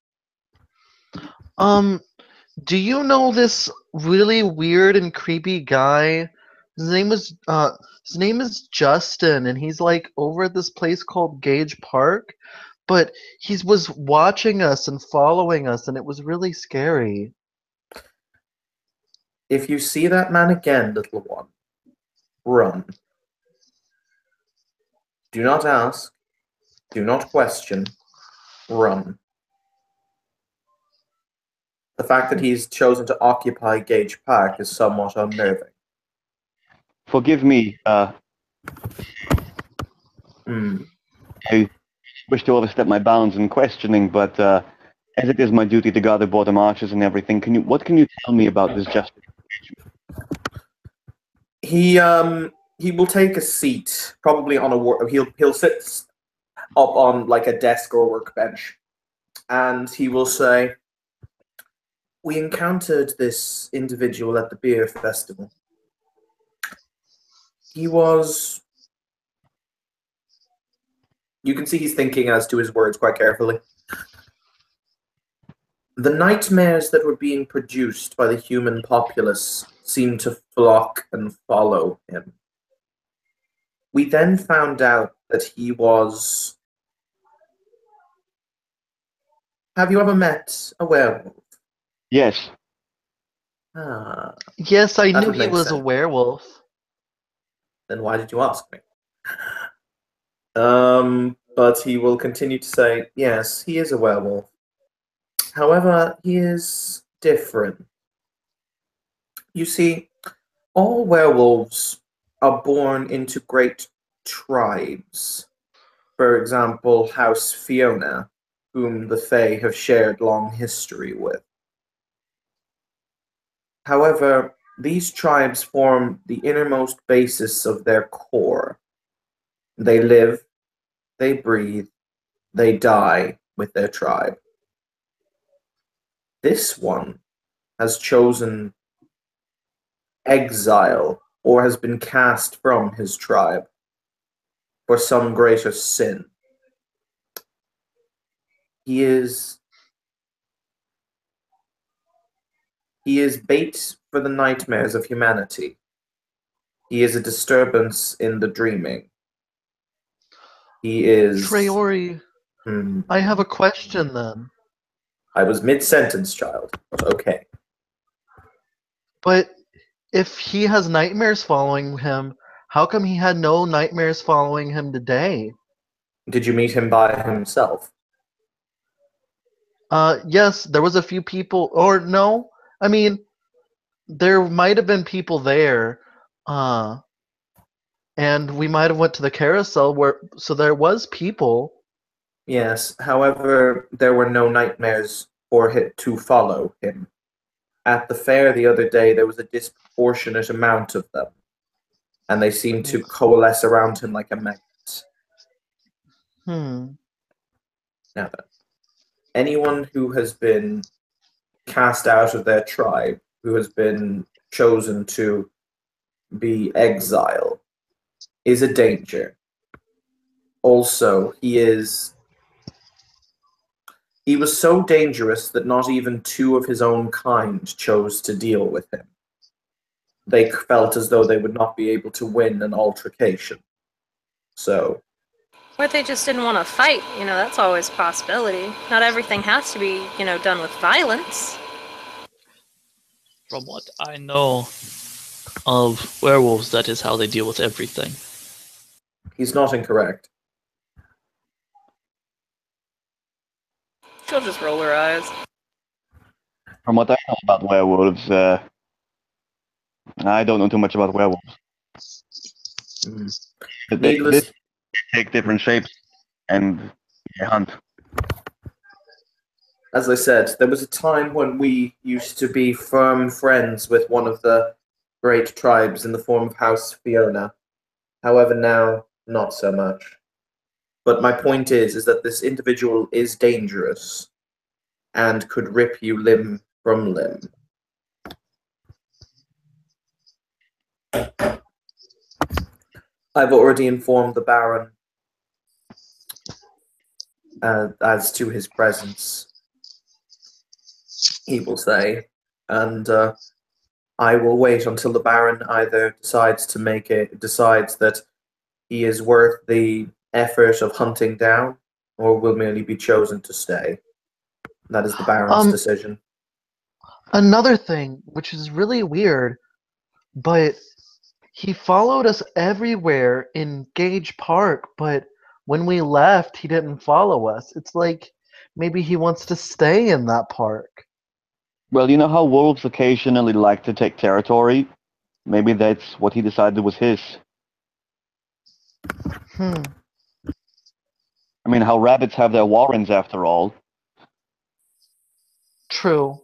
Do you know this really weird and creepy guy? His name is Justin, and he's like over at this place called Gage Park, but he was watching us and following us, and it was really scary. If you see that man again, little one, run. Do not ask. Do not question. Run. The fact that he's chosen to occupy Gage Park is somewhat unnerving. Forgive me, I wish to overstep my bounds in questioning, but as it is my duty to guard the border marches and everything, what can you tell me about this justice? He will take a seat, probably on he'll sit up on like a desk or workbench, and he will say, "We encountered this individual at the beer festival. He was..." You can see he's thinking as to his words quite carefully. "The nightmares that were being produced by the human populace seemed to flock and follow him. We then found out that he was..." Have you ever met a werewolf? Yes. Yes, I That knew would he make was a sense. werewolf. Then why did you ask me? But he will continue to say, yes, he is a werewolf. However, he is different. You see, all werewolves are born into great tribes. For example, House Fiona, whom the Fae have shared long history with. However, these tribes form the innermost basis of their core. They live, they breathe, they die with their tribe. This one has chosen exile or has been cast from his tribe for some greater sin. He is bait for the nightmares of humanity. He is a disturbance in the dreaming. He is... Traori, I have a question then. I was mid-sentence, child, but okay. But if he has nightmares following him, how come he had no nightmares following him today? Did you meet him by himself? Yes, there was a few people, or no, I mean, there might have been people there, and we might have went to the carousel so there was people. Yes, however, there were no nightmares for him to follow him. At the fair the other day, there was a disproportionate amount of them, and they seemed to coalesce around him like a magnet. Now then, anyone who has been cast out of their tribe, who has been chosen to be exile, is a danger. Also, he was so dangerous that not even two of his own kind chose to deal with him. They felt as though they would not be able to win an altercation. So... Or they just didn't want to fight. That's always a possibility. Not everything has to be, done with violence. From what I know of werewolves, that is how they deal with everything. He's not incorrect. She'll just roll her eyes. From what I know about werewolves, I don't know too much about werewolves. They take different shapes and they hunt. As I said, there was a time when we used to be firm friends with one of the great tribes in the form of House Fiona. However, now, not so much. But my point is that this individual is dangerous and could rip you limb from limb. I've already informed the Baron as to his presence, he will say, and I will wait until the Baron either decides that he is worth the effort of hunting down, or will merely be chosen to stay. That is the Baron's decision. Another thing, which is really weird, but he followed us everywhere in Gage Park, but when we left, he didn't follow us. It's like maybe he wants to stay in that park. Well, you know how wolves occasionally like to take territory? Maybe that's what he decided was his. I mean, how rabbits have their warrens after all. True.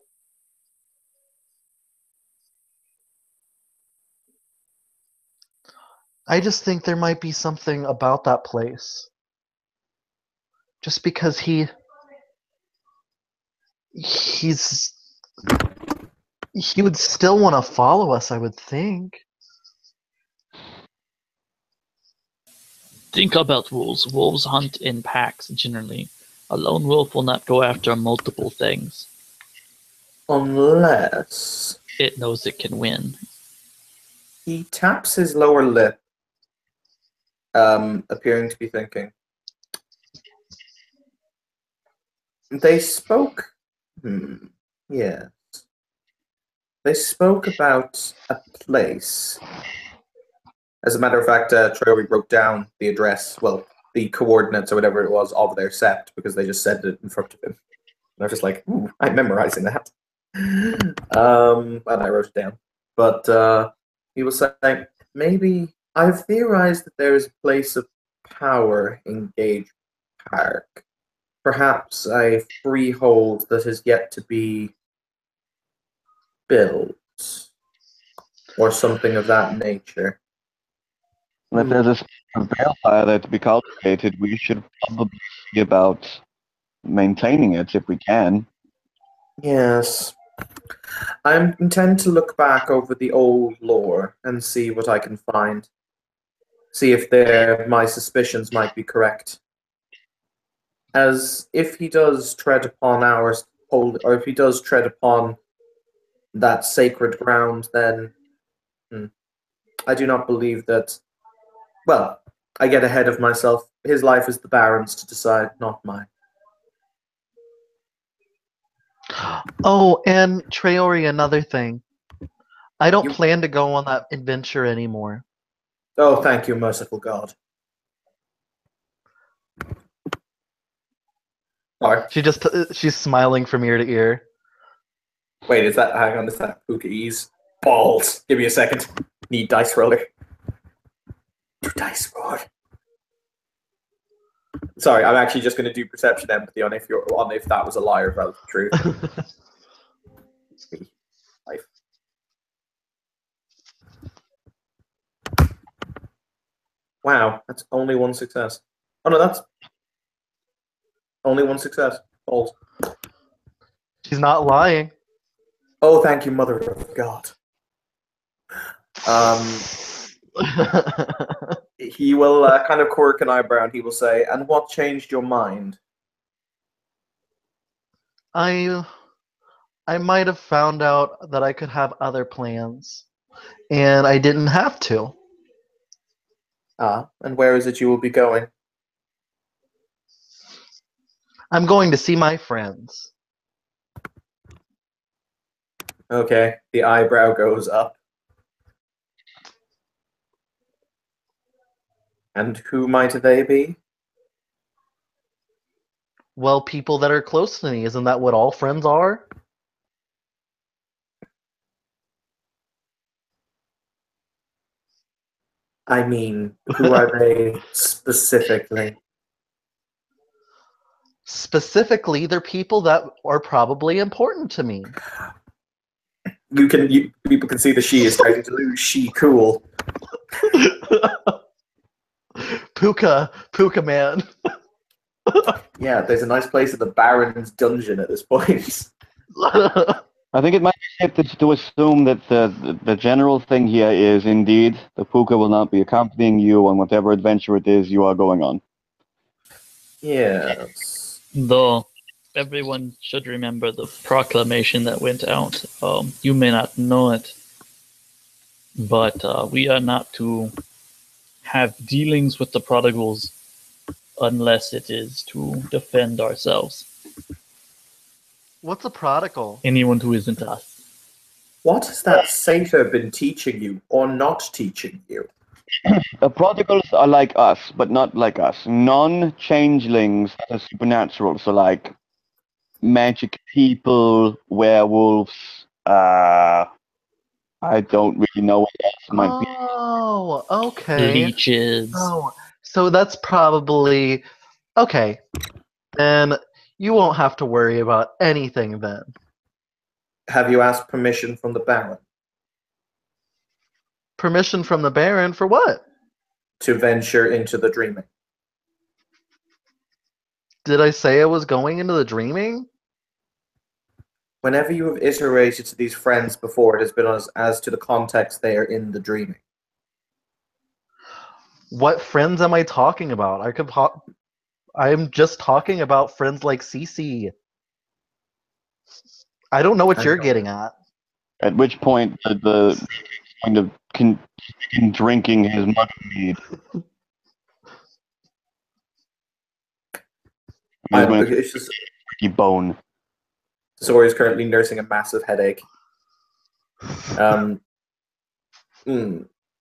I just think there might be something about that place. Just because he would still want to follow us, I would think. Think about wolves. Wolves hunt in packs, generally. A lone wolf will not go after multiple things. Unless... it knows it can win. He taps his lower lip, appearing to be thinking. They spoke... yes. They spoke about a place. As a matter of fact, Traori wrote down the address, well, the coordinates or whatever it was of their sept, because they just said it in front of him. And I was just like, ooh, I'm memorizing that. And I wrote it down. But he was saying, maybe I've theorized that there is a place of power in Gage Park. Perhaps a freehold that has yet to be built, or something of that nature. If there's a balefire there to be cultivated, we should probably see about maintaining it if we can. Yes, I intend to look back over the old lore and see what I can find. See if my suspicions might be correct. As if he does tread upon or if he does tread upon that sacred ground, then I do not believe that. Well, I get ahead of myself. His life is the Baron's to decide, not mine. Oh, and Traori, another thing. I don't You- plan to go on that adventure anymore. Oh, thank you, merciful God. Sorry. She's smiling from ear to ear. Wait, hang on, is that Puka's balls? Give me a second. Need dice roller. Do dice roll. Sorry, I'm actually just going to do perception empathy on if that was a lie or if that was the truth. It's me. Life. Wow, that's only one success. Oh no, that's only one success. Balls. She's not lying. Oh, thank you, Mother of God. He will kind of quirk an eyebrow and he will say, "And what changed your mind?" I might have found out that I could have other plans, and I didn't have to. Ah, and where is it you will be going? I'm going to see my friends. Okay, the eyebrow goes up. And who might they be? Well, people that are close to me. Isn't that what all friends are? I mean, who are they specifically? Specifically, they're people that are probably important to me. People can see the she is starting to lose she cool. Puka man. Yeah, there's a nice place at the Baron's dungeon at this point. I think it might be safe to assume that the general thing here is indeed the Puka will not be accompanying you on whatever adventure it is you are going on. Yes. Though everyone should remember the proclamation that went out. You may not know it, but we are not to have dealings with the prodigals unless it is to defend ourselves. What's a prodigal? Anyone who isn't us. What has that satyr been teaching you or not teaching you? The prodigals are like us, but not like us. Non-changelings that are supernatural, so like magic people, werewolves, I don't really know what else might be. Oh, okay. Leeches. Oh, so that's probably okay. Then you won't have to worry about anything then. Have you asked permission from the Baron Permission from the Baron for what? to venture into the dreaming? Did I say I was going into the dreaming? Whenever you have iterated to these friends before, it has been as to the context they are in the dreaming. What friends am I talking about? I'm just talking about friends like Cece. I don't know what you're getting at. At which point the kind of continue drinking his mother mead. It's just bone. Sori is currently nursing a massive headache. Not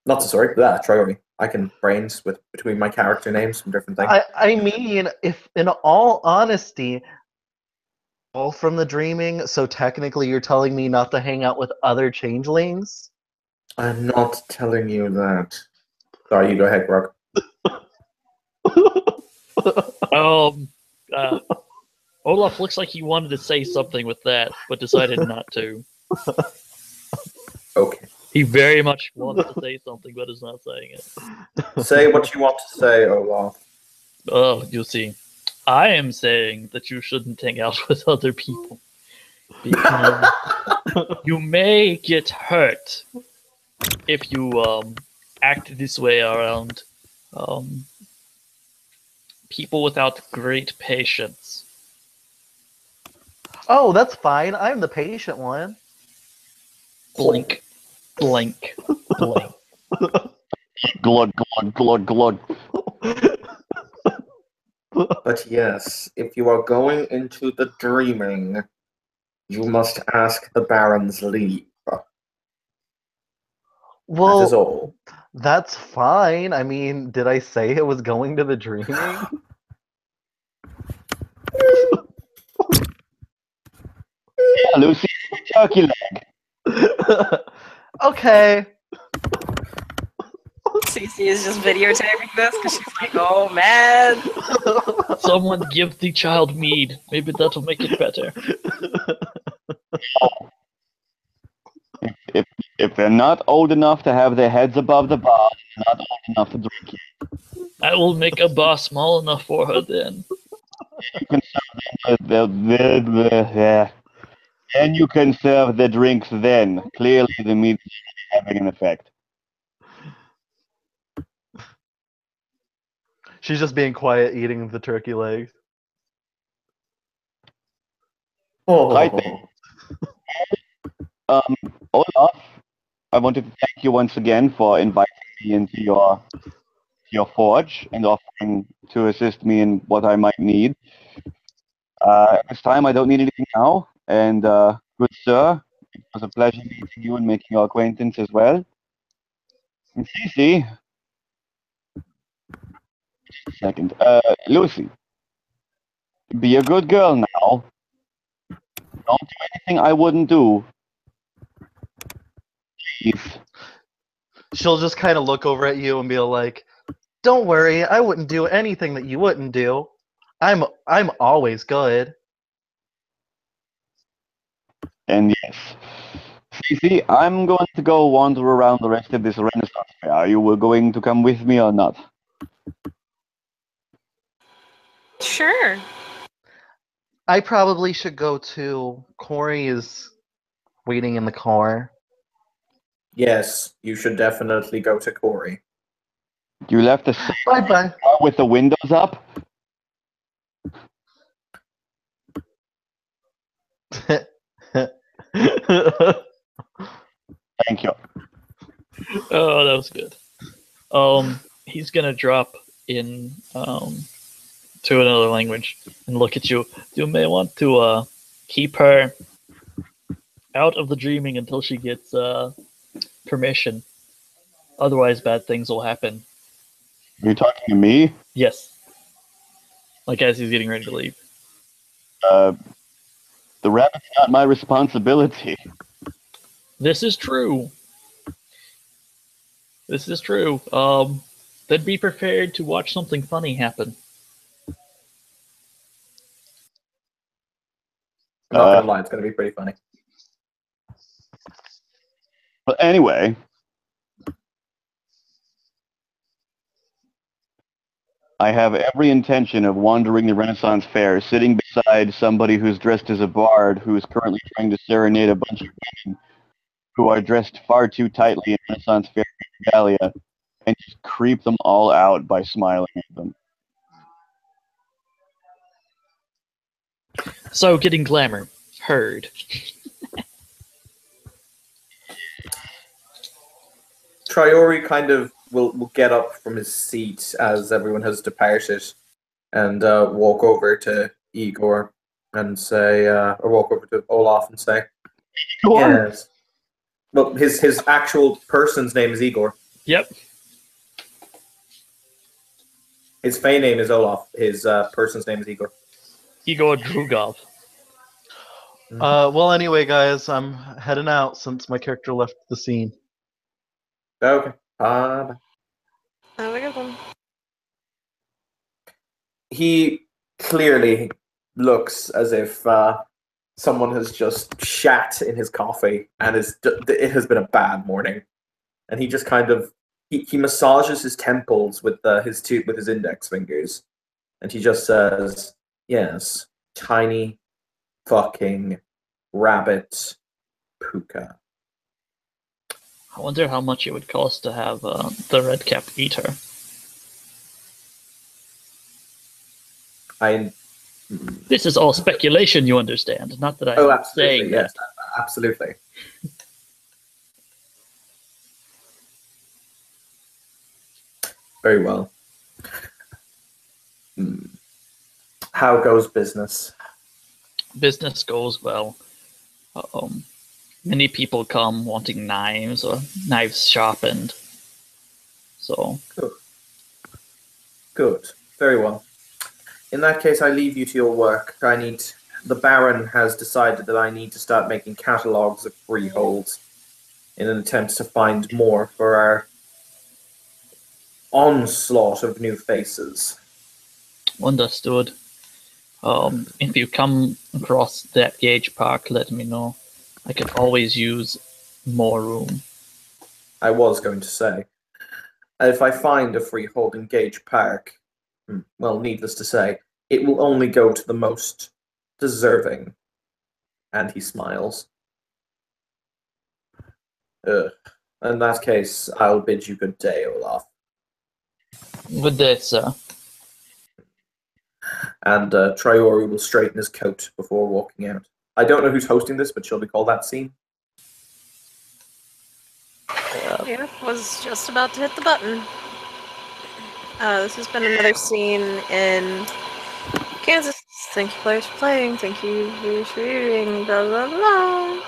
Sori, Troy. I can brains between my character names from different things. I mean, if in all honesty, all from the dreaming, so technically you're telling me not to hang out with other changelings? I'm not telling you that. Sorry, you go ahead, Grog. Olaf looks like he wanted to say something with that, but decided not to. Okay. He very much wanted to say something, but is not saying it. Say what you want to say, Olaf. Oh, you see. I am saying that you shouldn't hang out with other people. Because you may get hurt if you act this way around people without great patience. Oh, that's fine. I'm the patient one. Blink, blink, blink. Glug, glug, glug, glug. But yes, if you are going into the dreaming, you must ask the Baron's leave. That is Well, all. that's fine. I mean, did I say it was going to the dreaming? Yeah, Lucy, turkey leg. Okay. Cece is just videotaping this because she's like, oh man. Someone give the child mead. Maybe that'll make it better. If they're not old enough to have their heads above the bar, they're not old enough to drink it. I will make a bar small enough for her then. You can serve the and you can serve the drinks then. Clearly, the meat is having an effect. She's just being quiet, eating the turkey legs. Oh. Right then. Olaf, I wanted to thank you once again for inviting me into your forge and offering to assist me in what I might need. This time I don't need anything now, and good sir, it was a pleasure meeting you and making your acquaintance as well. And Cece, just a second, Lucy, be a good girl now. Don't do anything I wouldn't do. Please. She'll just kind of look over at you and be like, "Don't worry, I wouldn't do anything that you wouldn't do. I'm always good." And yes, Cece, I'm going to go wander around the rest of this Renaissance fair. Are you going to come with me or not? Sure. I probably should go too. Corey is waiting in the car. Yes, you should definitely go to Corey. You left the same Bye-bye. car with the windows up? Thank you. Oh, that was good. He's gonna drop in to another language and look at you. You may want to keep her out of the dreaming until she gets permission. Otherwise, bad things will happen. Are you talking to me? Yes. Like as he's getting ready to leave. The rabbit's not my responsibility. This is true. This is true. Then be prepared to watch something funny happen. I'm not gonna lie, it's gonna be pretty funny. But anyway, I have every intention of wandering the Renaissance Fair, sitting beside somebody who's dressed as a bard who is currently trying to serenade a bunch of women who are dressed far too tightly in Renaissance Fair regalia, and just creep them all out by smiling at them. So, getting glamour. Heard. Triori kind of will get up from his seat as everyone has departed and walk over to Igor and say, or walk over to Olaf and say, Igor? yes. Well, his actual person's name is Igor. Yep. His fey name is Olaf. His person's name is Igor. Igor Drugov. Well, anyway, guys, I'm heading out since my character left the scene. Okay. Have a good one. He clearly looks as if someone has just shat in his coffee, and it has been a bad morning. And he just kind of he massages his temples with his index fingers, and he just says, "Yes, tiny fucking rabbit Puka. I wonder how much it would cost to have the red cap eat her. This is all speculation, you understand. Not that I'm saying yes, that. absolutely. Very well. How goes business? Business goes well. Many people come wanting knives or knives sharpened. So Good. Very well. In that case, I leave you to your work. The Baron has decided that I need to start making catalogues of freeholds in an attempt to find more for our onslaught of new faces. understood. If you come across that Gage Park, let me know. I could always use more room. I was going to say, if I find a freehold in Gage Park, well, needless to say, it will only go to the most deserving. And he smiles. In that case, I'll bid you good day, Olaf. Good day, sir. And Triori will straighten his coat before walking out. I don't know who's hosting this, but shall we call that scene? Yeah, was just about to hit the button. This has been another scene in Kansas. Thank you, players, for playing. Thank you for reading. Blah blah blah.